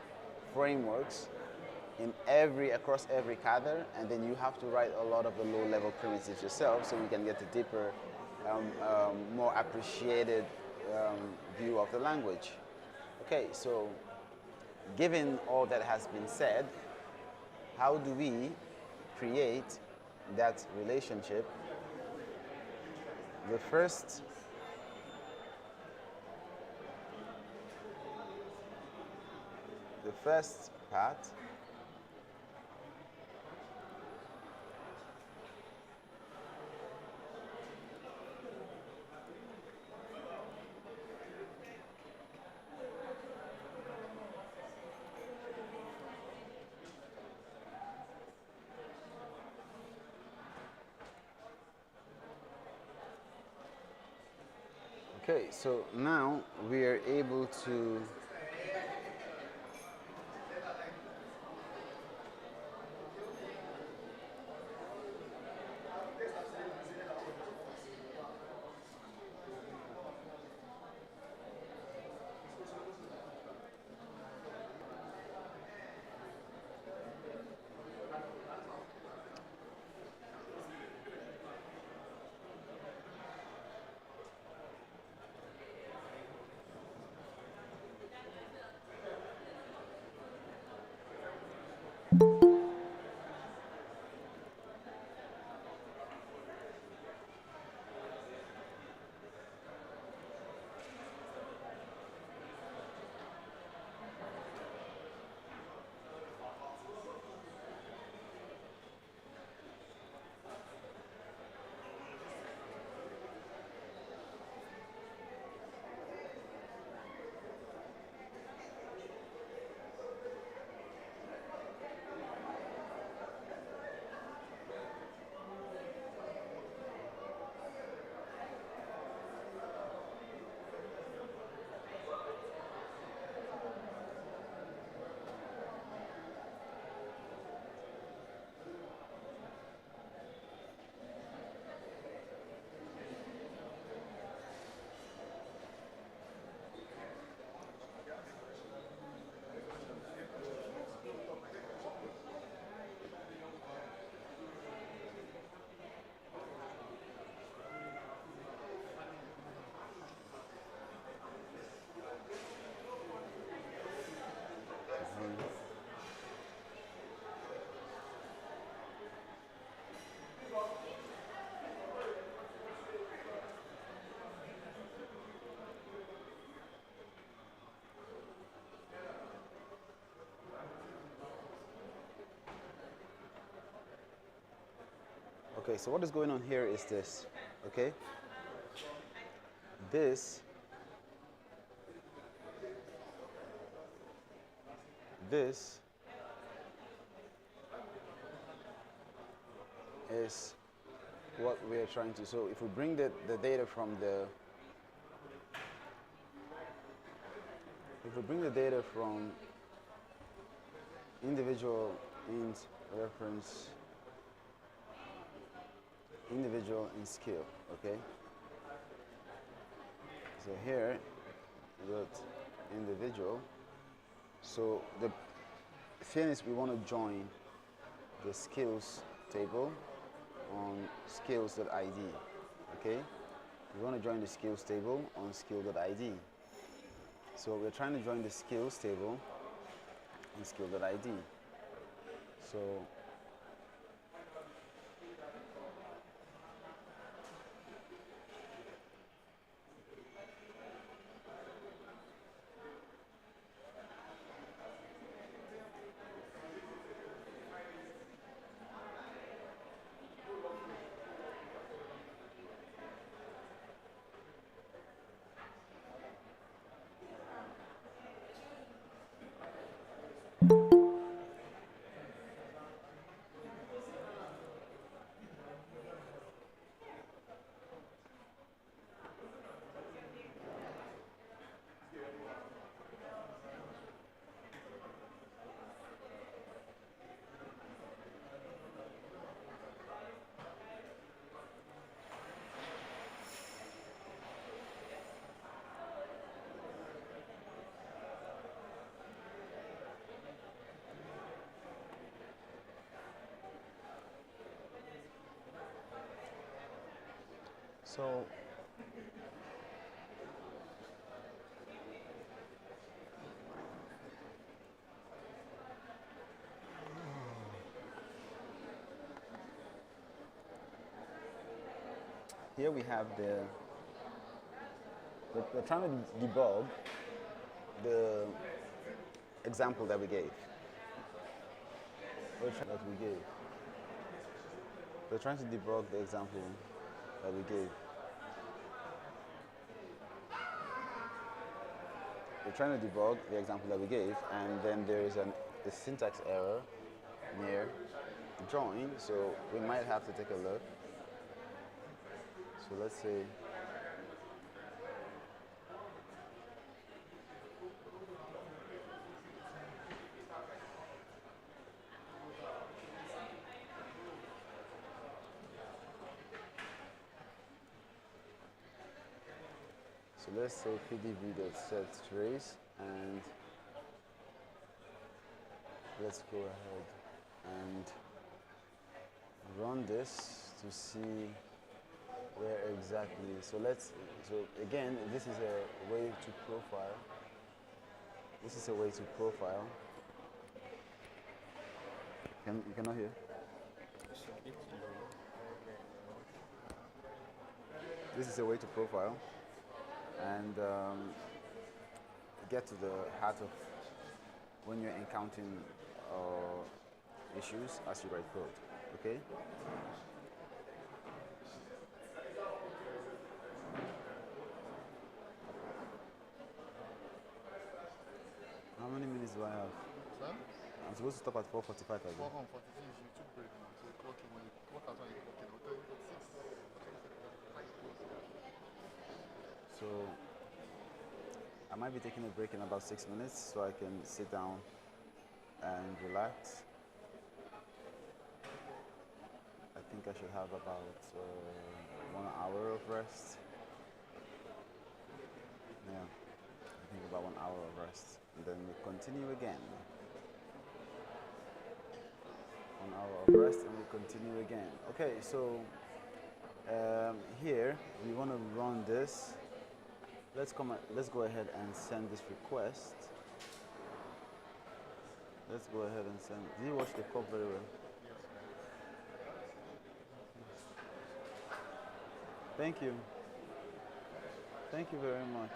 frameworks across every cadre, and then you have to write a lot of the low-level primitives yourself, so you can get a deeper, more appreciated view of the language. Okay, so given all that has been said, how do we create that relationship? The first part okay, so now we are able to okay, so what is going on here is this, okay? This is what we are trying to, so if we bring the data from individual int reference individual in skill, okay? So here, dot individual. So the thing is we want to join the skills table on skills.id, okay? We want to join the skills table on skill.id. So we're trying to join the skills table on skill.id. So So here we have we're trying to debug the example that we gave. We're trying to debug the example that we gave. We're trying to debug the example that we gave, and then there's a syntax error near join, so we might have to take a look. So let's say pdv.setTrace, and let's go ahead and run this to see where exactly. So again, this is a way to profile. This is a way to profile. You cannot hear? This is a way to profile and get to the heart of when you're encountering issues as you write code, okay? How many minutes do I have? Sir? I'm supposed to stop at 4:45. 4:45 is you took break now. So clocking when you clock out when you clock in. I'll tell you at 6. So I might be taking a break in about 6 minutes so I can sit down and relax. I think I should have about 1 hour of rest. Yeah, I think about 1 hour of rest. And then we continue again. 1 hour of rest and we continue again. Okay, so here we want to run this. Let's go ahead and send this request. Let's go ahead and send. Did you watch the code very well? Yes. Thank you. Thank you very much.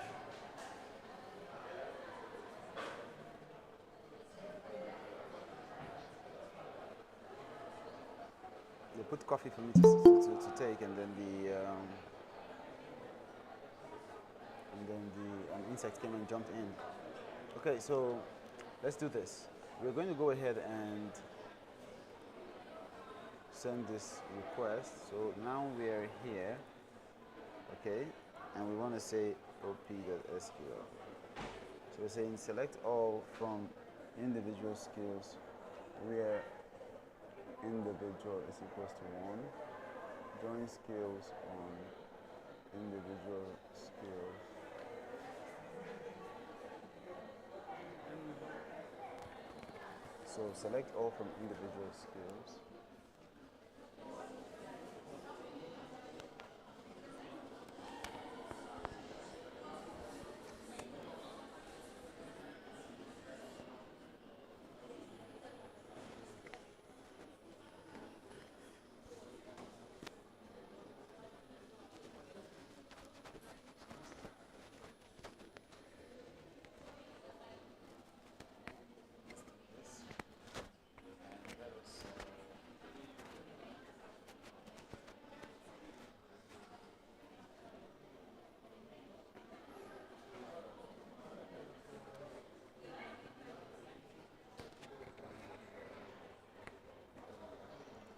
They put coffee for me to take, and then an insect came and jumped in. Okay, so let's do this. We're going to go ahead and send this request. So now we are here, okay, and we want to say op.sql. So we're saying select all from individual skills where individual is equals to 1. Join skills on individual skills. So select all from individual skills.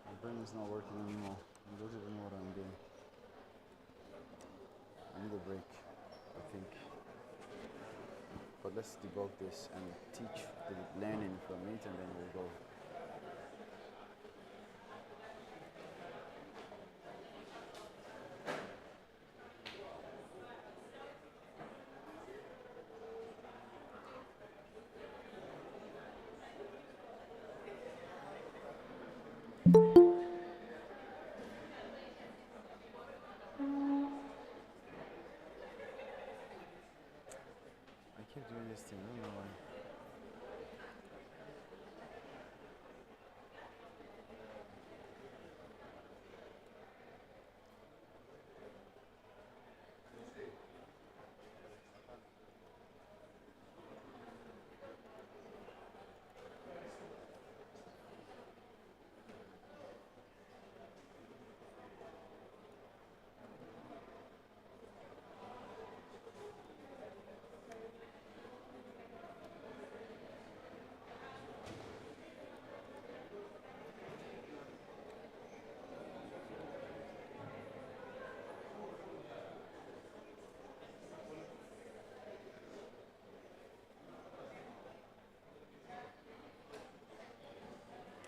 My brain is not working anymore. I don't even know what I'm doing. I need a break, I think. But let's debug this and teach the learning from it, and then we'll go. I keep doing this thing, I don't know why.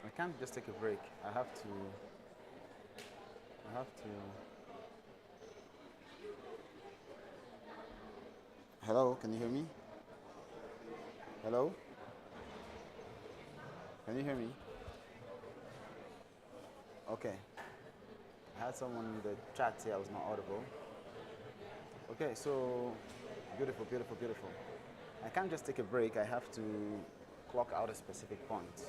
I can't just take a break. I have to. Hello, can you hear me? Hello? Can you hear me? Okay. I had someone in the chat say I was not audible. Okay, so beautiful, beautiful, beautiful. I can't just take a break. I have to clock out a specific point.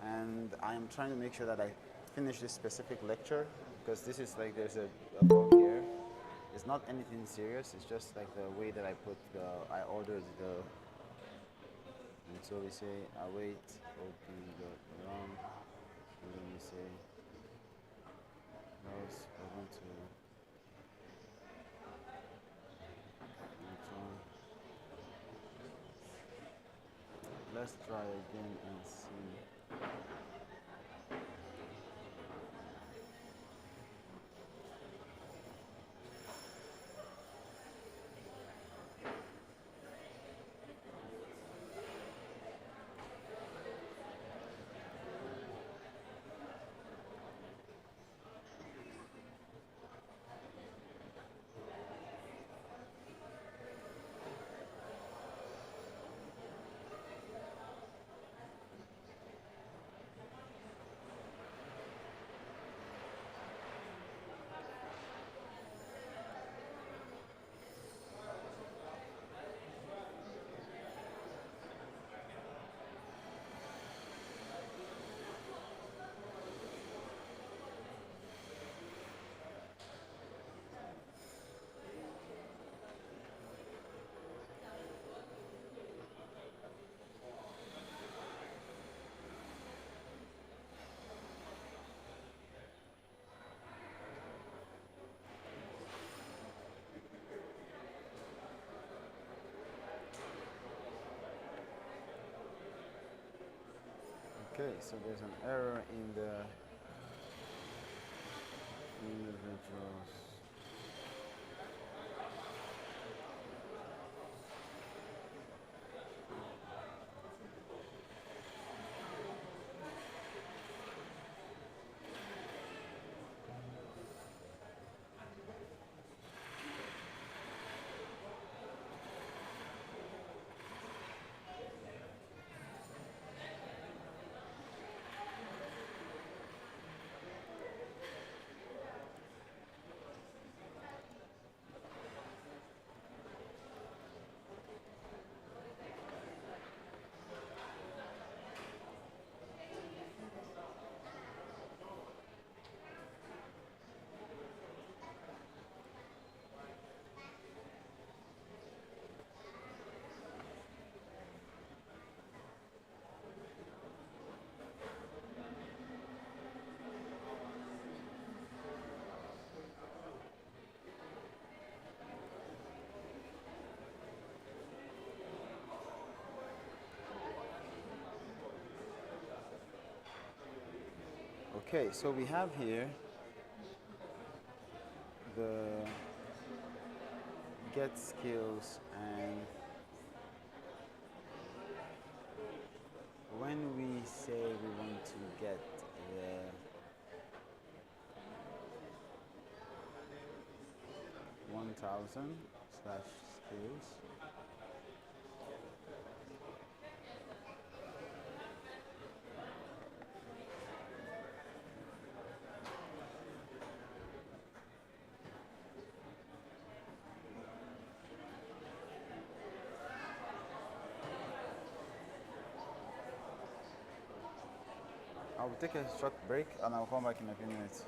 And I am trying to make sure that I finish this specific lecture, because this is like there's a bug here. It's not anything serious. It's just like the way that I ordered the. And so we say await open the long, and then we say mouse open to next one. Let's try again and see. Okay, so there's an error in the individuals. Okay, so we have here the get skills, and when we say we want to get the /skills, I will take a short break and I'll come back in a few minutes.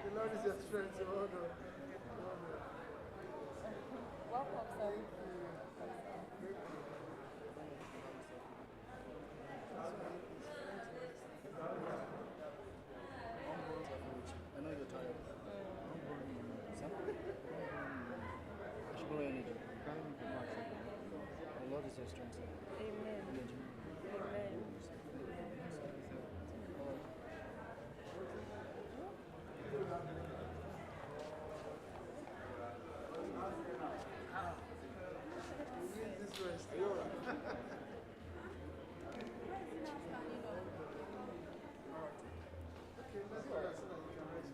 The Lord is your strength, so hold on. Welcome, sir. I know you're tired. I should borrow energy. The Lord is your strength. Amen. Energy. Amen. This rest. Are you all right? Okay, let's go so that you can rest.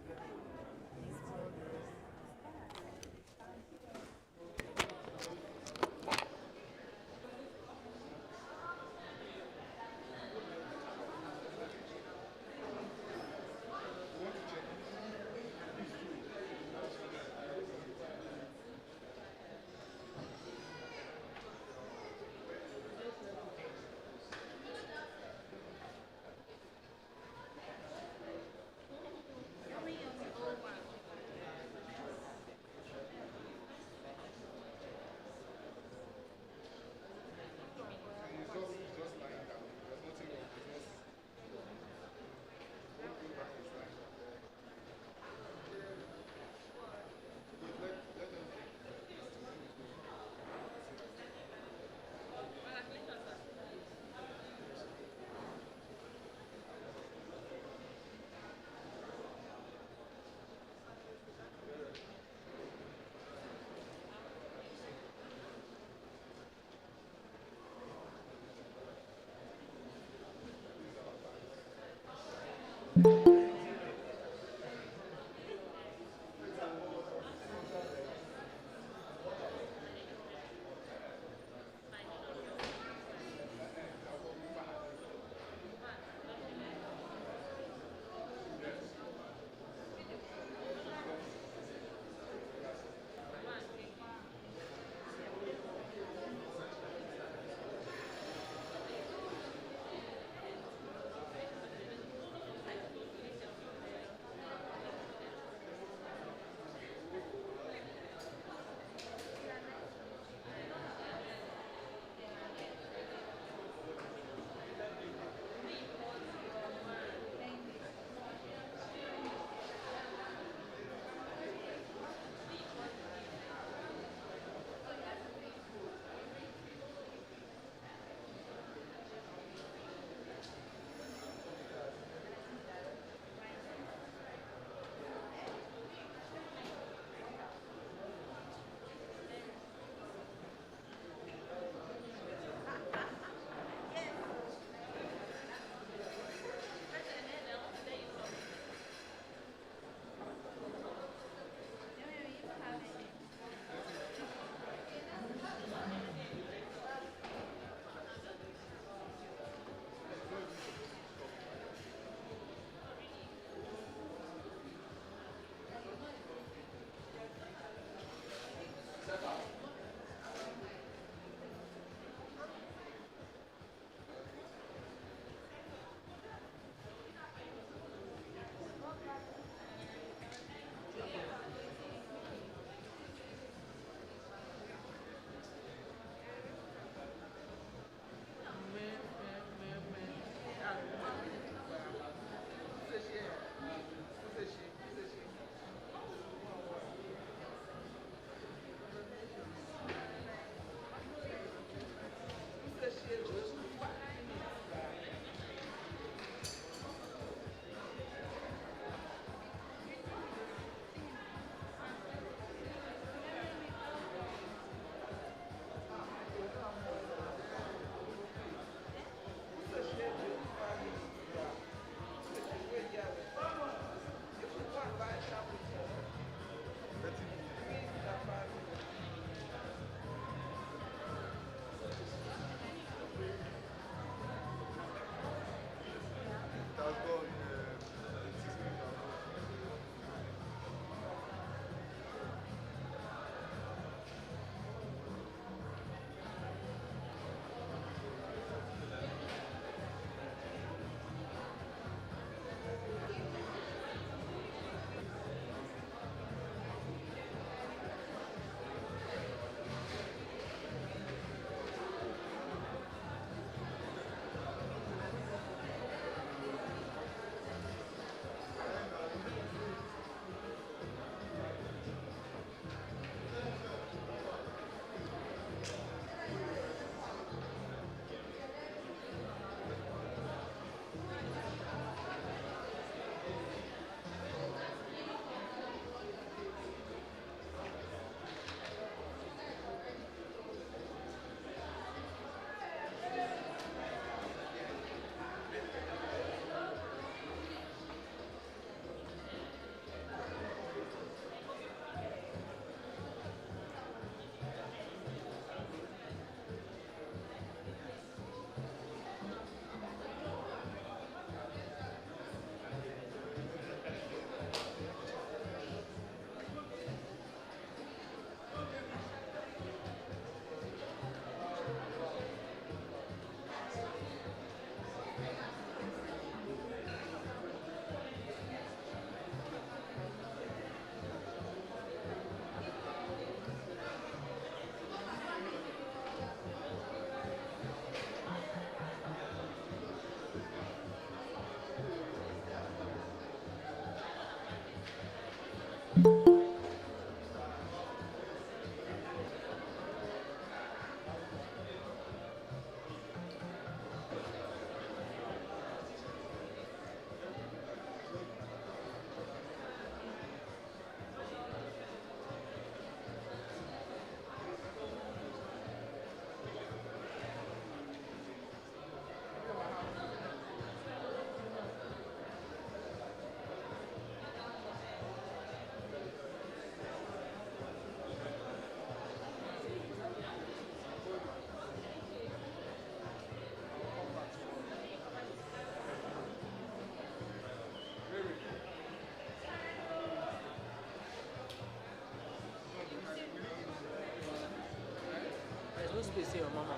say your mama.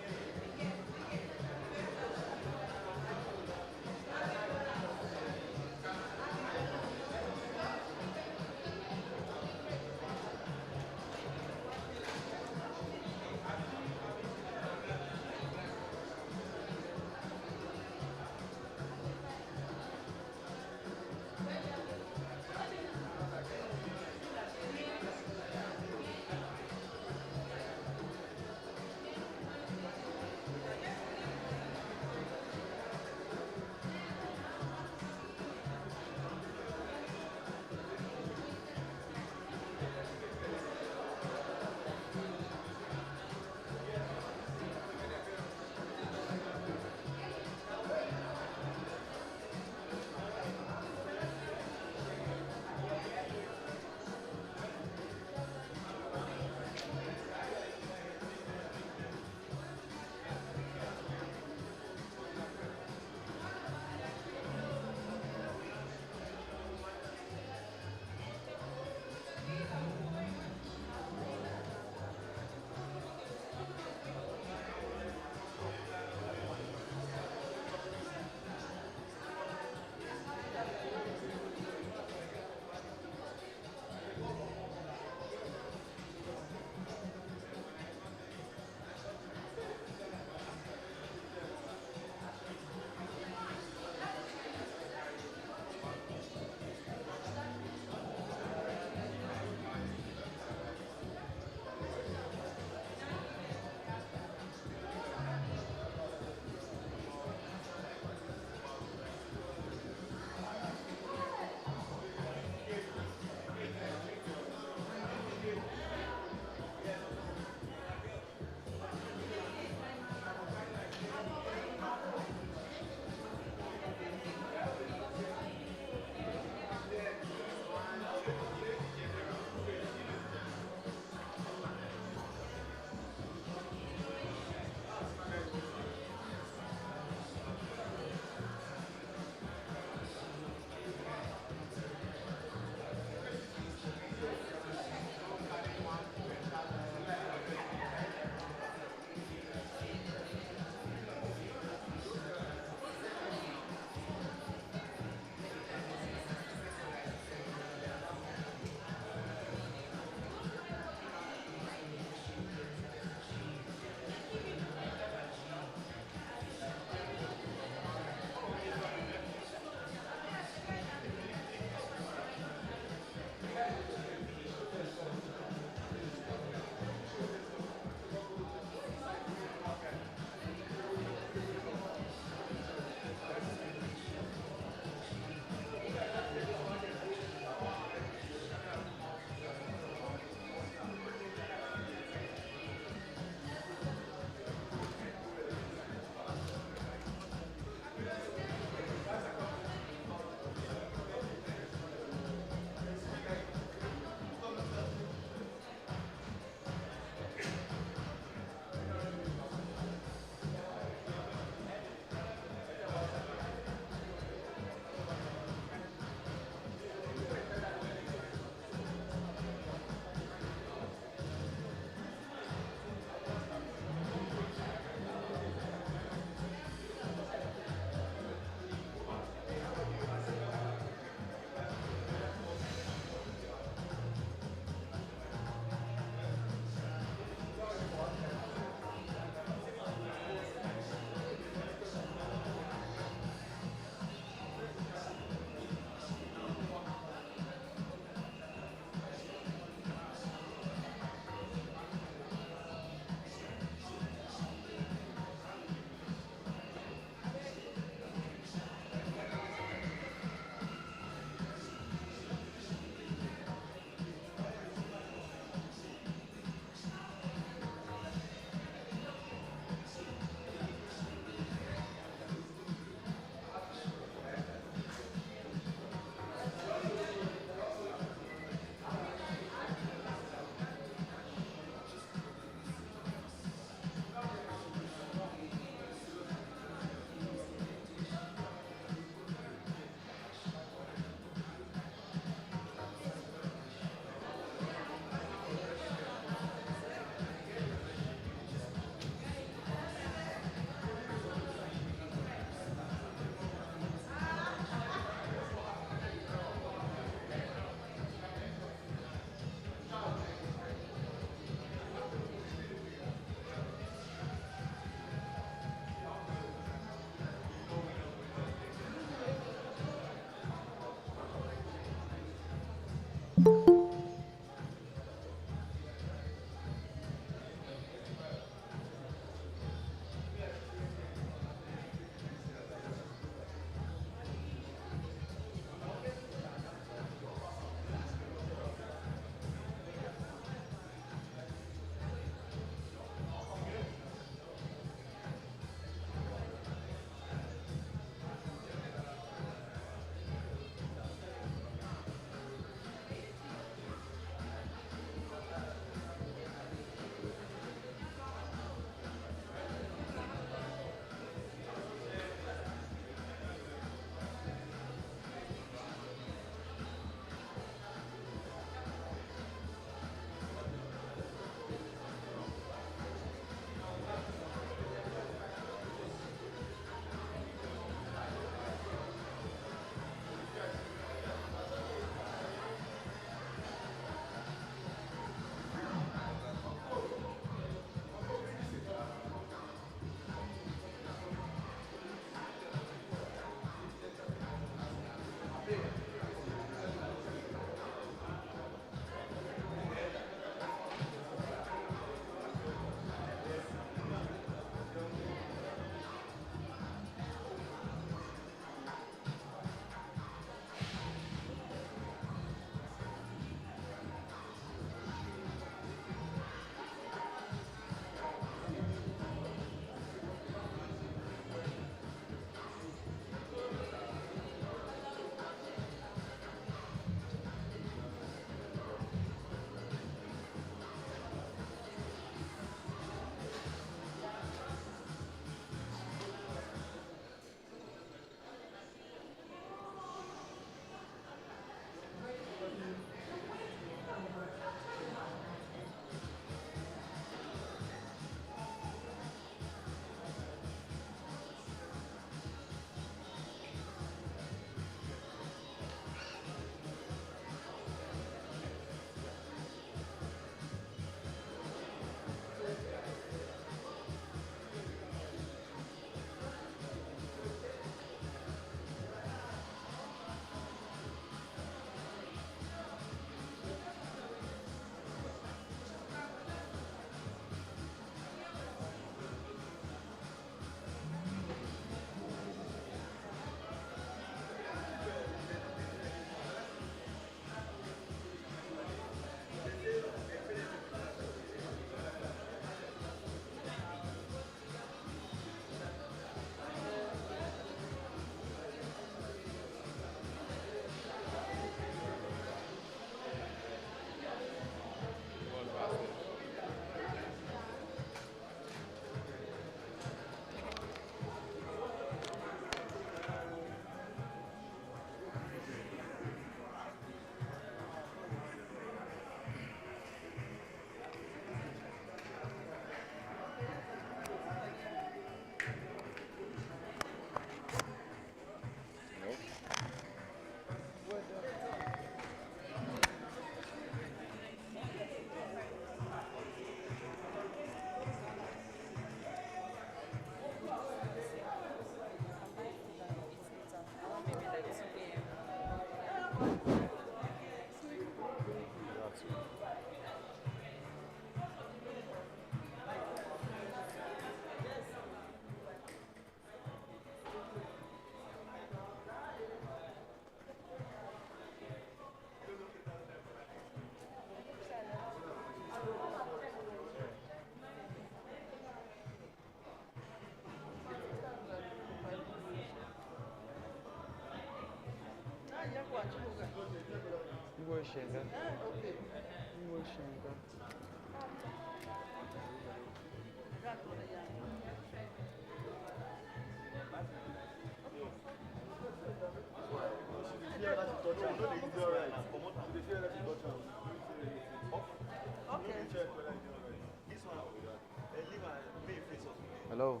Hello.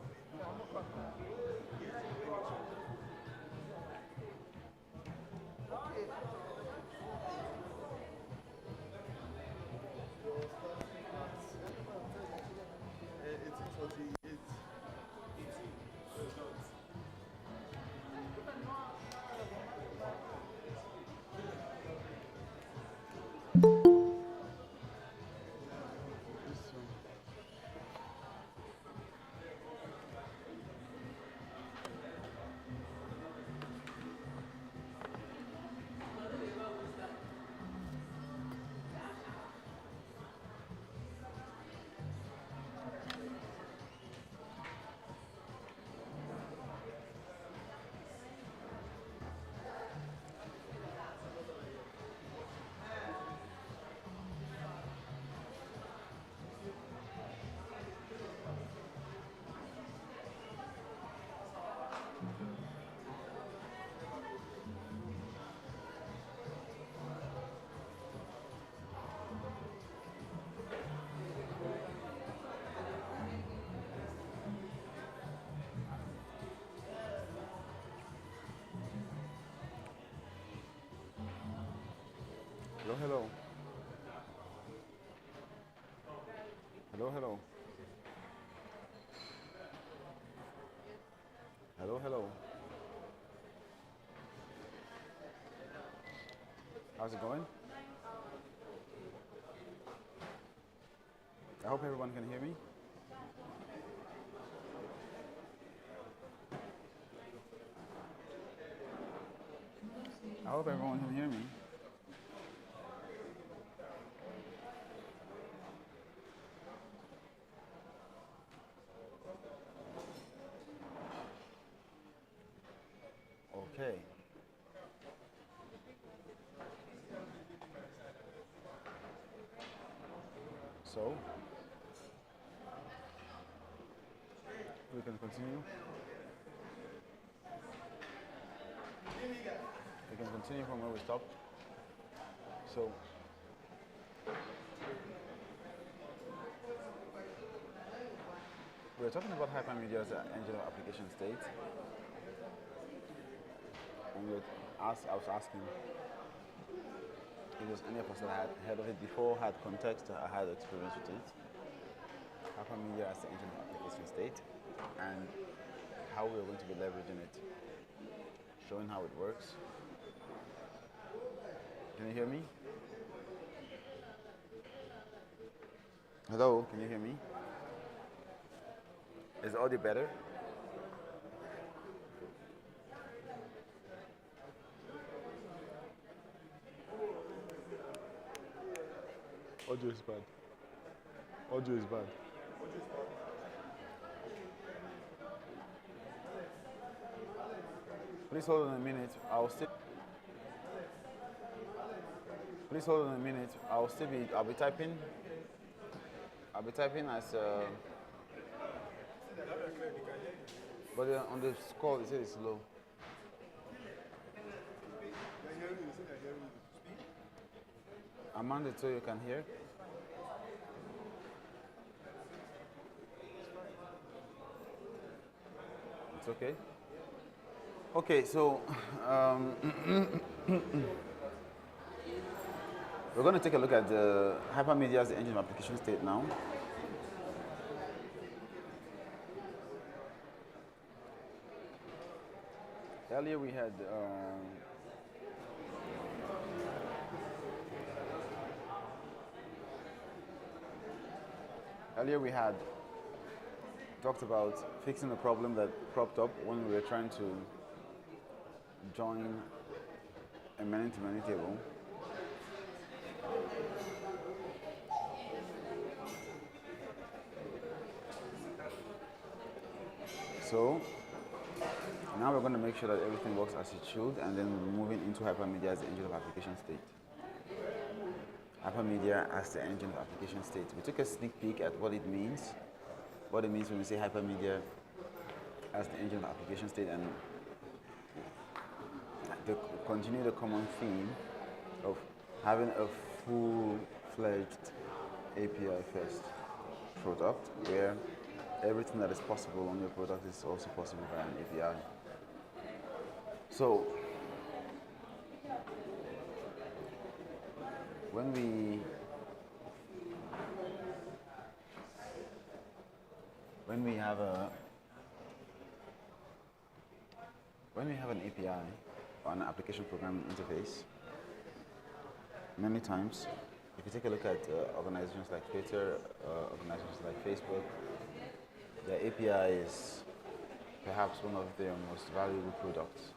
Hello, hello. Hello, hello. Hello, hello. How's it going? I hope everyone can hear me. I hope everyone can hear me. Okay. So, we can continue. We can continue from where we stopped. So, we're talking about hypermedia as an engine of application state. And I was asking if there's any of us that had heard of it before, had context, or had experience with it. Hypermedia as the engine of application state, and how we're going to be leveraging it, showing how it works. Can you hear me? Hello, can you hear me? Is the audio better? Audio is bad. Audio is bad. Please hold on a minute. Please hold on a minute. I'll be typing. I'll be typing as. But on the call, it says it's slow. Amanda, so you can hear. It's okay. Okay, so we're going to take a look at the hypermedia as the engine of application state now. Earlier we had talked about fixing a problem that cropped up when we were trying to join a many-to-many table. So now we're going to make sure that everything works as it should, and then we're moving into hypermedia as the engine of application state. Hypermedia as the engine of application state. We took a sneak peek at what it means when we say hypermedia as the engine of application state, and continue the common theme of having a full-fledged API-first product where everything that is possible on your product is also possible via an API. So, when we have an API or an application programming interface, many times, if you take a look at organizations like Twitter, organizations like Facebook, their API is perhaps one of their most valuable products.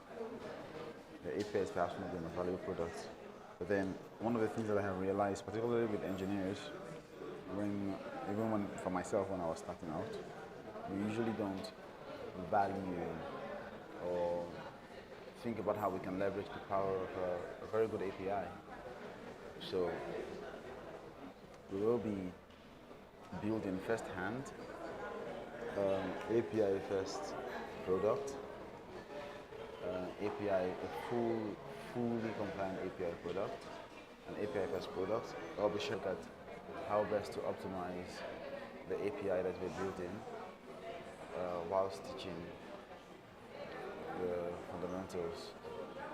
The API is perhaps one of their most valuable products. But then one of the things that I have realized, particularly with engineers, for myself when I was starting out, we usually don't value or think about how we can leverage the power of a very good API. So we will be building firsthand API first product, a fully compliant API product, an API first product. I'll be sure at how best to optimize the API that we're building whilst teaching the fundamentals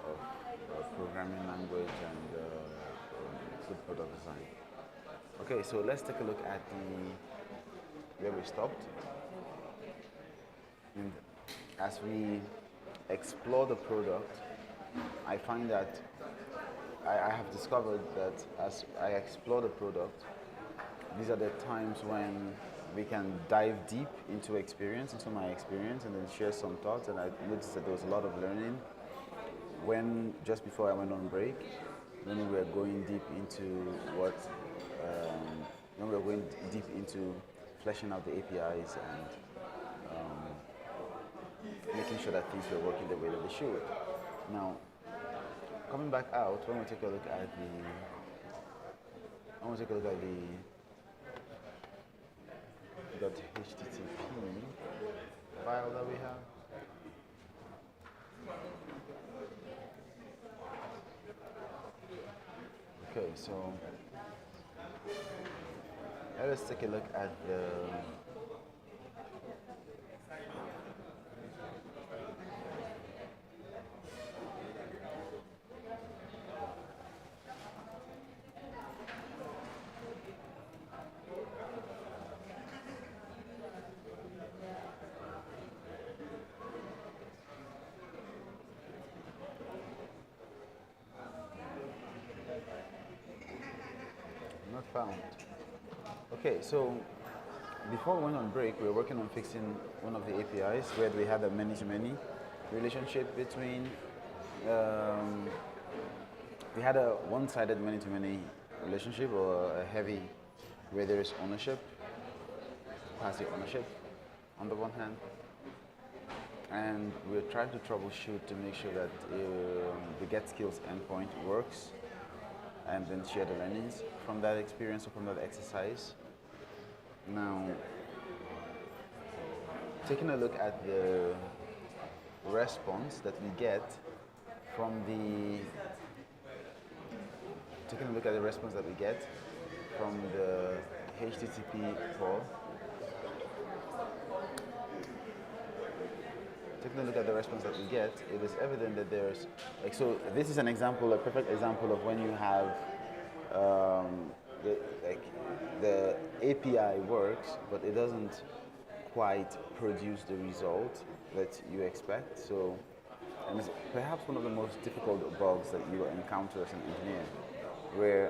of programming language and good product design. Okay, so let's take a look at where we stopped. And as we explore the product, I find that I have discovered that as I explore the product, these are the times when we can dive deep into my experience, and then share some thoughts. And I noticed that there was a lot of learning just before I went on break, when we were going deep into when we were going deep into fleshing out the APIs and making sure that things were working the way that they should. Now, coming back out, when we take a look at the .http file that we have. Okay, so let us take a look at the not found. Okay, so before we went on break, we were working on fixing one of the APIs where we had a many-to-many relationship between. We had a one-sided many-to-many relationship, or a heavy, where there is ownership, passive ownership, on the one hand, and we're trying to troubleshoot to make sure that the get skills endpoint works, and then share the learnings from that experience or from that exercise. Now, taking a look at the response that we get from the HTTP poll. Taking a look at the response that we get, it is evident that there's, so this is a perfect example of when you have the API works, but it doesn't quite produce the result that you expect. So, and it's perhaps one of the most difficult bugs that you will encounter as an engineer.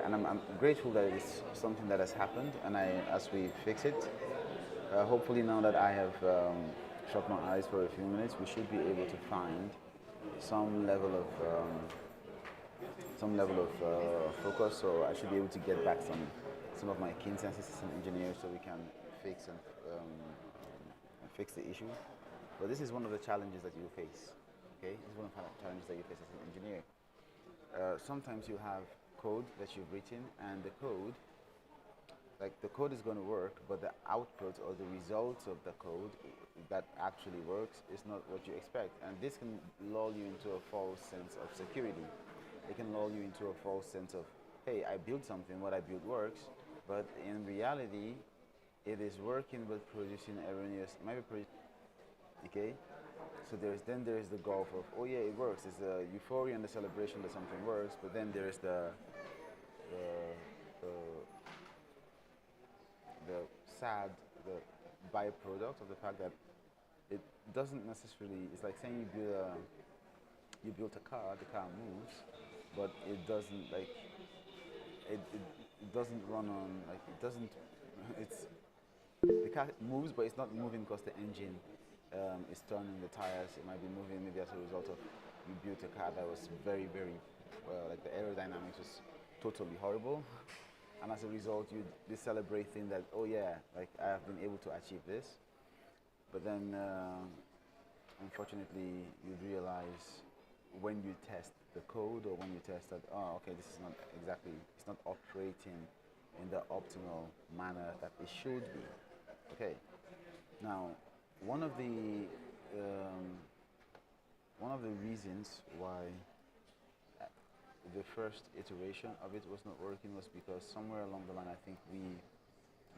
And I'm grateful that it's something that has happened, and as we fix it, hopefully now that I have shut my eyes for a few minutes, we should be able to find some level of focus. So I should be able to get back some of my keen senses as an engineer, so we can fix the issue. But this is one of the challenges that you face. Okay, this is one of the challenges that you face as an engineer. Sometimes you have code that you've written, and the code is going to work, but the output or the results of the code that actually works is not what you expect. And this can lull you into a false sense of security. It can lull you into a false sense of, hey, I built something, what I built works, but in reality, it is working but producing erroneous, okay? So there is the gulf of, oh yeah, it works. It's the euphoria and the celebration that something works, but then there is the sad, the byproduct of the fact that it doesn't necessarily, it's like saying you built a car, the car moves, but it doesn't it doesn't run on, the car moves, but it's not moving because the engine is turning the tires. It might be moving maybe as a result of you built a car that was very, very, the aerodynamics was totally horrible. And as a result, you celebrate things that, oh yeah, I have been able to achieve this. But then, unfortunately, you realize when you test the code, or when you test that, oh, okay, this is not exactly, it's not operating in the optimal manner that it should be. Okay. Now, one of the reasons why the first iteration of it was not working was because somewhere along the line, I think we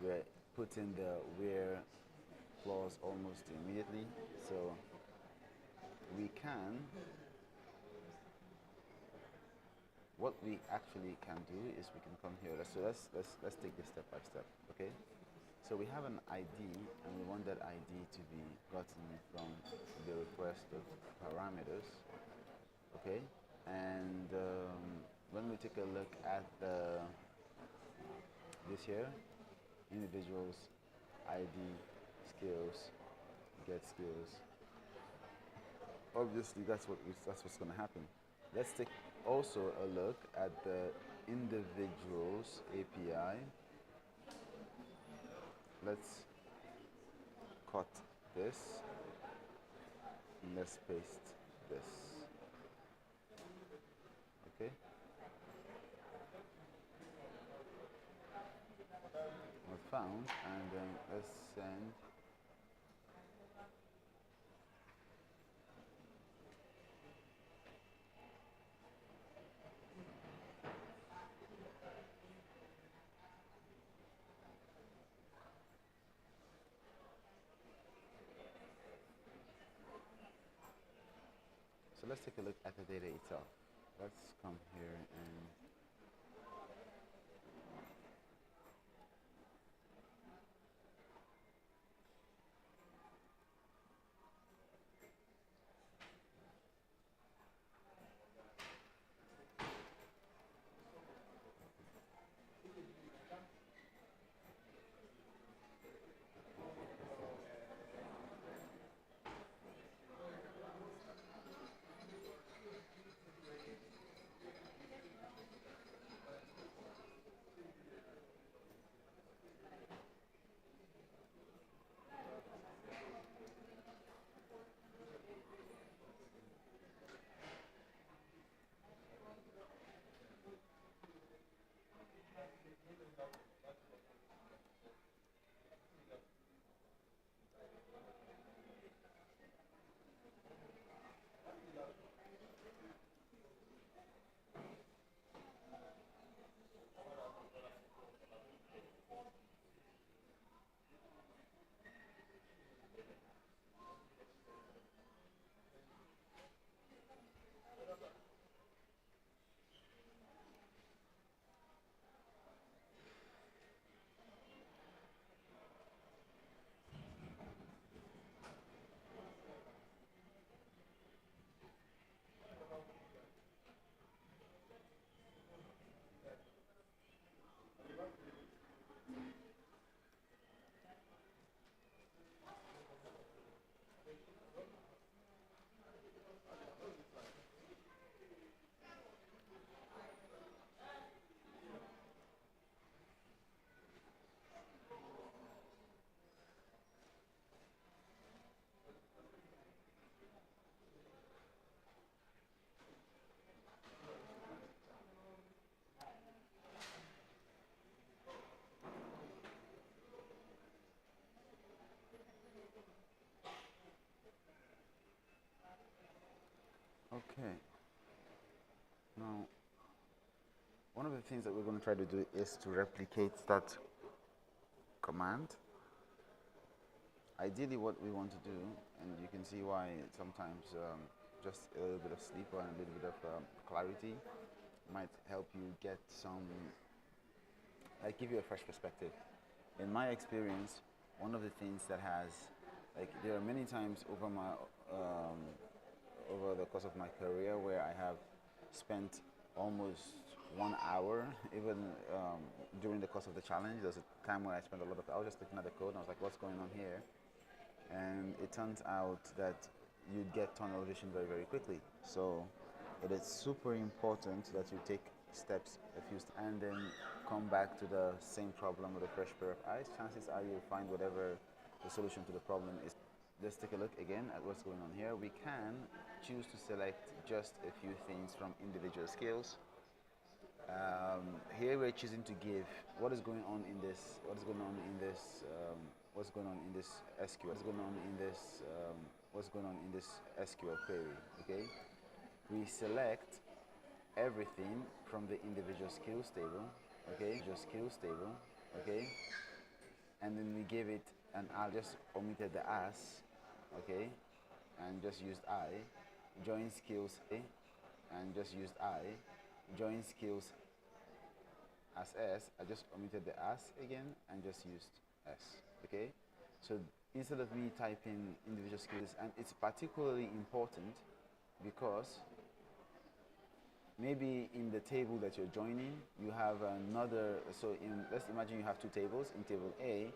were putting the where clause almost immediately. So we can what we actually can do is we can come here. Let's take this step by step, okay? So we have an ID, and we want that ID to be gotten from the request of parameters, okay? And when we take a look at this here, individuals, ID, skills, get skills. Obviously, that's what's going to happen. Let's take also a look at the individuals API. Let's cut this and let's paste this. Okay. Not found, and then let's send. So let's take a look at the data itself. Let's come here and okay. Now, one of the things that we're going to try to do is to replicate that command. Ideally, what we want to do, and you can see why sometimes just a little bit of sleep or a little bit of clarity might help you get some, like give you a fresh perspective. In my experience, one of the things that has, like there are many times over over the course of my career where I have spent almost 1 hour, even during the course of the challenge. There's a time where I spent a lot of, I was just looking at the code and I was like, what's going on here? And it turns out that you get tunnel vision very, very quickly. So it is super important that you take steps, and then come back to the same problem with a fresh pair of eyes. Chances are you'll find whatever the solution to the problem is. Let's take a look again at what's going on here. We can choose to select just a few things from individual skills. Here we're choosing to give what is going on in this, what's going on in this SQL, what's going on in this SQL query. Okay, we select everything from the individual skills table. Okay, Okay, and then we give it, and I'll just omitted the as. Okay, and just used I. Join skills A, and just used I. join skills as S, I just omitted the as again and just used S, okay? So instead of me typing individual skills, and it's particularly important because maybe in the table that you're joining, you have another, so let's imagine you have two tables. In table A,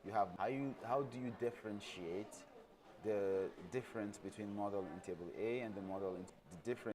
you have, how do you differentiate the difference between model in table A and the model in the difference